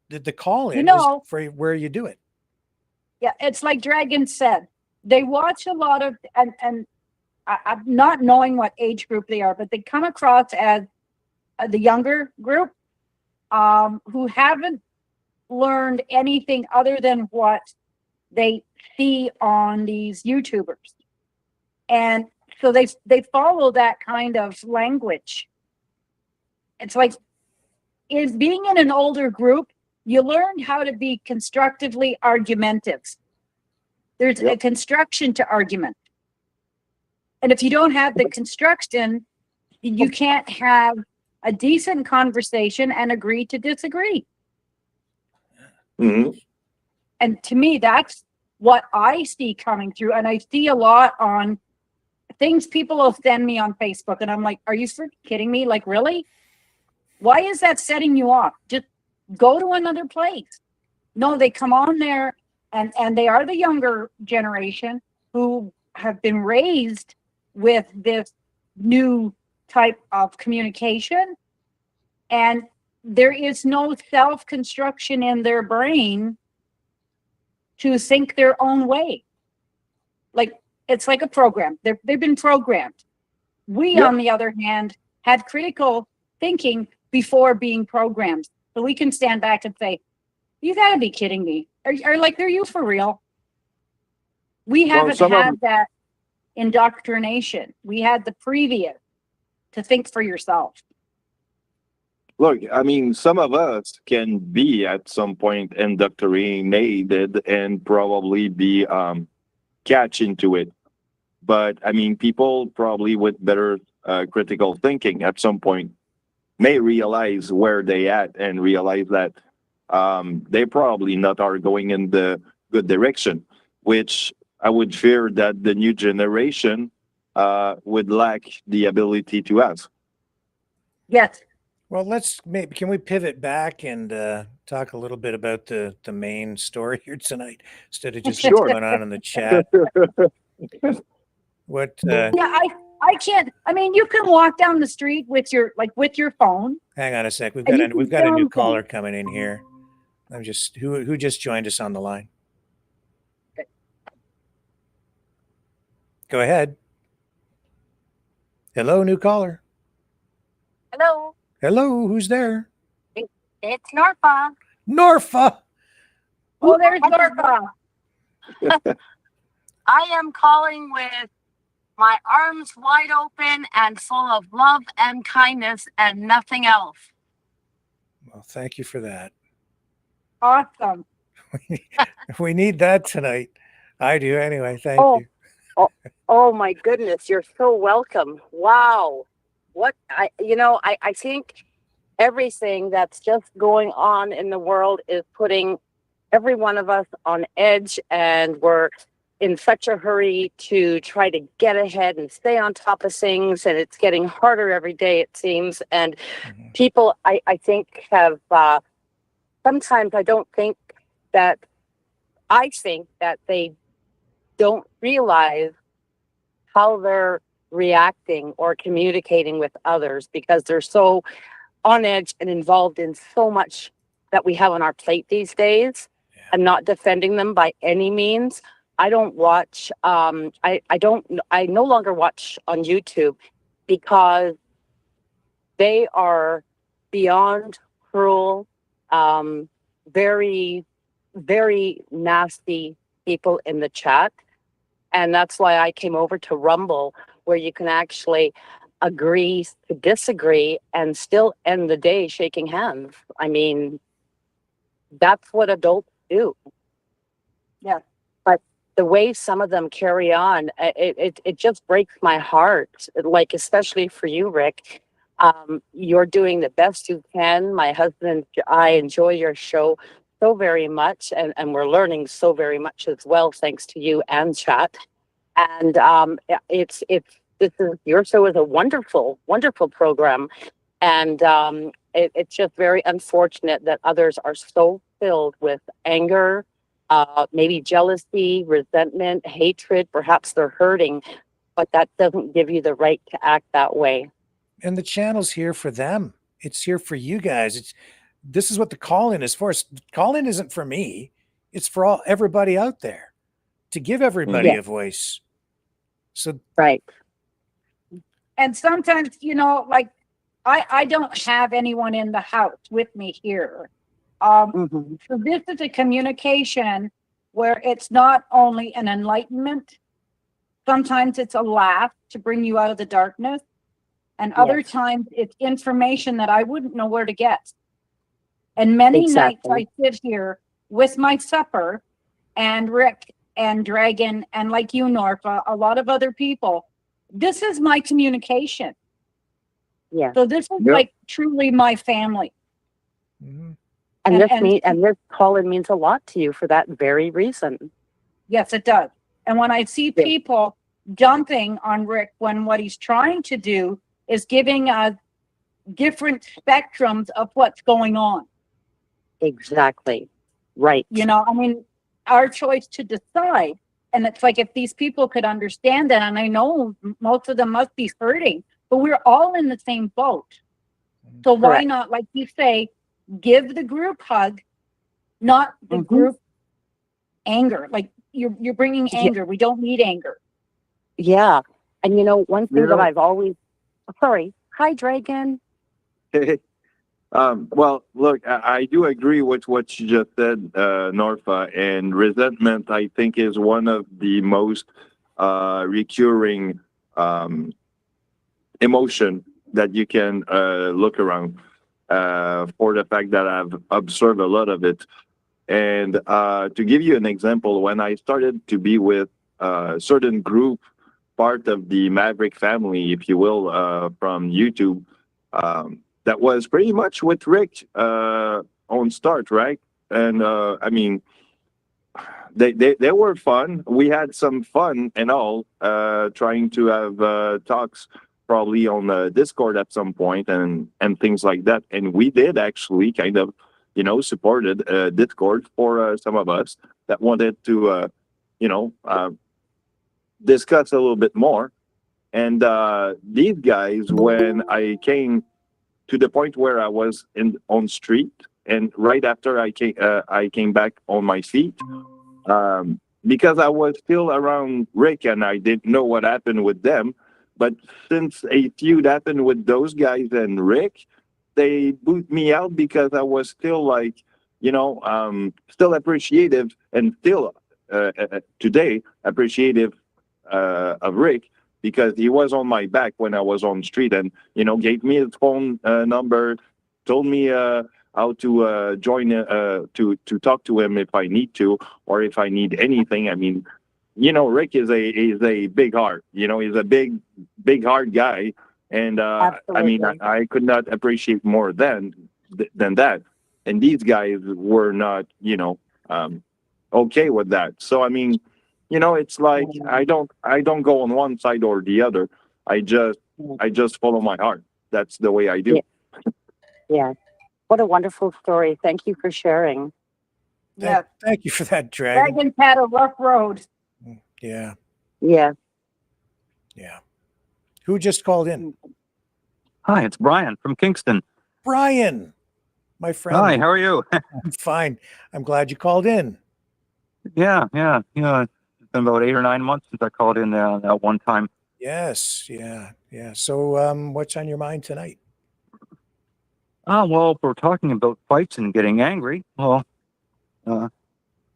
The call in is for where you do it. Yeah, it's like Dragon said. They watch a lot of, and I'm not knowing what age group they are, but they come across as the younger group who haven't learned anything other than what they see on these YouTubers. And so they follow that kind of language. It's like, is being in an older group, you learn how to be constructively argumentative. There's a construction to argument. And if you don't have the construction, you can't have a decent conversation and agree to disagree. Mm-hmm. And to me, that's what I see coming through. And I see a lot on things people will send me on Facebook. And I'm like, are you freaking kidding me? Like, really? Why is that setting you off? Just go to another place. No, they come on there and they are the younger generation who have been raised with this new type of communication. And there is no self-construction in their brain to think their own way. Like, it's like a program. They've been programmed. We, on the other hand, had critical thinking before being programmed. So we can stand back and say, you gotta be kidding me. Are like, are you for real? We haven't had that indoctrination. We had the previous to think for yourself. Look, I mean, some of us can be at some point indoctrinated and probably be catch into it. But I mean, people probably with better critical thinking at some point may realize where they at and realize that they probably not are going in the good direction, which I would fear that the new generation would lack the ability to have. Yes. Well, can we pivot back and talk a little bit about the main story here tonight instead of just what's going on in the chat? What? Yeah, I can't. I mean, you can walk down the street with your phone. Hang on a sec. We've got a new caller coming in here. Who just joined us on the line? Go ahead. Hello, new caller. Hello. Hello, who's there? It's Norfa. Norfa. Oh, there's Norfa. I am calling with my arms wide open and full of love and kindness and nothing else. Well, thank you for that. Awesome. We need that tonight. I do anyway. Thank you. Oh my goodness, you're so welcome. Wow. I think everything that's just going on in the world is putting every one of us on edge, and we're in such a hurry to try to get ahead and stay on top of things, and it's getting harder every day, it seems. And people, I think, have sometimes I think that they don't realize how they're reacting or communicating with others because they're so on edge and involved in so much that we have on our plate these days. I'm not defending them by any means. I don't watch, I no longer watch on YouTube because they are beyond cruel, very, very nasty people in the chat. And that's why I came over to Rumble, where you can actually agree to disagree and still end the day shaking hands. I mean, that's what adults do. Yeah. But the way some of them carry on, it just breaks my heart. Like, especially for you, Rick. You're doing the best you can. My husband and I enjoy your show so very much, and we're learning so very much as well, thanks to you and chat. And your show is a wonderful, wonderful program, and it's just very unfortunate that others are so filled with anger, maybe jealousy, resentment, hatred. Perhaps they're hurting, but that doesn't give you the right to act that way. And the channel's here for them. It's here for you guys. This is what the call-in is for. Call-in isn't for me. It's for everybody out there, to give everybody a voice. So right. And sometimes, like I don't have anyone in the house with me here. So this is a communication where it's not only an enlightenment. Sometimes it's a laugh to bring you out of the darkness. And other times it's information that I wouldn't know where to get. And many nights I sit here with my supper and Rick and Dragon and, like you, Norfa, a lot of other people. This is my communication. Yeah. So this is like truly my family. And this call-in means a lot to you for that very reason. Yes, it does. And when I see people dumping on Rick when what he's trying to do is giving different spectrums of what's going on. Exactly. Right. You know, I mean, our choice to decide. And it's like, if these people could understand that, and I know most of them must be hurting, but we're all in the same boat. So why Correct. not, like you say, give the group hug, not the group anger. Like you're bringing anger. We don't need anger. Yeah. And you know, one thing that I've always, sorry, hi, Dragon. Well, look, I do agree with what you just said, Norfa, and resentment, I think, is one of the most recurring emotion that you can look around for the fact that I've observed a lot of it. And to give you an example, when I started to be with a certain group, part of the Maverick family, if you will, from YouTube, that was pretty much with Rick on start, right? And I mean, they were fun. We had some fun and all, trying to have talks probably on Discord at some point and things like that. And we did actually kind of, you know, supported Discord for some of us that wanted to, you know, discuss a little bit more. And these guys, when I came to the point where I was on street, and right after I came back on my feet, because I was still around Rick and I didn't know what happened with them. But since a feud happened with those guys and Rick, they boot me out because I was still like, you know, still appreciative and still today appreciative of Rick, because he was on my back when I was on street and, you know, gave me his phone number, told me how to join, to talk to him if I need to, or if I need anything. I mean, you know, Rick is a big heart, you know, he's a big heart guy. And I mean, I could not appreciate more than that. And these guys were not, you know, okay with that. So, I mean, you know, it's like I don't go on one side or the other. I just follow my heart. That's the way I do. Yeah. What a wonderful story. Thank you for sharing. Thank you for that, Dragon. Dragon's had a rough road. Yeah. Yeah. Yeah. Who just called in? Hi, it's Brian from Kingston. Brian, my friend. Hi, how are you? I'm fine. I'm glad you called in. Yeah. It's been about 8 or 9 months since I called in that one time. Yes. Yeah. So, what's on your mind tonight? Well, if we're talking about fights and getting angry, well, how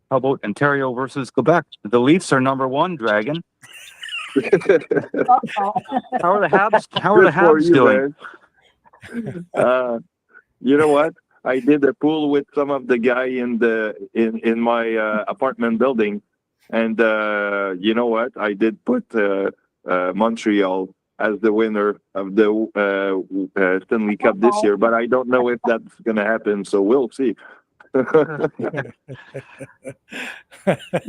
about Ontario versus Quebec? The Leafs are #1, Dragon. How are the Habs doing? You know what? I did a pool with some of the guy in my apartment building, and you know what? I did put Montreal as the winner of the Stanley Cup this year, but I don't know if that's going to happen. So we'll see.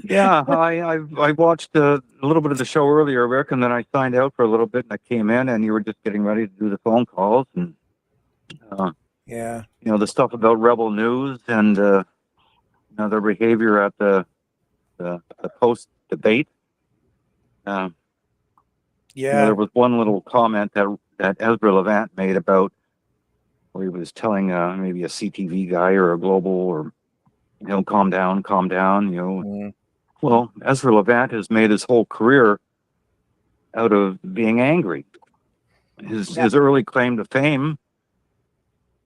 Yeah, I watched a little bit of the show earlier, Rick, and then I signed out for a little bit, and I came in, and you were just getting ready to do the phone calls, and yeah, you know, the stuff about Rebel News and you know, their behavior at the post debate. Yeah, you know, there was one little comment that Ezra Levant made about where he was telling maybe a CTV guy or a Global, or, you know, calm down, you know. Well, Ezra Levant has made his whole career out of being angry. His early claim to fame,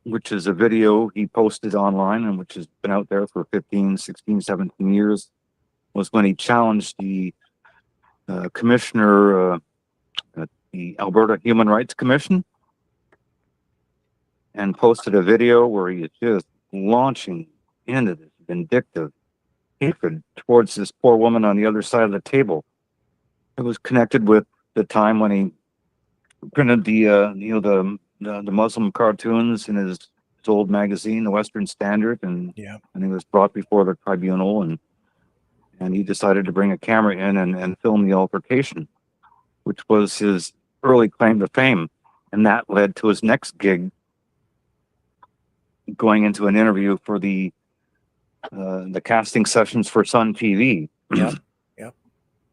which is a video he posted online and which has been out there for 15, 16, 17 years, was when he challenged the commissioner at the Alberta Human Rights Commission, and posted a video where he is just launching into this vindictive hatred towards this poor woman on the other side of the table. It was connected with the time when he printed the Muslim cartoons in his his old magazine, the Western Standard, and Yeah. and he was brought before the tribunal, and he decided to bring a camera in and film the altercation, which was his early claim to fame, and that led to his next gig, going into an interview for the casting sessions for Sun TV. Yep. Yep.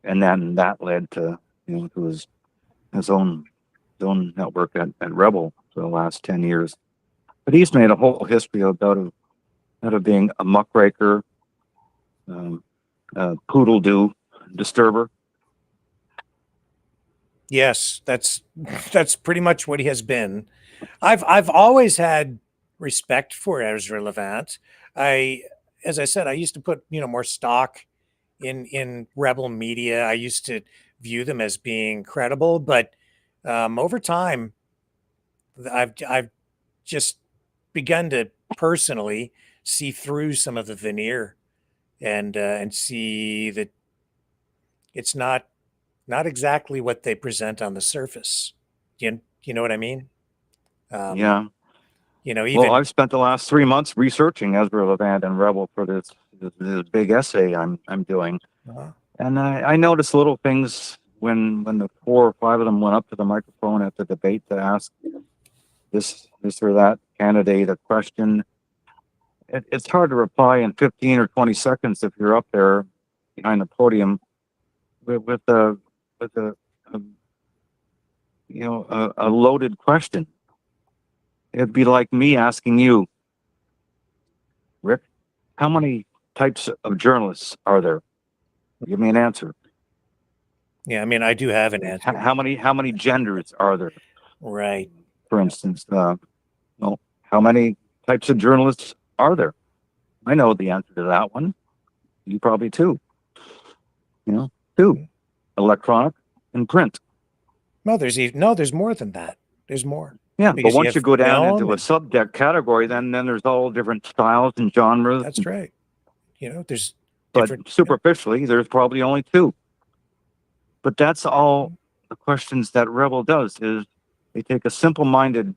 And then that led to to his own network at Rebel for the last 10 years. But he's made a whole history out of being a muckraker, poodle do disturber. Yes, that's pretty much what he has been. I've always had respect for Ezra Levant. As I said, I used to put more stock in Rebel media. I used to view them as being credible, but over time, I've just begun to personally see through some of the veneer and see that it's not exactly what they present on the surface. You know what I mean? Yeah. Even Well, I've spent the last 3 months researching Ezra Levant and Rebel for this big essay I'm doing. Uh-huh. And I noticed little things when the 4 or 5 of them went up to the microphone at the debate to ask this or that candidate a question. It's hard to reply in 15 or 20 seconds if you're up there behind the podium with a loaded question. It'd be like me asking you, Rick, how many types of journalists are there? Give me an answer. Yeah, I mean, I do have an answer. How many genders are there? Right. For instance, how many types of journalists are there? I know the answer to that one. You probably too. Two. Electronic and print. No, there's more than that. There's more. Yeah, Because but once you go down into a film subject category, then there's all different styles and genres. That's right. There's But different. superficially, there's probably only 2. But that's all the questions that Rebel does is they take a simple-minded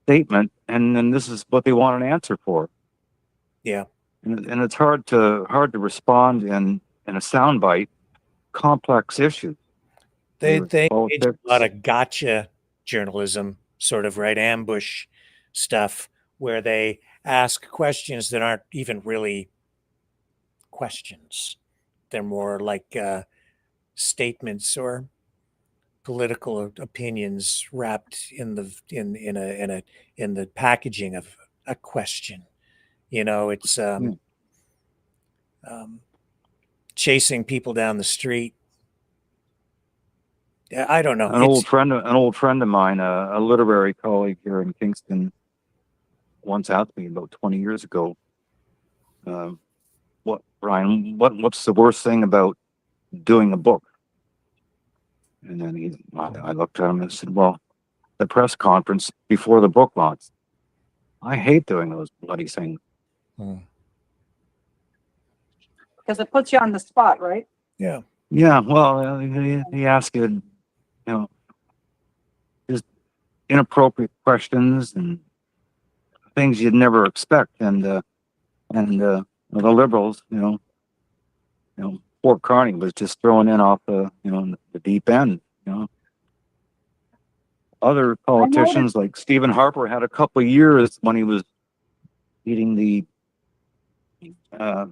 statement, and then this is what they want an answer for. Yeah. And it's hard to respond in a soundbite, complex issues. They There's engage politics. a lot of gotcha journalism, sort of, right? Ambush stuff where they ask questions that aren't even really questions. They're more like statements or political opinions wrapped in the packaging of a question. It's chasing people down the street. I don't know. An old friend of mine, a literary colleague here in Kingston, once asked me about 20 years ago, what's the worst thing about doing a book? And then I looked at him and said, well, the press conference before the book launch. I hate doing those bloody things. Because it puts you on the spot, right? Yeah. Yeah, well, he asked you, just inappropriate questions and things you'd never expect, and the liberals, Fort Kearney was just thrown in off the deep end. Other politicians like Stephen Harper had a couple of years when he was leading the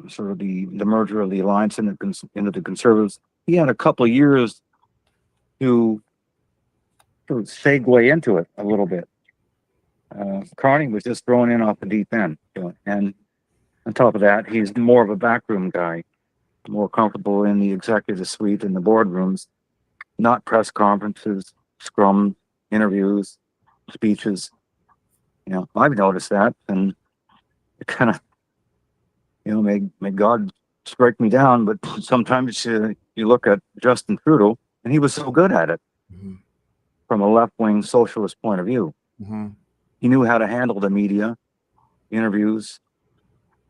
sort of the merger of the alliance into the Conservatives. He had a couple of years to sort of segue into it a little bit. Kearney was just thrown in off the deep end, and on top of that, he's more of a backroom guy, more comfortable in the executive suite and the boardrooms, not press conferences, scrum, interviews, speeches. I've noticed that, and it kind of, may God strike me down, but sometimes you look at Justin Trudeau, and he was so good at it from a left-wing socialist point of view. He knew how to handle the media, interviews.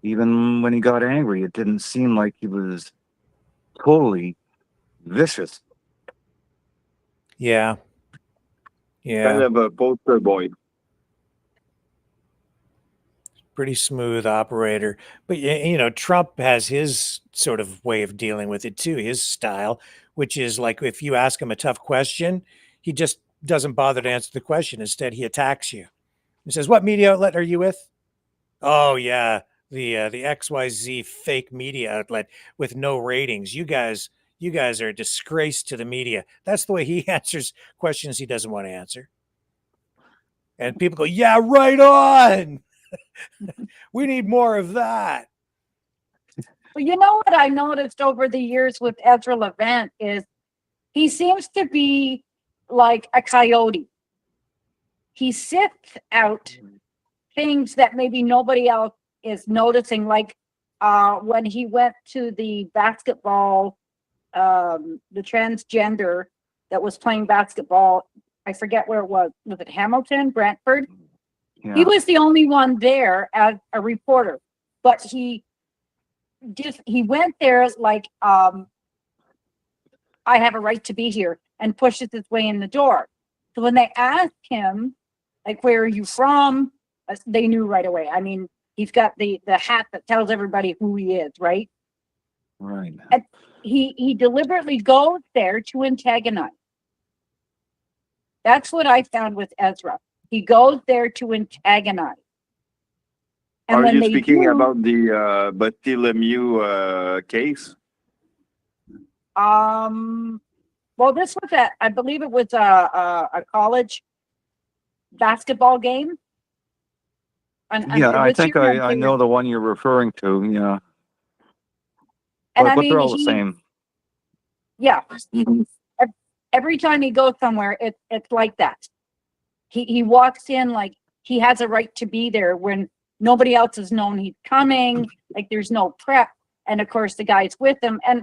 Even when he got angry, it didn't seem like he was totally vicious. Yeah. Kind of a poster boy. pretty smooth operator. But you know, Trump has his sort of way of dealing with it too, his style, which is like if you ask him a tough question, he just doesn't bother to answer the question. Instead, he attacks you. He says, "What media outlet are you with?" "Oh yeah, the XYZ fake media outlet with no ratings. You guys are a disgrace to the media." That's the way he answers questions he doesn't want to answer. And people go, "Yeah, right on." We need more of that. Well, you know what I noticed over the years with Ezra Levant is he seems to be like a coyote. He sifts out things that maybe nobody else is noticing, like when he went to the basketball, the transgender that was playing basketball. I forget where it was. Was it Hamilton, Brantford? Yeah. He was the only one there as a reporter, but he went there like I have a right to be here, and pushes his way in the door. So when they asked him, like, where are you from? They knew right away. I mean, he's got the hat that tells everybody who he is, right? Right. And he deliberately goes there to antagonize. That's what I found with Ezra. He goes there to antagonize. And Are when you they speaking do, about the Bartholomew case? well, this was I believe it was a college basketball game. Yeah, I think I I know the one you're referring to. Yeah. And But, I but mean, they're all the same. Yeah. Every time he goes somewhere, it's like that. He walks in like he has a right to be there when nobody else has known he's coming. Like there's no prep. And of course, the guy's with him. And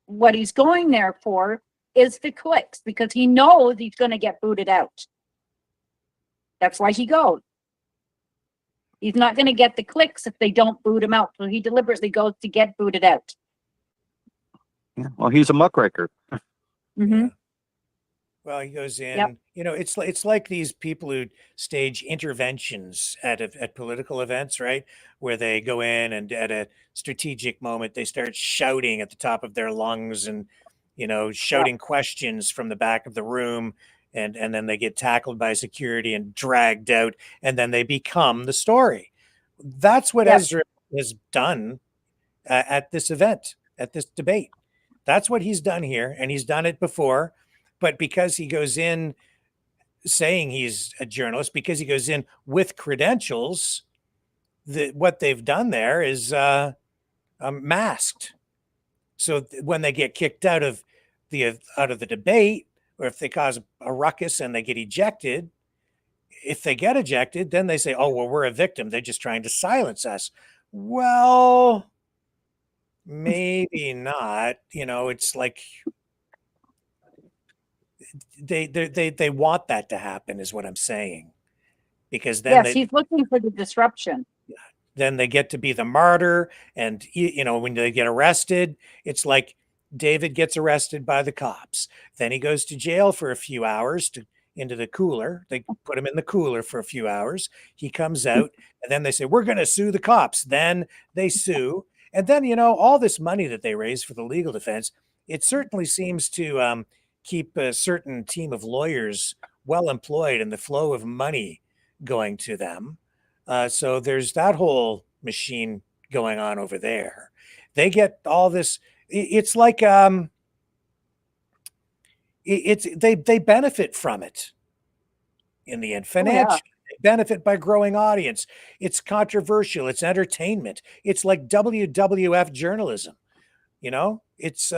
what he's going there for is the clicks, because he knows he's going to get booted out. That's why he goes. He's not going to get the clicks if they don't boot him out. So he deliberately goes to get booted out. Yeah. Well, he's a muckraker. Mm-hmm. Well, he goes in. Yep. You know, it's like these people who stage interventions at political events, right? Where they go in and at a strategic moment they start shouting at the top of their lungs and, you know, shouting questions from the back of the room, and then they get tackled by security and dragged out, and then they become the story. That's what Ezra has done at this event, at this debate. That's what he's done here, and he's done it before. But because he goes in saying he's a journalist, because he goes in with credentials, what they've done there is masked. So when they get kicked out of the debate, or if they cause a ruckus and they get ejected, if they get ejected, then they say, "Oh, well, we're a victim. They're just trying to silence us." Well, maybe not. You know, it's like they want that to happen, is what I'm saying, because then he's looking for the disruption. Then they get to be the martyr, and you know, when they get arrested, it's like David gets arrested by the cops, then he goes to jail for a few hours into the cooler. They put him in the cooler for a few hours. He comes out, and then they say, "We're going to sue the cops." Then they sue, and then, you know, all this money that they raise for the legal defense, it certainly seems to keep a certain team of lawyers well employed and the flow of money going to them. So there's that whole machine going on over there. They get all this. It's like they benefit from it in the end. Financially, they benefit by growing audience. It's controversial. It's entertainment. It's like WWF journalism. You know, it's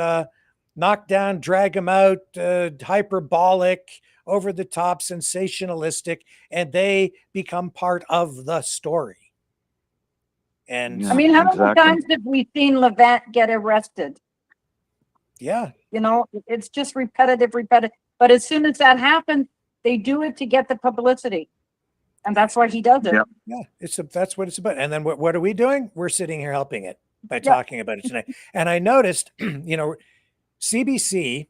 knock down, drag them out, hyperbolic, over the top, sensationalistic, and they become part of the story. And I mean, how many times have we seen Levant get arrested? Yeah. You know, it's just repetitive. But as soon as that happens, they do it to get the publicity. And that's why he does it. Yeah, that's what it's about. And then what are we doing? We're sitting here helping it by talking about it tonight. And I noticed, you know, CBC,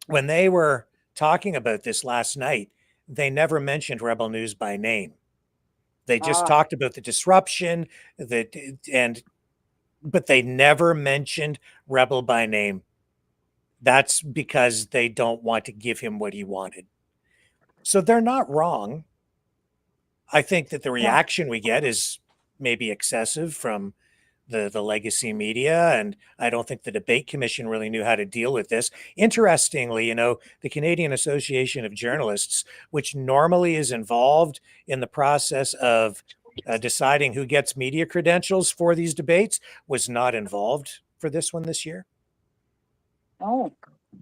when they were talking about this last night, they never mentioned Rebel News by name. They just talked about the disruption but they never mentioned Rebel by name. That's because they don't want to give him what he wanted. So they're not wrong. I think that the reaction we get is maybe excessive from the legacy media, and I don't think the debate commission really knew how to deal with this. Interestingly, the Canadian Association of Journalists, which normally is involved in the process of deciding who gets media credentials for these debates, was not involved for this one this year. Oh.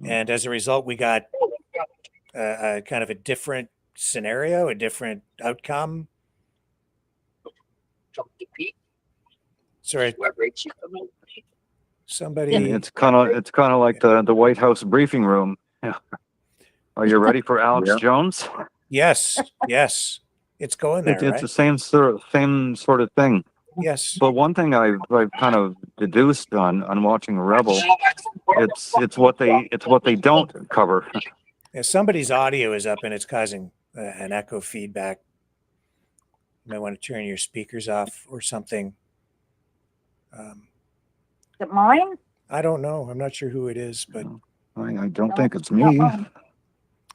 And as a result, we got kind of a different scenario, a different outcome. Sorry. Somebody. It's kind of like the White House briefing room. Yeah. Are you ready for Alex Jones? Yes. It's going there. It's the same sort of thing. Yes. But one thing I've kind of deduced on watching Rebel, it's what they don't cover. Yeah, somebody's audio is up and it's causing an echo feedback. You might want to turn your speakers off or something. Is it mine? I don't know. I'm not sure who it is, but I don't think it's me.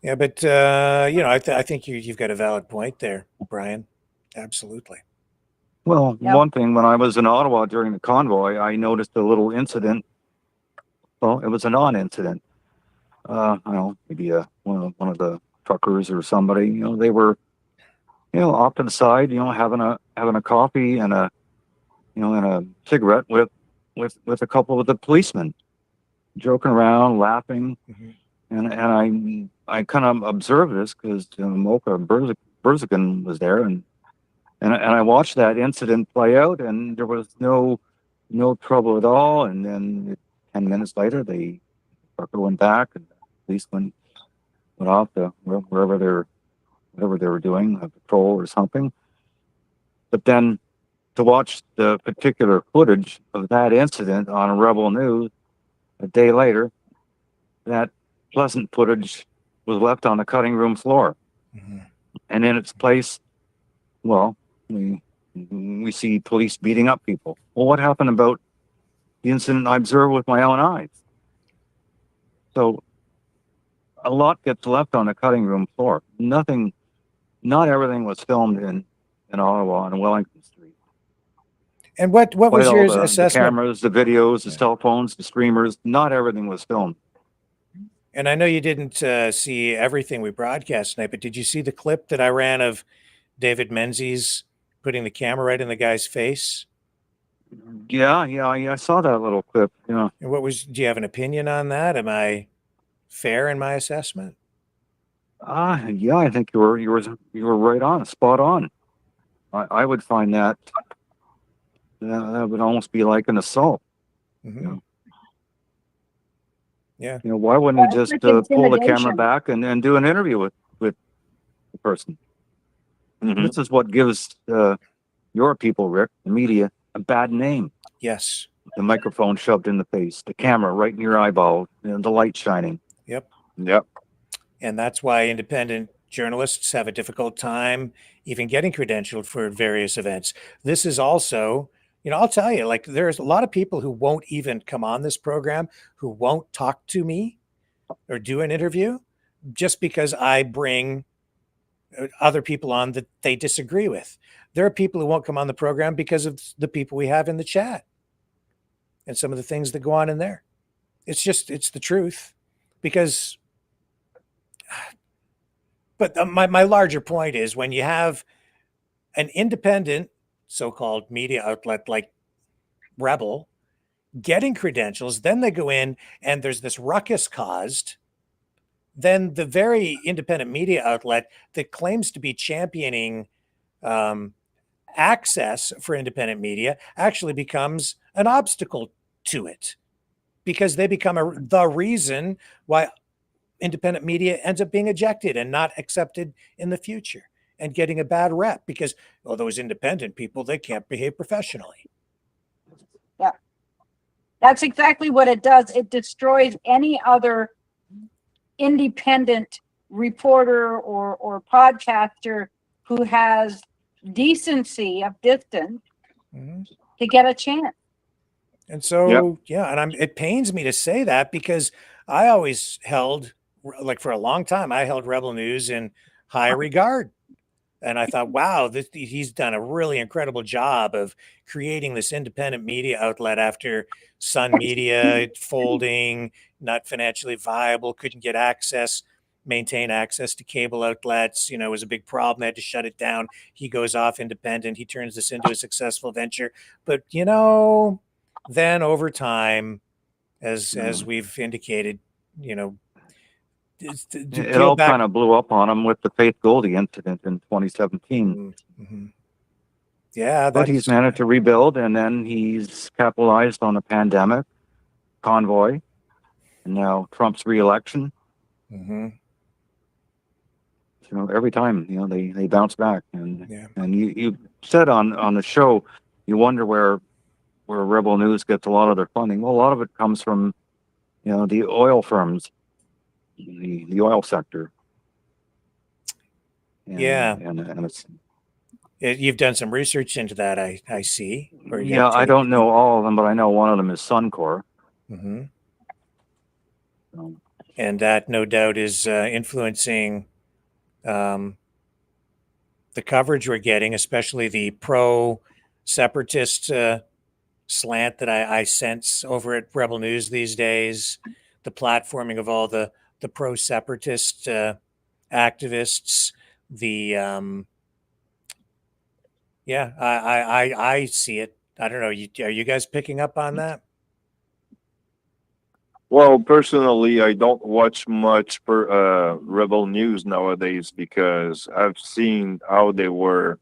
Yeah, but I think you've got a valid point there, Brian. Absolutely. Well, one thing, when I was in Ottawa during the convoy, I noticed a little incident. Well, it was a non-incident. I don't know, maybe one of the truckers or somebody. They were, off to the side, having a coffee and a cigarette with a couple of the policemen, joking around, laughing, and I kind of observed this because Mocha Berzigan was there, and I watched that incident play out, and there was no trouble at all. And then 10 minutes later, the trucker went back, and the policeman went off to whatever they were doing, a patrol or something. But then to watch the particular footage of that incident on Rebel News a day later, that pleasant footage was left on the cutting room floor. And in its place, well, we see police beating up people. Well, what happened about the incident I observed with my own eyes? So a lot gets left on the cutting room floor. Not everything was filmed in Ottawa on Wellington Street. And what was your assessment? The cameras, the videos, the cell phones, the streamers, not everything was filmed. And I know you didn't see everything we broadcast tonight, but did you see the clip that I ran of David Menzies putting the camera right in the guy's face? Yeah, I saw that little clip. Yeah. And do you have an opinion on that? Am I fair in my assessment? Yeah, I think you were right on, spot on. I would find that would almost be like an assault. Yeah. Why wouldn't he just pull the camera back and do an interview with the person? This is what gives your people, Rick, the media, a bad name. Yes. The microphone shoved in the face, the camera right in your eyeball, the light shining. Yep. Yep. And that's why independent journalists have a difficult time even getting credentialed for various events. This is also, I'll tell you, like, there's a lot of people who won't even come on this program, who won't talk to me or do an interview just because I bring other people on that they disagree with. There are people who won't come on the program because of the people we have in the chat and some of the things that go on in there. It's the truth. But my larger point is, when you have an independent so-called media outlet like Rebel getting credentials, then they go in and there's this ruckus caused, then the very independent media outlet that claims to be championing access for independent media actually becomes an obstacle to it, because they become the reason why independent media ends up being ejected and not accepted in the future and getting a bad rep because, those independent people, they can't behave professionally. Yeah, that's exactly what it does. It destroys any other independent reporter or podcaster who has decency of distance Mhm. to get a chance. And so, yeah, and it pains me to say that because I always held, like for a long time, I held Rebel News in high regard. And I thought, wow, he's done a really incredible job of creating this independent media outlet after Sun Media folding, not financially viable, couldn't get maintain access to cable outlets. It was a big problem. They had to shut it down. He goes off independent. He turns this into a successful venture. But, then over time, as we've indicated, It all kind of blew up on him with the Faith Goldie incident in 2017. Mm-hmm. Yeah, but he's managed to rebuild, and then he's capitalized on a pandemic, convoy, and now Trump's reelection. Mm-hmm. Every time, they bounce back, and you said on the show, you wonder where Rebel News gets a lot of their funding. Well, a lot of it comes from the oil firms, the oil sector. And, and it's, you've done some research into that, I see. I don't know all of them, but I know one of them is Suncor. Mm-hmm. And that no doubt is influencing the coverage we're getting, especially the pro-separatist slant that I sense over at Rebel News these days, the platforming of all the pro-separatist activists, I see it. I don't know. Are you guys picking up on that? Well, personally, I don't watch much Rebel News nowadays because I've seen how they were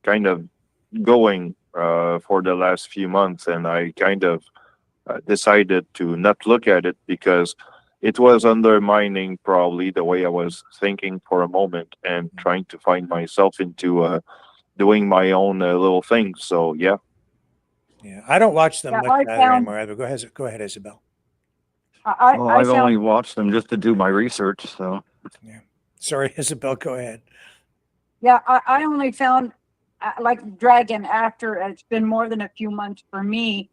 kind of going for the last few months, and I kind of decided to not look at it because it was undermining probably the way I was thinking for a moment and trying to find myself into doing my own little thing. So, yeah. Yeah, I don't watch them much anymore. Go ahead, Isabel. I've only watched them just to do my research. So, yeah. Sorry, Isabel. Go ahead. Yeah, I only found like Dragon after it's been more than a few months for me.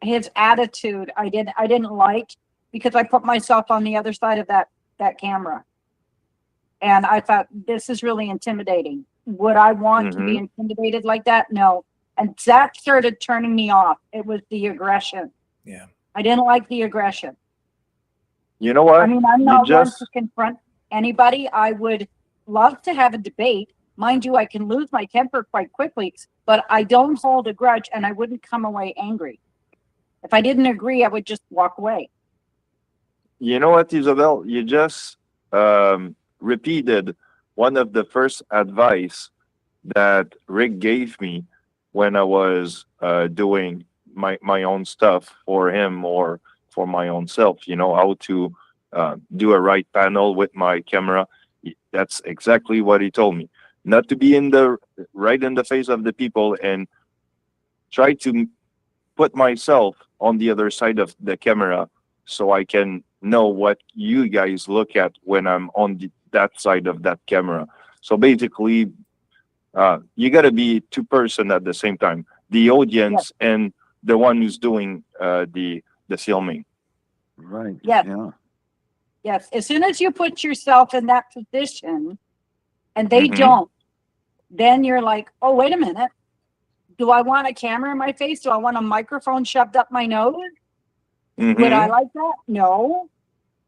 His attitude I didn't like because I put myself on the other side of that camera, and I thought this is really intimidating. Would I want to be intimidated like that? No. And that started turning me off. It was the aggression. Yeah. I didn't like the aggression. You know what? I mean, I'm not one to confront anybody. I would love to have a debate. Mind you, I can lose my temper quite quickly, but I don't hold a grudge and I wouldn't come away angry. If I didn't agree, I would just walk away. You know what, Isabel? You just repeated one of the first advice that Rick gave me when I was doing my own stuff for him or for my own self, how to do a right panel with my camera. That's exactly what he told me. Not to be right in the face of the people and try to put myself on the other side of the camera so I can know what you guys look at when I'm on that side of that camera. So basically, you got to be two person at the same time, the audience and the one who's doing the filming. Right. Yes. Yeah. Yes. As soon as you put yourself in that position and they don't, then you're like, oh, wait a minute. Do I want a camera in my face? Do I want a microphone shoved up my nose? Would I like that? No.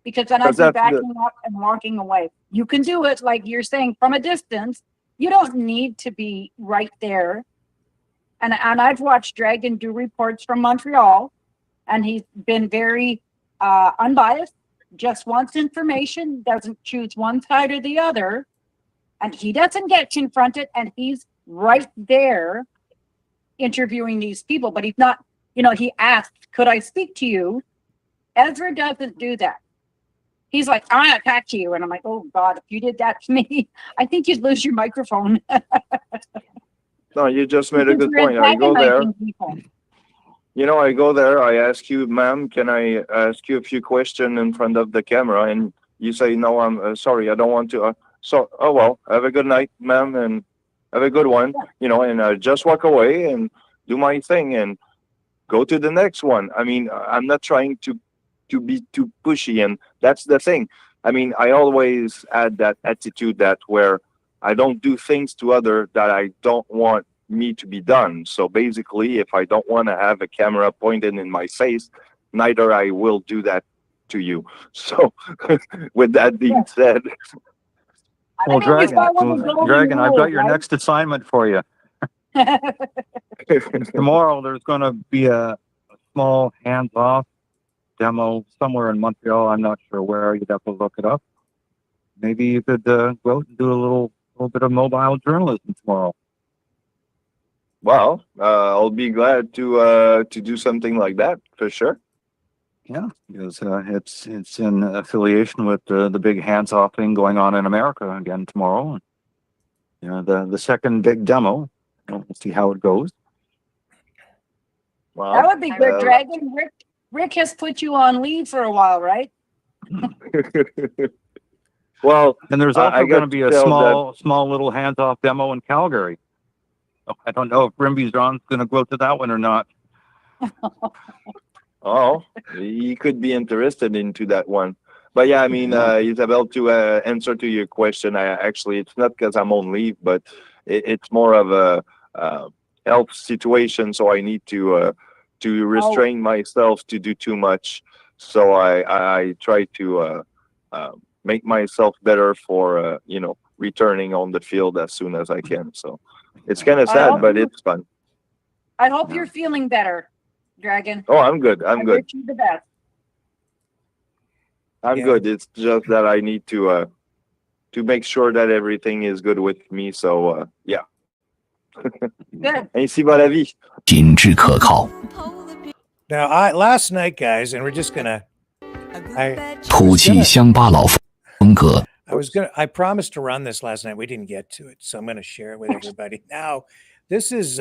Because then I'd be backing up and walking away. You can do it, like you're saying, from a distance. You don't need to be right there. And I've watched Dragon do reports from Montreal, and he's been very unbiased, just wants information, doesn't choose one side or the other, and he doesn't get confronted, and he's right there interviewing these people, but he's not, he asked, could I speak to you? Ezra doesn't do that. He's like, I want to talk to you. And I'm like, oh God, if you did that to me, I think you'd lose your microphone. No, you just made a good point. I go there. I go there, I ask you, ma'am, can I ask you a few questions in front of the camera? And you say, no, I'm sorry, I don't want to. Oh, well, have a good night, ma'am. And have a good one, you know, and just walk away and do my thing and go to the next one. I mean, I'm not trying to be too pushy, and that's the thing. I mean, I always had that attitude that where I don't do things to other that I don't want me to be done. So basically, if I don't want to have a camera pointed in my face, neither I will do that to you. So with that being said, well, Dragon, I've got your next assignment for you. Tomorrow, there's going to be a small hands-off demo somewhere in Montreal. I'm not sure where. You'd have to look it up. Maybe you could go out and do a little bit of mobile journalism tomorrow. Well, I'll be glad to do something like that for sure. Yeah, because it's in affiliation with the big hands-off thing going on in America again tomorrow. You know, the second big demo. We'll see how it goes. Well, that would be good, Dragon. Rick has put you on leave for a while, right? Well, and there's also going to be a small little hands-off demo in Calgary. I don't know if Rimby's going to go to that one or not. Oh, he could be interested into that one. But yeah, I mean, Isabel, to answer to your question, it's not because I'm on leave, but it's more of a health situation, so I need to restrain myself to do too much. So I try to make myself better for you know, returning on the field as soon as I can. So it's kind of sad, but it's fun. I hope you're feeling better, Dragon. Oh, I'm good. I'm good. Wish you the best. I'm good. It's just that I need to make sure that everything is good with me. So yeah. Good. Ainsi va la vie. Now, last night, guys, and we're just gonna. I promised to run this last night. We didn't get to it, so I'm going to share it with everybody. Now, this is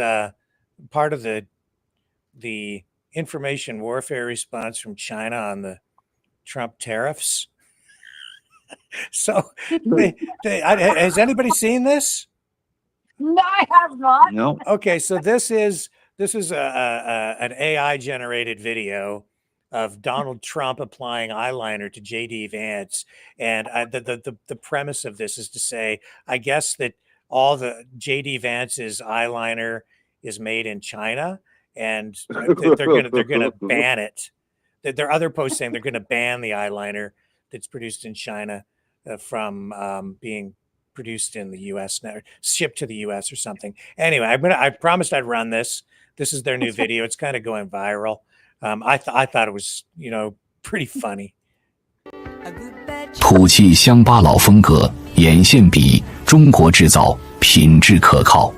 part of the information warfare response from China on the Trump tariffs. So, has anybody seen this? No, I have not. No. Okay, so this is an AI generated video of Donald Trump applying eyeliner to JD Vance, and the premise of this is to say, I guess that all the JD Vance's eyeliner is made in China, and they're gonna ban it. There are other posts saying they're gonna ban the eyeliner that's produced in China from being produced in the U.S. now, shipped to the U.S. or something. Anyway, I promised I'd run this. This is their new video. It's kind of going viral. I thought it was, you know, pretty funny. 土气乡巴佬风格，沿线比中国制造，品质可靠。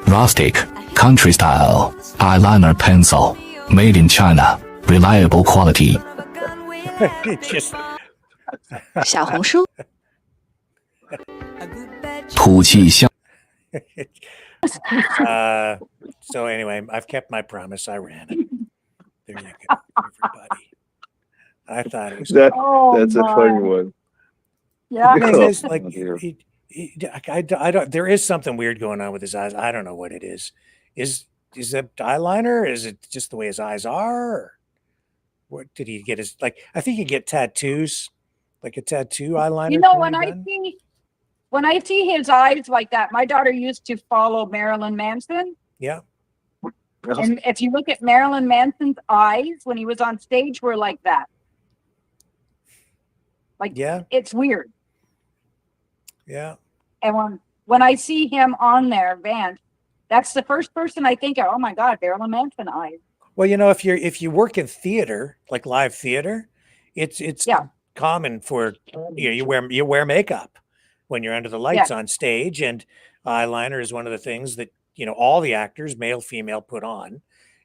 Rustic, country style, eyeliner pencil, made in China, reliable quality. 小红书。土气乡。So anyway, I've kept my promise. I ran it. There you go, everybody. I thought it was that's a funny one. Yeah, it's like I don't. There is something weird going on with his eyes. I don't know what it is. Is it eyeliner? Is it just the way his eyes are? Or what did he get? His like? I think he get tattoos, like a tattoo eyeliner. You know, when I see his eyes like that, my daughter used to follow Marilyn Manson. Yeah. And if you look at Marilyn Manson's eyes when he was on stage, were like that. Like, yeah, it's weird. Yeah. And when I see him on there, Vance, that's the first person I think of. Oh my God, Marilyn Manson eyes. Well, you know, if you work in theater, like live theater, it's common for you wear makeup when you're under the lights on stage, and eyeliner is one of the things that, you know, all the actors, male, female, put on.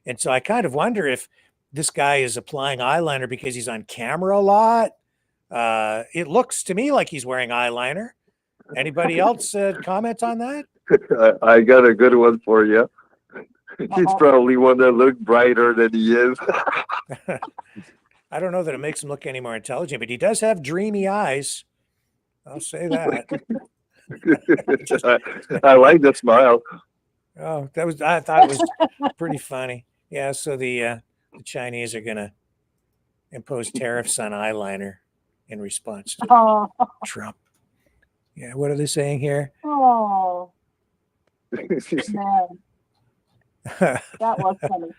And so I kind of wonder if this guy is applying eyeliner because he's on camera a lot. It looks to me like he's wearing eyeliner. Anybody else comment on that? I got a good one for you. He's probably one that looks brighter than he is. I don't know that it makes him look any more intelligent, but he does have dreamy eyes. I'll say that. I like the smile. Oh, I thought it was pretty funny. Yeah, so the Chinese are gonna impose tariffs on eyeliner in response to Trump. Yeah, what are they saying here? Oh, man. That was funny.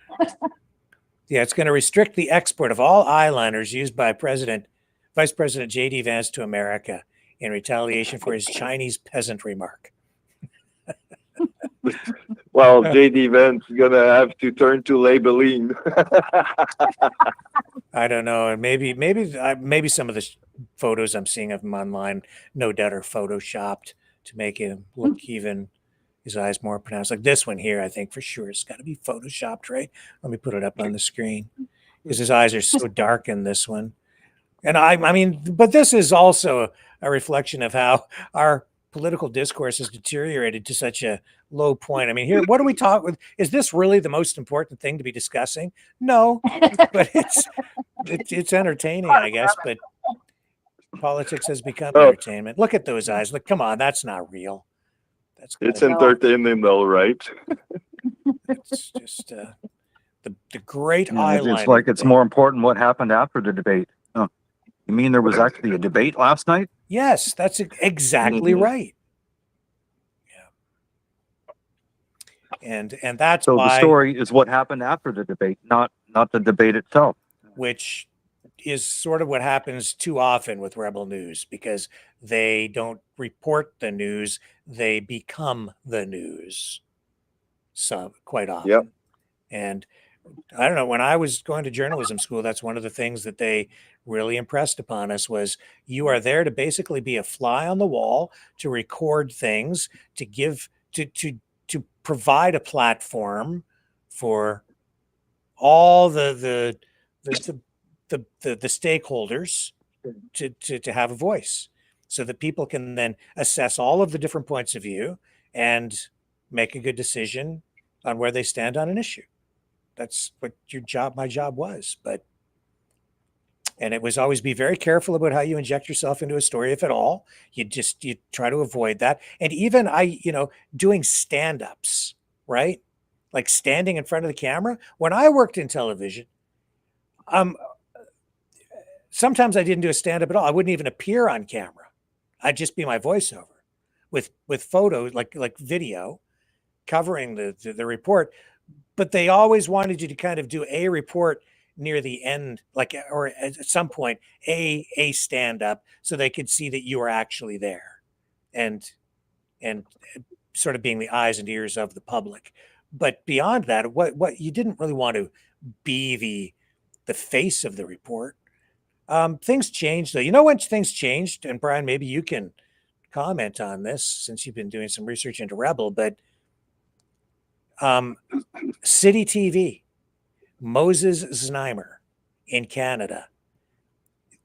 Yeah, it's going to restrict the export of all eyeliners used by Vice President J.D. Vance to America in retaliation for his Chinese peasant remark. Well, J.D. Vance is gonna have to turn to labeling. I don't know, and maybe some of the photos I'm seeing of him online, no doubt, are photoshopped to make him look even his eyes more pronounced. Like this one here, I think for sure it's got to be photoshopped, right? Let me put it up on the screen because his eyes are so dark in this one. And I mean, but this is also a reflection of how our political discourse has deteriorated to such a low point. I mean, here, what do we talk with? Is this really the most important thing to be discussing? No, but it's entertaining, I guess. But politics has become entertainment. Look at those eyes. Look, come on, that's not real. It's entertaining, though, right? It's just the great eyeliner. It's like it's more important what happened after the debate. Oh, you mean there was actually a debate last night? Yes, that's exactly right. Yeah. And that's so why the story is what happened after the debate, not the debate itself. Which is sort of what happens too often with Rebel News, because they don't report the news, they become the news. So quite often. Yep. And I don't know, when I was going to journalism school, that's one of the things that they really impressed upon us was you are there to basically be a fly on the wall, to record things, to give to provide a platform for all the stakeholders to have a voice, so that people can then assess all of the different points of view and make a good decision on where they stand on an issue. That's what my job was. And it was always be very careful about how you inject yourself into a story, if at all. You try to avoid that. And even doing stand-ups, right? Like standing in front of the camera. When I worked in television, sometimes I didn't do a stand-up at all. I wouldn't even appear on camera. I'd just be my voiceover with photos, like video, covering the report. But they always wanted you to kind of do a report near the end, or at some point, a stand-up, so they could see that you were actually there, and sort of being the eyes and ears of the public. But beyond that, what you didn't really want to be the face of the report. Things changed, though. You know when things changed, and Brian, maybe you can comment on this since you've been doing some research into Rebel, but City TV, Moses Znaimer in Canada,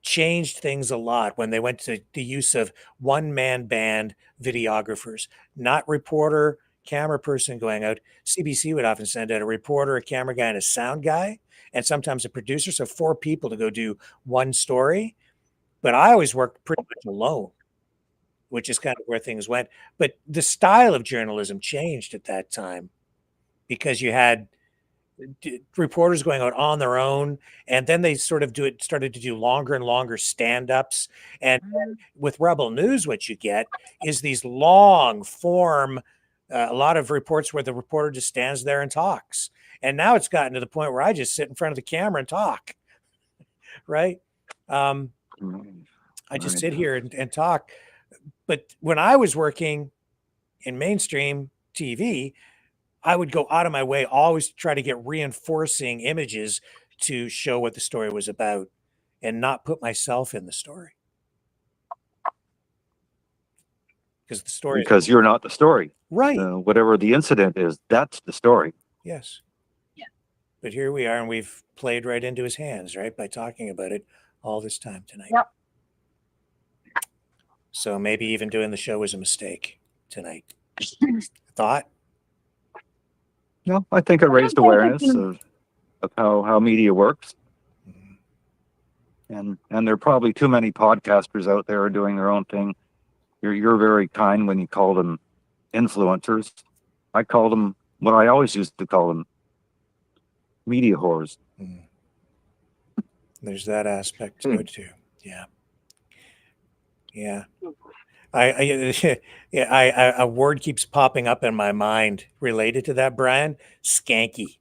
changed things a lot when they went to the use of one-man band videographers, not reporter, camera person going out. CBC would often send out a reporter, a camera guy, and a sound guy, and sometimes a producer, so 4 people to go do one story. But I always worked pretty much alone, which is kind of where things went. But the style of journalism changed at that time, because you had reporters going out on their own, and then they started to do longer and longer stand-ups. And with Rebel News, what you get is these long form, a lot of reports where the reporter just stands there and talks. And now it's gotten to the point where I just sit in front of the camera and talk, right? I just sit here and talk. But when I was working in mainstream TV, I would go out of my way, always try to get reinforcing images to show what the story was about and not put myself in the story. Because you're not the story. Right. Whatever the incident is, that's the story. Yes. Yeah. But here we are, and we've played right into his hands, right, by talking about it all this time tonight. Yep. So maybe even doing the show was a mistake tonight. Thought? No, I think it raised awareness of how media works. And there are probably too many podcasters out there doing their own thing. you're very kind when you call them influencers. I call them what I always used to call them, media whores. There's that aspect to it too. Yeah. Yeah. A word keeps popping up in my mind related to that, Brian. Skanky.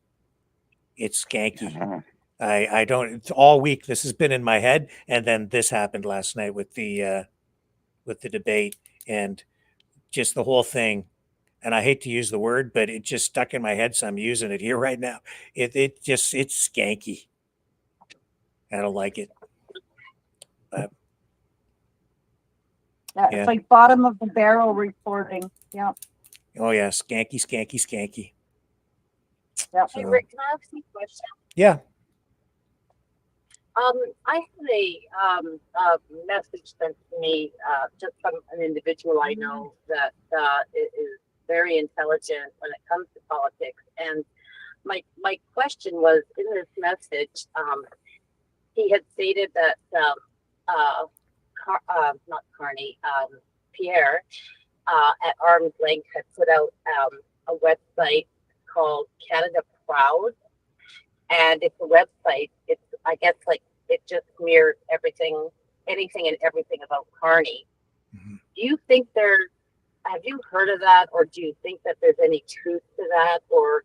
It's skanky. I don't. It's all week this has been in my head, and then this happened last night with the debate and just the whole thing. And I hate to use the word, but it just stuck in my head, so I'm using it here right now. It's skanky. I don't like it. It's like bottom of the barrel reporting. Yeah. Oh yeah, skanky, skanky, skanky. Yeah. Hey Rick, can I ask you a question? Yeah. I had a message sent to me just from an individual I know that is very intelligent when it comes to politics. And my question was, in this message, he had stated that not Carney, Pierre at arm's length had put out a website called Canada Proud, and it's a website. It's, I guess, like it just smeared anything and everything about Carney. Do you think have you heard of that, or do you think that there's any truth to that? Or,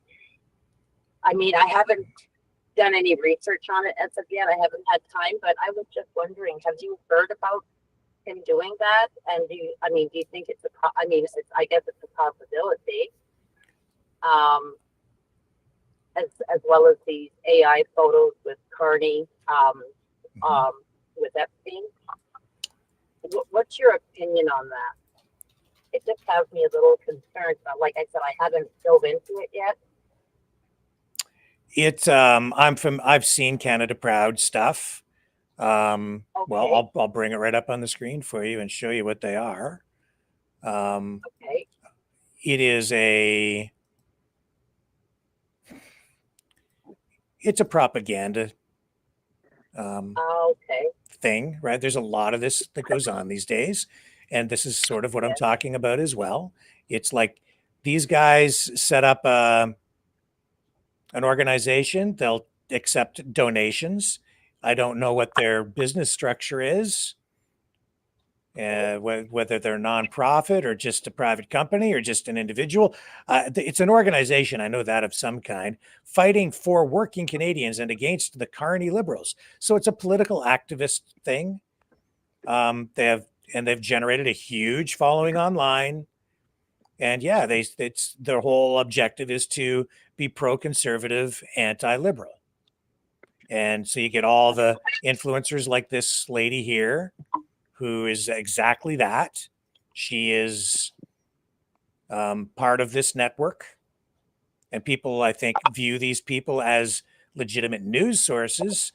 I mean, I haven't done any research on it as of yet. I haven't had time, but I was just wondering, have you heard about him doing that? And do you think it's I guess it's a possibility. As well as these AI photos with Carney, with Epstein. What's your opinion on that? It just has me a little concerned, but like I said, I haven't dove into it yet. It's I've seen Canada Proud stuff. Okay. Well, I'll bring it right up on the screen for you and show you what they are. Okay. It's a propaganda okay. thing, right? There's a lot of this that goes on these days, and this is sort of what I'm talking about as well. It's like these guys set up an organization. They'll accept donations. I don't know what their business structure is, whether they're nonprofit or just a private company or just an individual. It's an organization, I know that, of some kind, fighting for working Canadians and against the Carney Liberals. So it's a political activist thing. They've generated a huge following online. And yeah, their whole objective is to be pro-conservative, anti-liberal. And so you get all the influencers like this lady here, who is exactly that. She is part of this network. And people, I think, view these people as legitimate news sources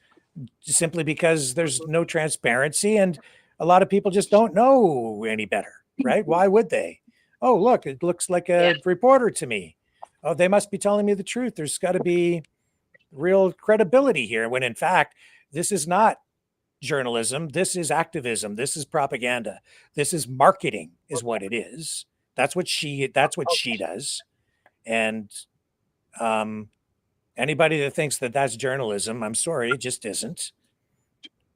simply because there's no transparency and a lot of people just don't know any better, right? Why would they? Oh, look, it looks like a reporter to me. Oh, they must be telling me the truth. There's got to be real credibility here, when in fact, this is not journalism. This is activism. This is propaganda. This is marketing, is what it is. That's what she does. And anybody that thinks that that's journalism, I'm sorry, it just isn't.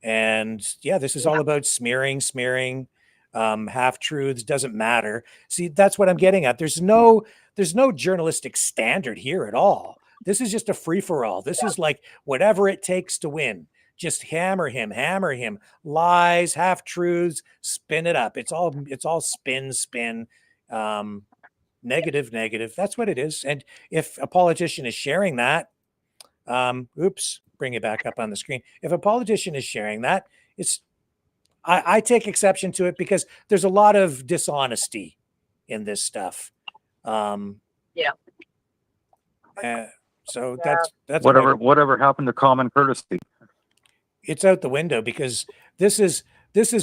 And yeah, this is all about smearing, half truths, doesn't matter. See, that's what I'm getting at. There's no journalistic standard here at all. This is just a free for all. This is like whatever it takes to win. Just hammer him, lies, half truths, spin it up. It's all spin, negative. That's what it is. And if a politician is sharing that, bring it back up on the screen. If a politician is sharing that, I take exception to it because there's a lot of dishonesty in this stuff. So that's whatever happened to common courtesy. It's out the window because this is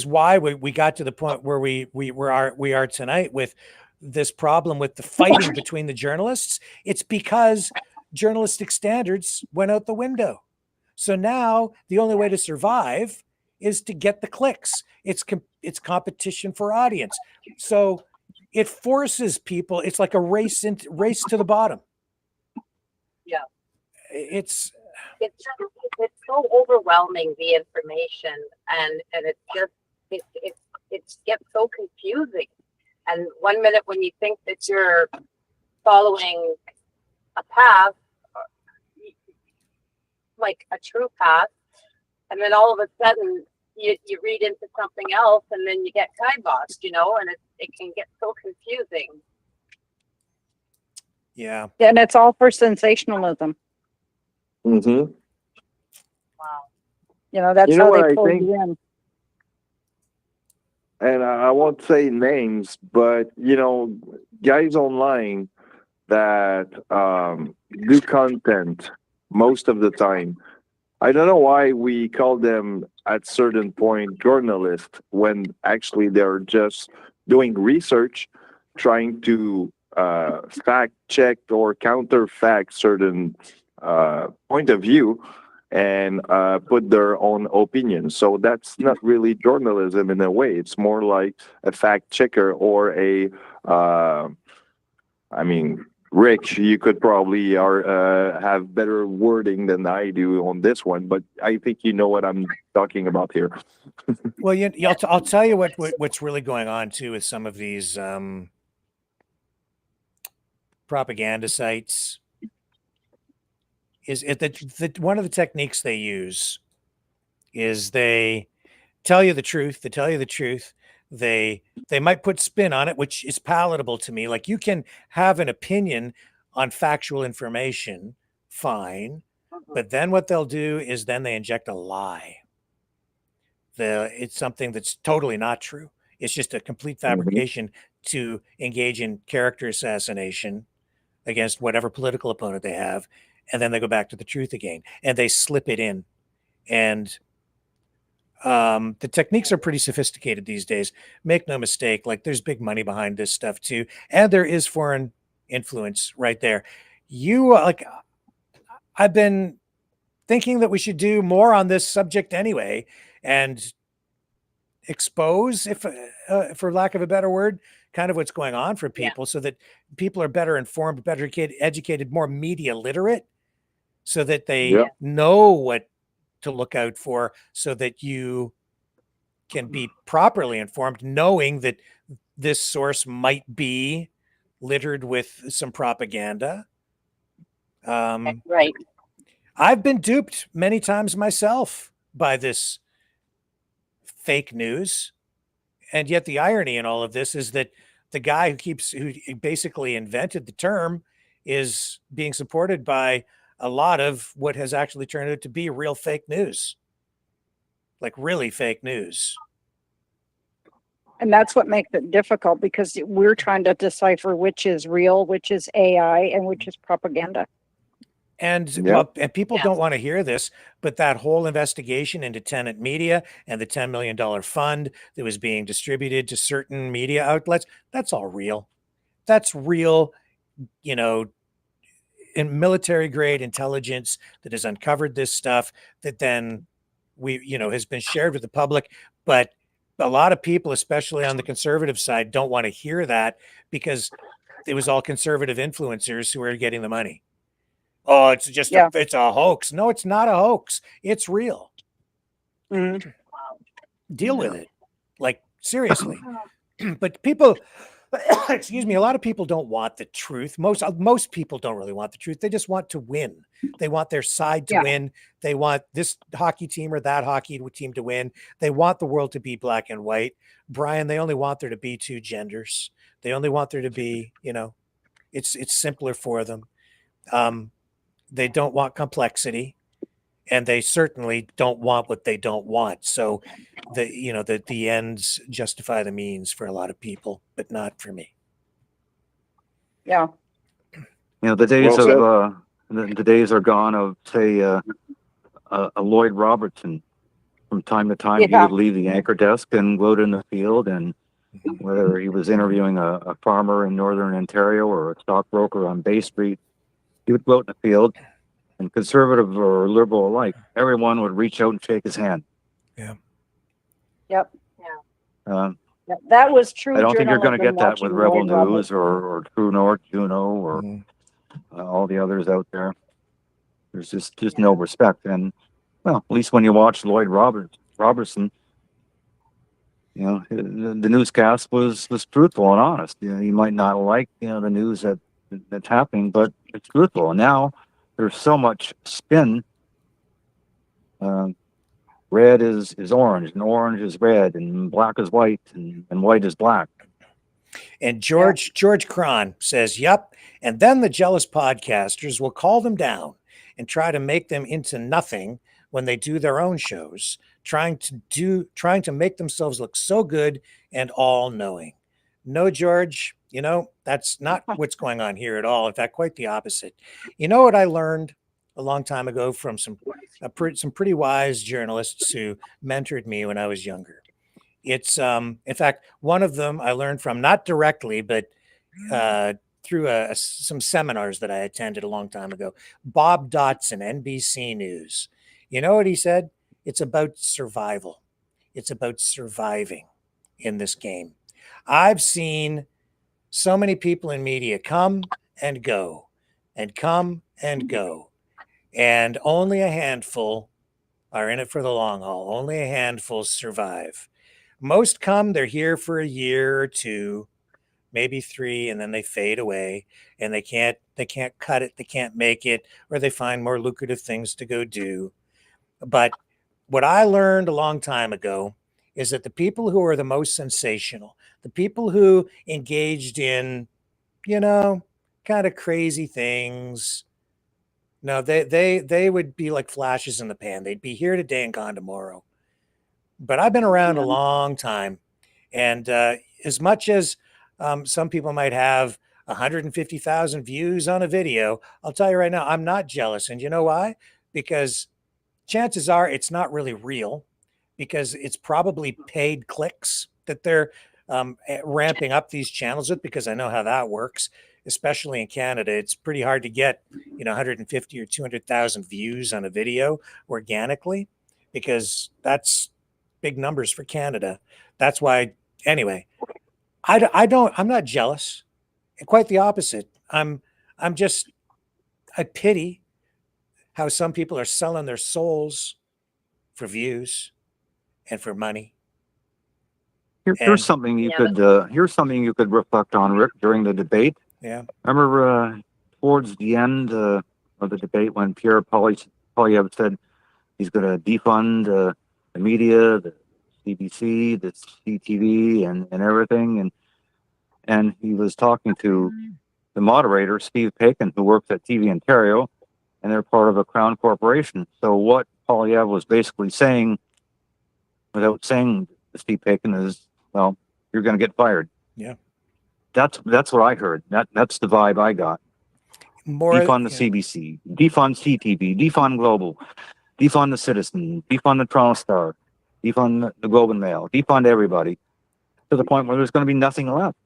why we got to the point where we are tonight with this problem with the fighting between the journalists. It's because journalistic standards went out the window. So now the only way to survive is to get the clicks. It's competition for audience. So it forces people. It's like a race to the bottom. Yeah. It's so overwhelming, the information, and it's just it gets so confusing. And 1 minute when you think that you're following a path, like a true path, and then all of a sudden you read into something else, and then you get kiboshed, and it can get so confusing. Yeah. And it's all for sensationalism. Mm-hmm. Wow. That's how what they I pull think? you in. And I won't say names, but guys online that do content most of the time. I don't know why we call them at certain point journalists when actually they're just doing research, trying to fact check or counter fact certain point of view, and put their own opinion. So that's not really journalism in a way. It's more like a fact checker or a, Rick, you could probably have better wording than I do on this one, but I think you know what I'm talking about here. Well, I'll tell you what's really going on too with some of these propaganda sites. Is that one of the techniques they use is they tell you the truth. They tell you the truth. They might put spin on it, which is palatable to me. Like, you can have an opinion on factual information, fine. But then what they'll do is then they inject a lie. It's something that's totally not true. It's just a complete fabrication to engage in character assassination against whatever political opponent they have. And then they go back to the truth again, and they slip it in. And the techniques are pretty sophisticated these days. Make no mistake, like, there's big money behind this stuff too. And there is foreign influence right there. I've been thinking that we should do more on this subject anyway, and expose, if for lack of a better word, kind of what's going on for people, so that people are better informed, better educated, more media literate, so that they know what to look out for, so that you can be properly informed, knowing that this source might be littered with some propaganda. Right. I've been duped many times myself by this fake news. And yet the irony in all of this is that the guy who basically invented the term is being supported by a lot of what has actually turned out to be real fake news. Like, really fake news. And that's what makes it difficult, because we're trying to decipher which is real, which is AI, and which is propaganda. And and people don't want to hear this, but that whole investigation into tenant media and the $10 million fund that was being distributed to certain media outlets, that's all real. That's real, in military grade intelligence that has uncovered this stuff that then has been shared with the public. But a lot of people, especially on the conservative side, don't want to hear that, because it was all conservative influencers who are getting the money. Oh, it's just it's a hoax. No, it's not a hoax. It's real. Deal with it. Like, seriously. But people, excuse me, a lot of people don't want the truth. Most people don't really want the truth. They just want to win. They want their side to win. They want this hockey team or that hockey team to win. They want the world to be black and white. Brian, they only want there to be two genders. They only want there to be, it's simpler for them. They don't want complexity, and they certainly don't want what they don't want. So the ends justify the means for a lot of people, but not for me. Yeah. The days the days are gone of, say, a Lloyd Robertson. From time to time, he would leave the anchor desk and go out in the field, and whether he was interviewing a farmer in northern Ontario or a stockbroker on Bay Street, he would go out in the field, and conservative or liberal alike, everyone would reach out and shake his hand. Yeah. Yep. That was true. I don't think you're going to journalism get that with watching Rebel Lloyd Roberts. News or True North, Juno, or all the others out there. There's just no respect. And well, at least when you watch Lloyd Robertson, you know, the newscast was truthful and honest. You know, you might not like, you know, the news that's happening, but it's truthful. And now there's so much spin. Red is orange, and orange is red, and black is white, and white is black. And George Cron says, "Yep." And then the jealous podcasters will call them down and try to make them into nothing when they do their own shows, trying to make themselves look so good and all-knowing. No, George, you know, that's not what's going on here at all. In fact, quite the opposite. You know what I learned a long time ago from some pretty wise journalists who mentored me when I was younger? It's in fact, one of them I learned from, not directly, but through some seminars that I attended a long time ago. Bob Dotson, NBC News. You know what he said? It's about survival. It's about surviving in this game. I've seen so many people in media come and go and come and go, and only a handful are in it for the long haul. Only a handful survive. Most come, they're here for a year or two, maybe 3, and then they fade away, and they can't cut it, they can't make it, or they find more lucrative things to go do. But what I learned a long time ago is that the people who are the most sensational, the people who engaged in, you know, kind of crazy things, no, they would be like flashes in the pan. They'd be here today and gone tomorrow. But I've been around a long time, and as much as some people might have 150,000 views on a video, I'll tell you right now, I'm not jealous. And you know why? Because chances are it's not really real, because it's probably paid clicks that they're ramping up these channels with, because I know how that works, especially in Canada. It's pretty hard to get, 150 or 200,000 views on a video organically, because that's big numbers for Canada. That's why, anyway, I'm not jealous. Quite the opposite. I pity how some people are selling their souls for views and for money. Here's something you could reflect on, Rick, during the debate. Yeah. Remember towards the end of the debate when Pierre Poilievre said he's going to defund the media, the CBC, the CTV, and everything, and he was talking to the moderator, Steve Paikin, who works at TV Ontario, and they're part of a Crown corporation. So what Poilievre was basically saying, without saying to Steve Paikin, is, well, you're going to get fired. Yeah. That's what I heard. That's the vibe I got. Defund the CBC, defund CTV, defund Global, defund the Citizen, defund the Toronto Star, defund the Globe and Mail, defund everybody, to the point where there's going to be nothing left.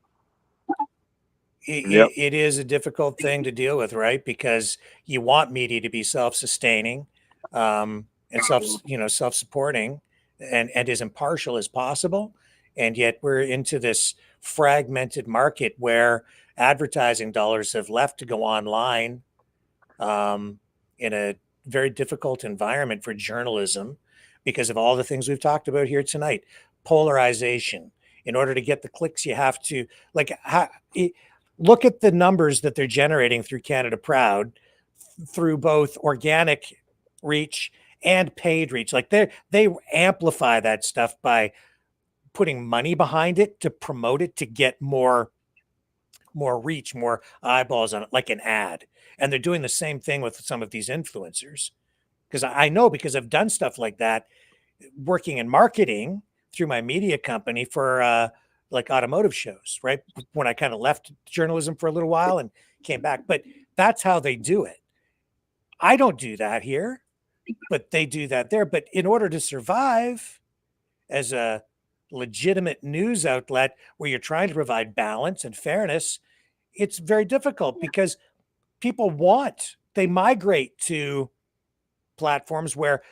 It is a difficult thing to deal with, right? Because you want media to be self-sustaining, and self-supporting, and as impartial as possible. And yet we're into this fragmented market where advertising dollars have left to go online, in a very difficult environment for journalism, because of all the things we've talked about here tonight. Polarization. In order to get the clicks, you have to look at the numbers that they're generating through Canada Proud, through both organic reach and paid reach. Like they amplify that stuff by putting money behind it to promote it, to get more reach, more eyeballs on it, like an ad. And they're doing the same thing with some of these influencers. Because I know, because I've done stuff like that, working in marketing through my media company for like automotive shows, right? When I kind of left journalism for a little while and came back. But that's how they do it. I don't do that here, but they do that there. But in order to survive as a legitimate news outlet where you're trying to provide balance and fairness, it's very difficult, because people they migrate to platforms where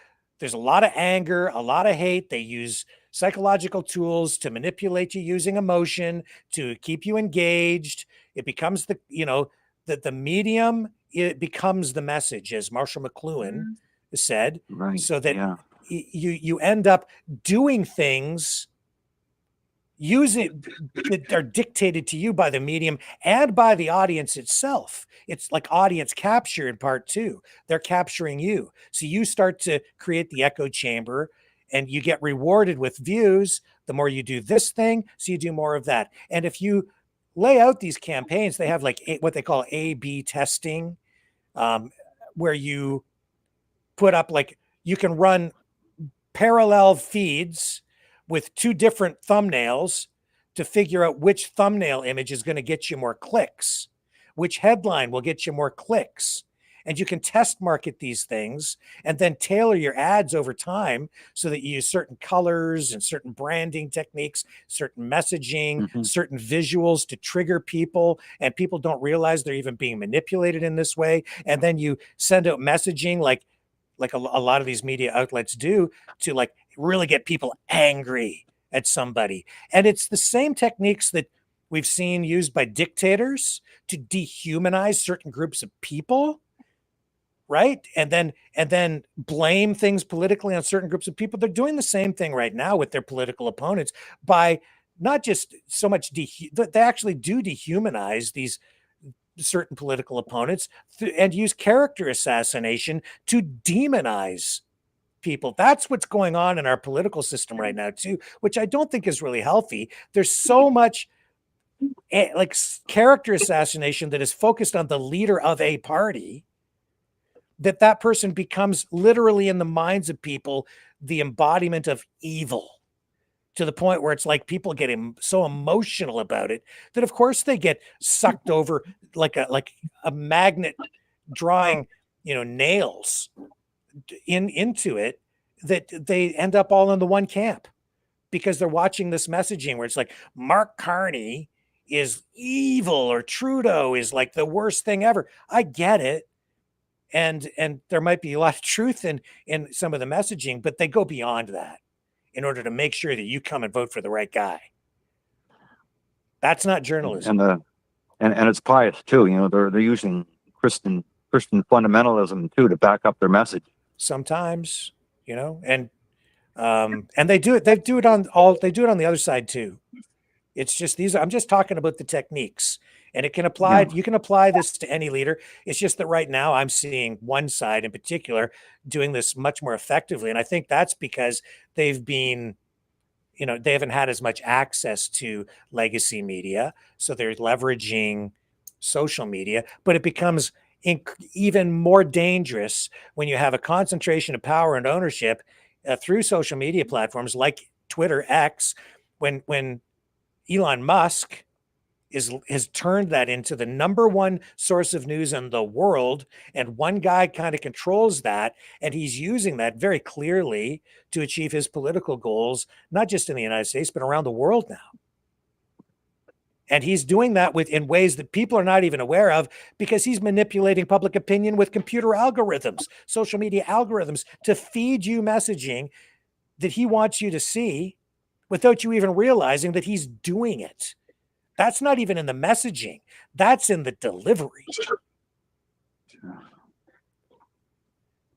there's a lot of anger, a lot of hate. They use psychological tools to manipulate you using emotion to keep you engaged. It becomes the medium, it becomes the message, as Marshall McLuhan said, so that you end up doing things that are dictated to you by the medium and by the audience itself. It's like audience capture in part 2. They're capturing you. So you start to create the echo chamber and you get rewarded with views. The more you do this thing, so you do more of that. And if you lay out these campaigns, they have like what they call A/B testing, where you put up, like, you can run parallel feeds with 2 different thumbnails to figure out which thumbnail image is going to get you more clicks, which headline will get you more clicks. And you can test market these things and then tailor your ads over time so that you use certain colors and certain branding techniques, certain messaging, certain visuals to trigger people. And people don't realize they're even being manipulated in this way. And then you send out messaging like a lot of these media outlets do, to like really get people angry at somebody. And it's the same techniques that we've seen used by dictators to dehumanize certain groups of people, right? And then blame things politically on certain groups of people. They're doing the same thing right now with their political opponents by not just so much they actually do dehumanize these certain political opponents and use character assassination to demonize people. That's what's going on in our political system right now too, which I don't think is really healthy. There's so much like character assassination that is focused on the leader of a party, that person becomes literally in the minds of people the embodiment of evil, to the point where it's like people get so emotional about it that of course they get sucked over like a magnet drawing, nails into it, that they end up all in the one camp because they're watching this messaging where it's like Mark Carney is evil or Trudeau is like the worst thing ever. I get it. And there might be a lot of truth in some of the messaging, but they go beyond that in order to make sure that you come and vote for the right guy. That's not journalism. And it's pious too. They're using Christian fundamentalism too to back up their message. Sometimes, and they do it. They do it on the other side too. It's just I'm just talking about the techniques, and it can apply. You can apply this to any leader. It's just that right now I'm seeing one side in particular doing this much more effectively. And I think that's because they've been, they haven't had as much access to legacy media. So they're leveraging social media, but it becomes even more dangerous when you have a concentration of power and ownership through social media platforms like Twitter, X, when Elon Musk has turned that into the number one source of news in the world, and one guy kind of controls that, and he's using that very clearly to achieve his political goals, not just in the United States, but around the world now. And he's doing that in ways that people are not even aware of, because he's manipulating public opinion with computer algorithms, social media algorithms, to feed you messaging that he wants you to see without you even realizing that he's doing it. That's not even in the messaging. That's in the delivery.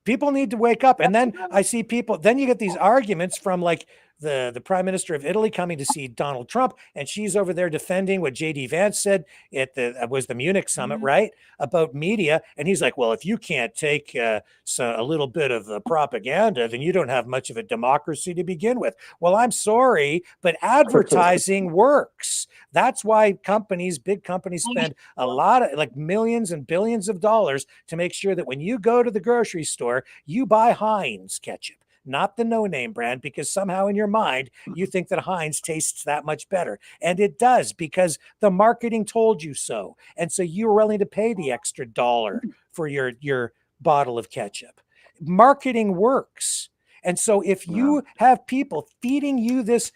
People need to wake up. And then I see then you get these arguments from like the Prime Minister of Italy coming to see Donald Trump, and she's over there defending what J.D. Vance said at the Munich summit, right, about media. And he's like, well, if you can't take a little bit of propaganda, then you don't have much of a democracy to begin with. Well, I'm sorry, but advertising works. That's why big companies spend a lot of, like, millions and billions of dollars to make sure that when you go to the grocery store, you buy Heinz ketchup, not the no-name brand, because somehow in your mind, you think that Heinz tastes that much better. And it does, because the marketing told you so. And so you're willing to pay the extra $1 for your bottle of ketchup. Marketing works. And so if you have people feeding you this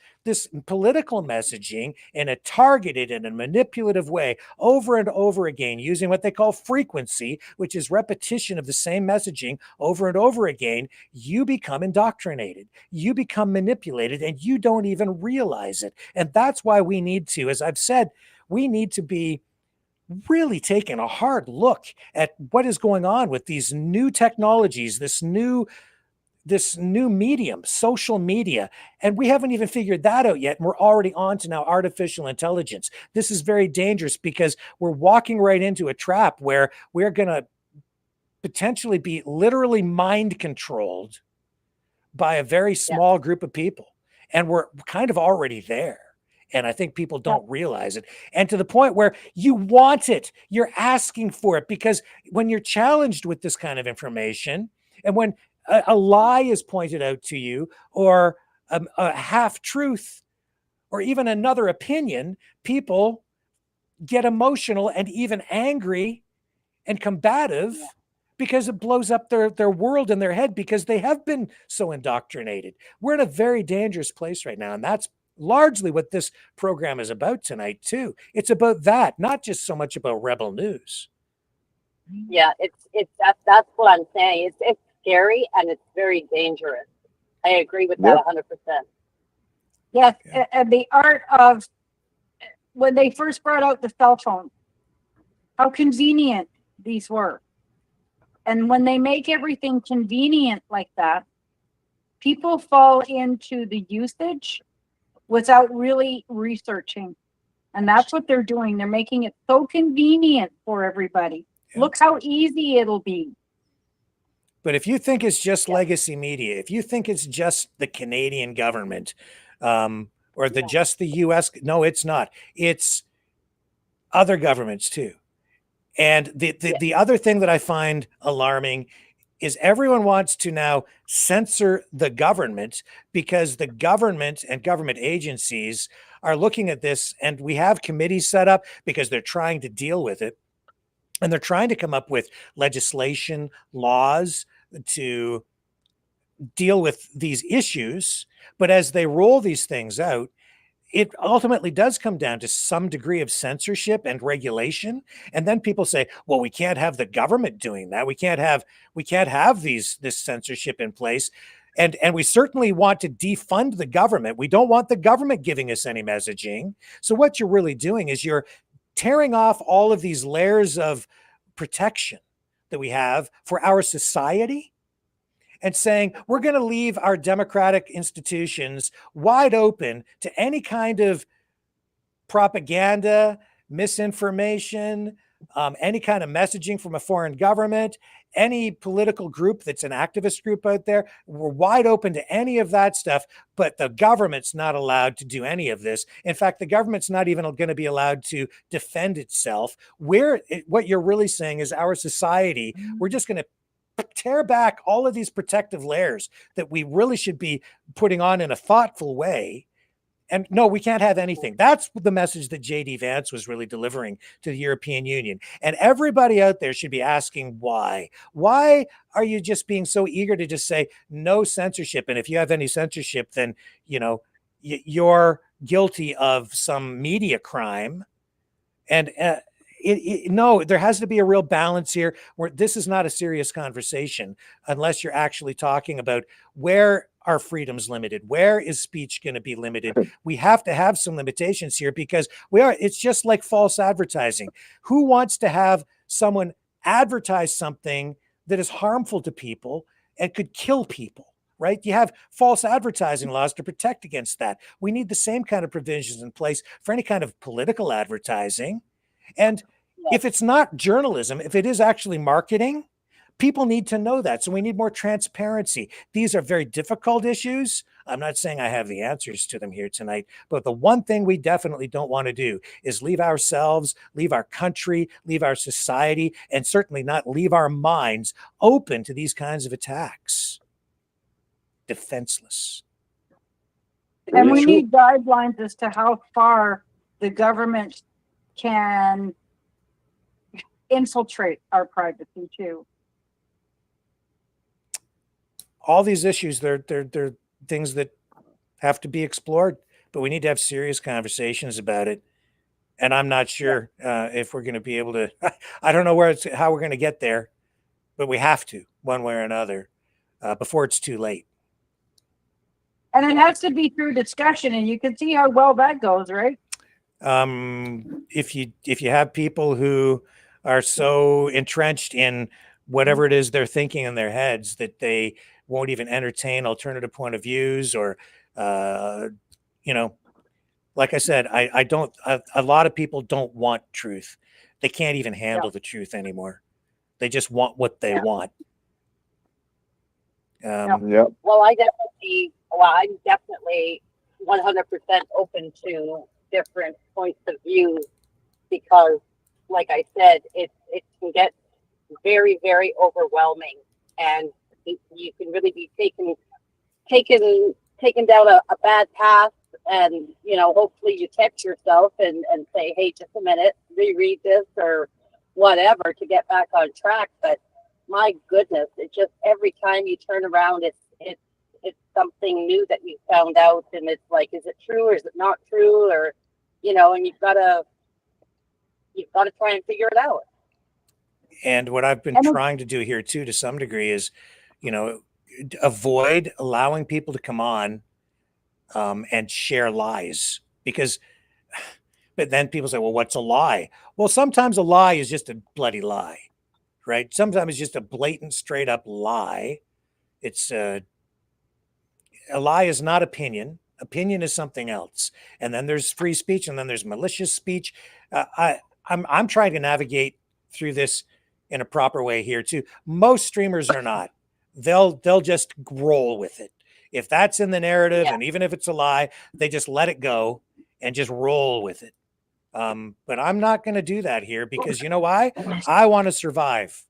political messaging in a targeted and a manipulative way over and over again, using what they call frequency, which is repetition of the same messaging over and over again, you become indoctrinated. You become manipulated, and you don't even realize it. And that's why we need to, as I've said, we need to be really taking a hard look at what is going on with these new technologies, this new medium, social media. And we haven't even figured that out yet. And we're already on to now artificial intelligence. This is very dangerous because we're walking right into a trap where we're going to potentially be literally mind controlled by a very small group of people. And we're kind of already there. And I think people don't realize it. And to the point where you want it, you're asking for it, because when you're challenged with this kind of information, and when a lie is pointed out to you, or a half truth, or even another opinion, people get emotional and even angry and combative because it blows up their world in their head, because they have been so indoctrinated. We're in a very dangerous place right now. And that's largely what this program is about tonight too. It's about that, not just so much about Rebel News. Yeah, that's what I'm saying. It's scary and it's very dangerous. I agree with that 100%. Yes, and the art of when they first brought out the cell phone, how convenient these were. And when they make everything convenient like that, people fall into the usage without really researching. And that's what they're doing. They're making it so convenient for everybody. Look how easy it'll be. But if you think it's just legacy media, if you think it's just the Canadian government, or just the US, no, it's not. It's other governments too. And the other thing that I find alarming is everyone wants to now censor the government, because the government and government agencies are looking at this, and we have committees set up because they're trying to deal with it. And they're trying to come up with legislation, laws to deal with these issues. But as they roll these things out, it ultimately does come down to some degree of censorship and regulation. And then people say, well, we can't have the government doing that. We can't have this censorship in place. And we certainly want to defund the government. We don't want the government giving us any messaging. So what you're really doing is you're tearing off all of these layers of protection that we have for our society, and saying we're going to leave our democratic institutions wide open to any kind of propaganda, misinformation, any kind of messaging from a foreign government, any political group that's an activist group out there. We're wide open to any of that stuff, but the government's not allowed to do any of this. In fact, the government's not even going to be allowed to defend itself. What you're really saying is our society, we're just going to tear back all of these protective layers that we really should be putting on in a thoughtful way. And no, we can't have anything. That's the message that J.D. Vance was really delivering to the European Union. And everybody out there should be asking why. Why are you just being so eager to just say no censorship? And if you have any censorship, then, you're guilty of some media crime. And no, there has to be a real balance here, where this is not a serious conversation unless you're actually talking about where are freedoms limited, where is speech going to be limited. We have to have some limitations here, because it's just like false advertising. Who wants to have someone advertise something that is harmful to people and could kill people? Right? You have false advertising laws to protect against that. We need the same kind of provisions in place for any kind of political advertising. And if it's not journalism, if it is actually marketing, people need to know that. So we need more transparency. These are very difficult issues. I'm not saying I have the answers to them here tonight, but the one thing we definitely don't want to do is leave ourselves, leave our country, leave our society, and certainly not leave our minds open to these kinds of attacks. Defenseless. And we need guidelines as to how far the government can infiltrate our privacy too. all these issues, they're things that have to be explored, but we need to have serious conversations about it. And I'm not sure if we're going to be able to. I don't know how we're going to get there, but we have to, one way or another, before it's too late. And it has to be through discussion, and you can see how well that goes, right? If you have people who are so entrenched in whatever it is they're thinking in their heads that they won't even entertain alternative point of views, or like I said, a lot of people don't want truth. They can't even handle the truth anymore. They just want what they want. Well, I'm definitely 100% open to different points of view, because, like I said, it can get very, very overwhelming, and you can really be taken down a bad path. And hopefully you catch yourself and say, hey, just a minute, reread this or whatever to get back on track. But my goodness, it just, every time you turn around, it's something new that you found out, and it's like, is it true or is it not true? Or and you've got to try and figure it out. And what I've been trying to do here too, to some degree, is avoid allowing people to come on and share lies, but then people say, well, what's a lie? Well, sometimes a lie is just a bloody lie, right? Sometimes it's just a blatant, straight up lie. It's a lie is not opinion. Opinion is something else. And then there's free speech, and then there's malicious speech. I'm trying to navigate through this in a proper way here too. Most streamers are not. They'll just roll with it. If that's in the narrative, and even if it's a lie, they just let it go and just roll with it. But I'm not going to do that here, because you know why? I want to survive.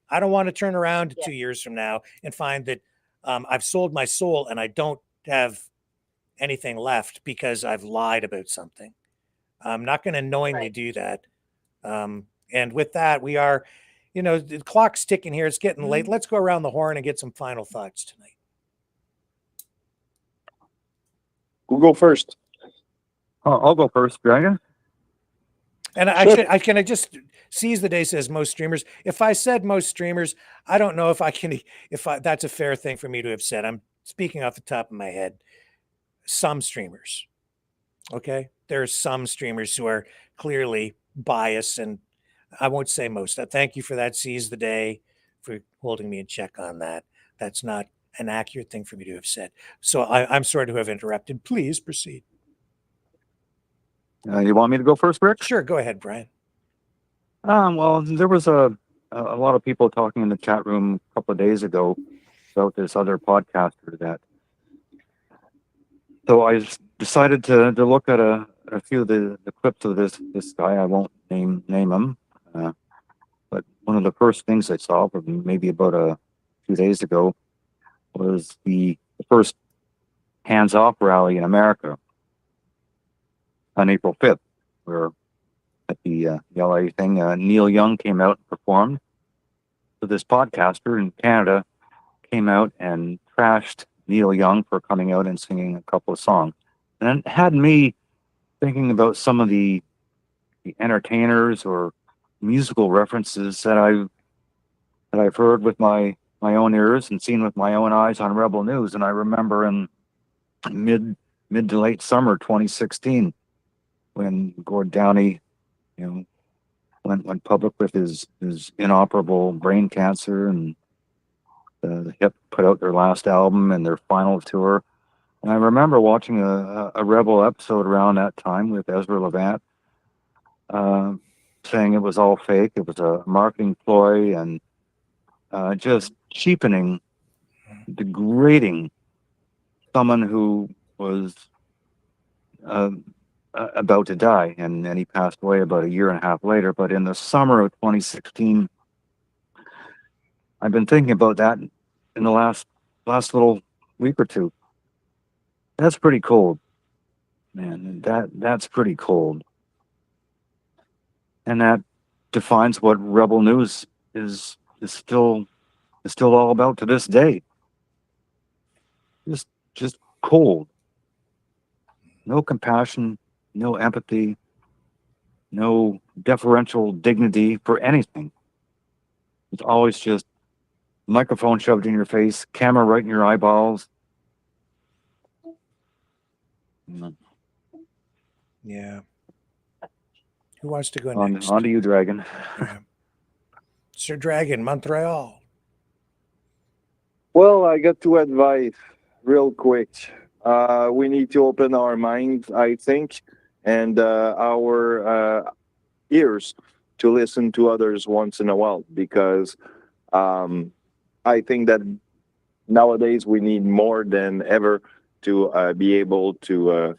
I don't want to turn around 2 years from now and find that I've sold my soul and I don't have anything left because I've lied about something. I'm not going to knowingly do that. And with that, we are, the clock's ticking here. It's getting late. Let's go around the horn and get some final thoughts tonight. Who go first? I'll go first, Dragon. And actually, I just seize the day says most streamers. If I said most streamers, I don't know if that's a fair thing for me to have said. I'm speaking off the top of my head. Some streamers, okay? There are some streamers who are clearly biased, and I won't say most. Thank you for that, seize the day, for holding me in check on that. That's not an accurate thing for me to have said. So I'm sorry to have interrupted. Please proceed. You want me to go first, Rick? Sure, go ahead, Brian. Well, there was a lot of people talking in the chat room a couple of days ago about this other podcaster that. So I decided to look at a few of the clips of this guy. I won't name him, but one of the first things I saw, maybe about a few days ago, was the first hands-off rally in America on April 5th, where at the LA thing, Neil Young came out and performed. So this podcaster in Canada came out and trashed Neil Young for coming out and singing a couple of songs. And it had me thinking about some of the entertainers or musical references that I've heard with my own ears and seen with my own eyes on Rebel News. And I remember in mid to late summer 2016, when Gord Downey, went public with his inoperable brain cancer, and the Hip put out their last album and their final tour. And I remember watching a Rebel episode around that time with Ezra Levant, saying it was all fake, it was a marketing ploy, and just cheapening, degrading someone who was about to die, and he passed away about a year and a half later. But in the summer of 2016, I've been thinking about that in the last little week or two. That's pretty cold, man. That's pretty cold, and that defines what Rebel News is still all about to this day. just cold. No compassion, no empathy, no deferential dignity for anything. It's always just microphone shoved in your face, camera right in your eyeballs. Yeah. Who wants to go next? On to you, Dragon. Yeah. Sir Dragon, Montreal. Well, I got to advise real quick. We need to open our minds, I think, and our ears to listen to others once in a while, because I think that nowadays we need more than ever to be able to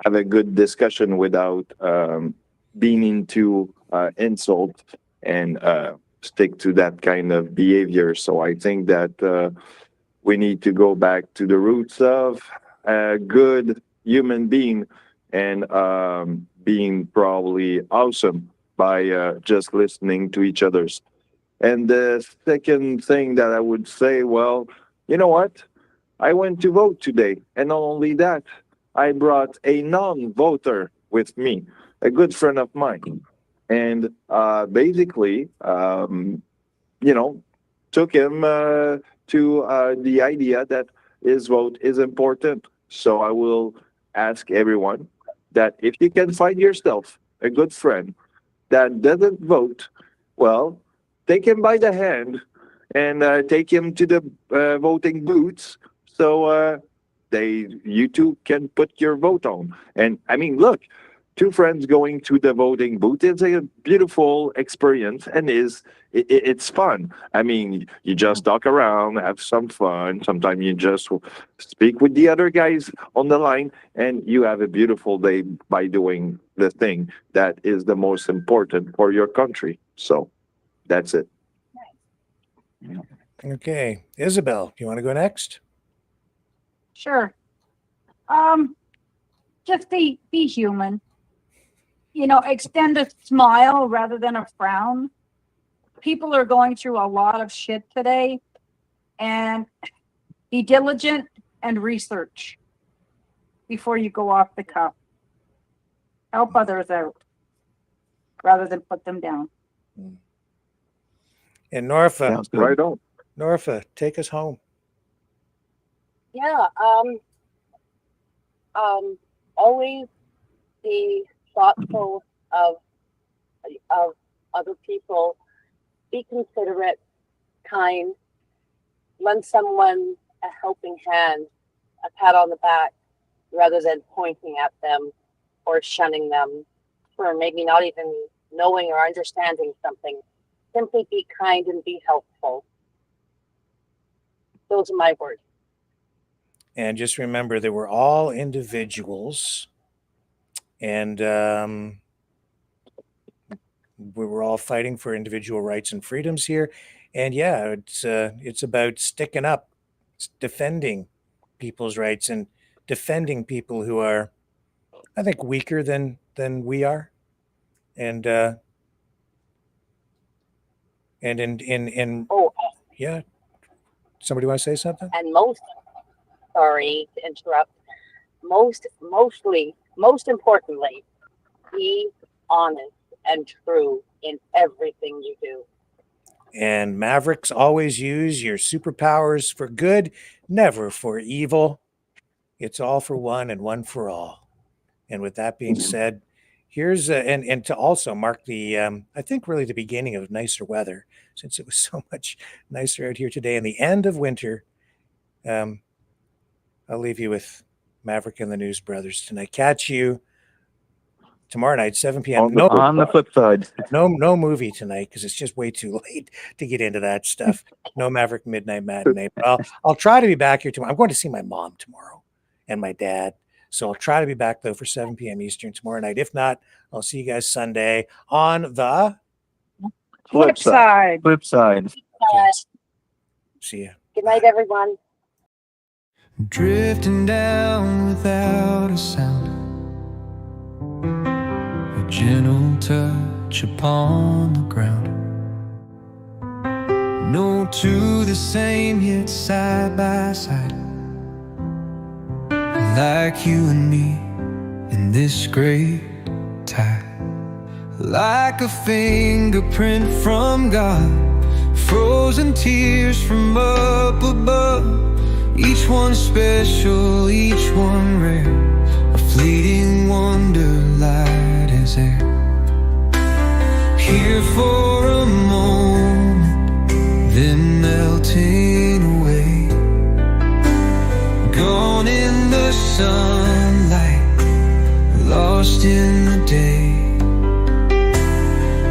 have a good discussion without being into insult and stick to that kind of behavior. So I think that we need to go back to the roots of a good human being and being probably awesome by just listening to each other's. And the second thing that I would say, well, you know what? I went to vote today. And not only that, I brought a non-voter with me, a good friend of mine. And basically, took him to the idea that his vote is important. So I will ask everyone that if you can find yourself a good friend that doesn't vote, well, take him by the hand and take him to the voting booths so you two can put your vote on. And I mean, look, two friends going to the voting booth is a beautiful experience, and it's fun. I mean, you just talk around, have some fun. Sometimes you just speak with the other guys on the line, and you have a beautiful day by doing the thing that is the most important for your country. So that's it. Okay. Isabel, you want to go next? Sure. Just be human. Extend a smile rather than a frown. People are going through a lot of shit today, and be diligent and research before you go off the cuff. Help others out rather than put them down. And Norfa, right on. Norfa, take us home. Yeah. Always be thoughtful of other people. Be considerate, kind. Lend someone a helping hand, a pat on the back, rather than pointing at them or shunning them for maybe not even knowing or understanding something. Simply be kind and be helpful. Those are my words. And just remember that we're all individuals, and we were all fighting for individual rights and freedoms here. And yeah, it's about sticking up, defending people's rights, and defending people who are, I think, weaker than we are. And yeah, somebody want to say something? And sorry to interrupt. Most importantly, be honest and true in everything you do. And Mavericks, always use your superpowers for good, never for evil. It's all for one and one for all. And with that being said, here's and to also mark the I think really the beginning of nicer weather, since it was so much nicer out here today and the end of winter. I'll leave you with Maverick and the News Brothers tonight. Catch you tomorrow night, 7 p.m. On the flip side. No movie tonight because it's just way too late to get into that stuff. No Maverick Midnight Matinee. But I'll try to be back here tomorrow. I'm going to see my mom tomorrow and my dad. So I'll try to be back, though, for 7 p.m. Eastern tomorrow night. If not, I'll see you guys Sunday on the flip side. Flip side. See ya. Good night, everyone. Drifting down without a sound, a gentle touch upon the ground. No two the same, yet side by side, like you and me in this great tide, like a fingerprint from God, frozen tears from up above, each one special, each one rare, a fleeting wonder light as air. Here for a moment, then melting away, gone in the sunlight, lost in the day,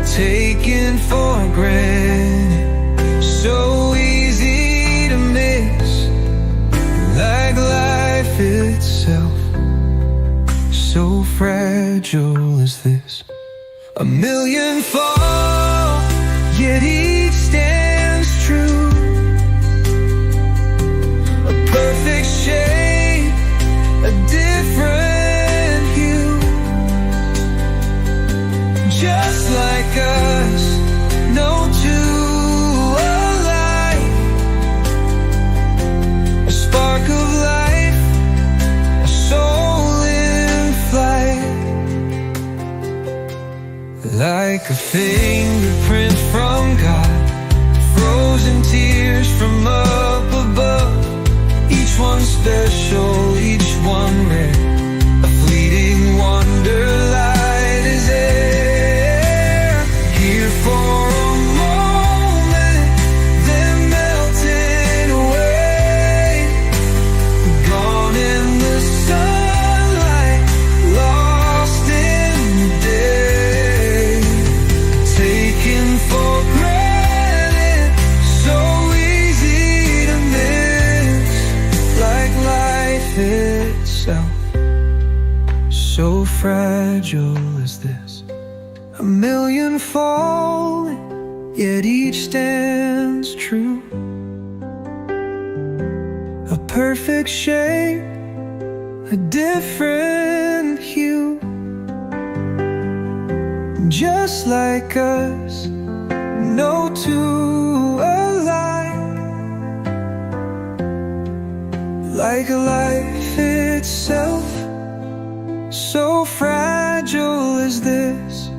taken for granted, so easy to miss, like life itself, so fragile is this. A million fall, yet each stands true, a perfect shape, a different hue, just like us, no two alike, a spark of life, a soul in flight, like a fingerprint from God, frozen tears from up above, each one special, each one rare, a fleeting wonder light is air. Here for a moment, then melted away, gone in the sunlight, lost in the day, taken for granted, so easy to miss, like life itself, so fragile is this. A million falling, yet each stands true, a perfect shape, a different hue, just like us, no two alike, like life itself, so fragile is this.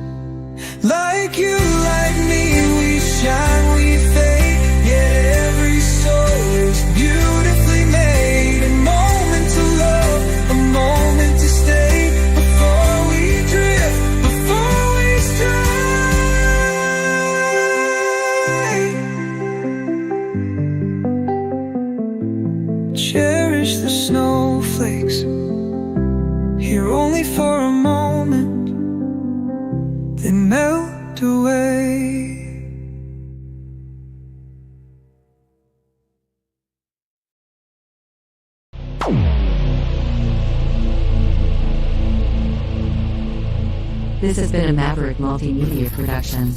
Like you, like me, we shine, we fade, yet every soul is beautifully made. A moment to love, a moment to stay, before we drift, before we stray. Cherish the snowflakes, here only for a moment, then melt away. This has been a Maverick Multimedia production.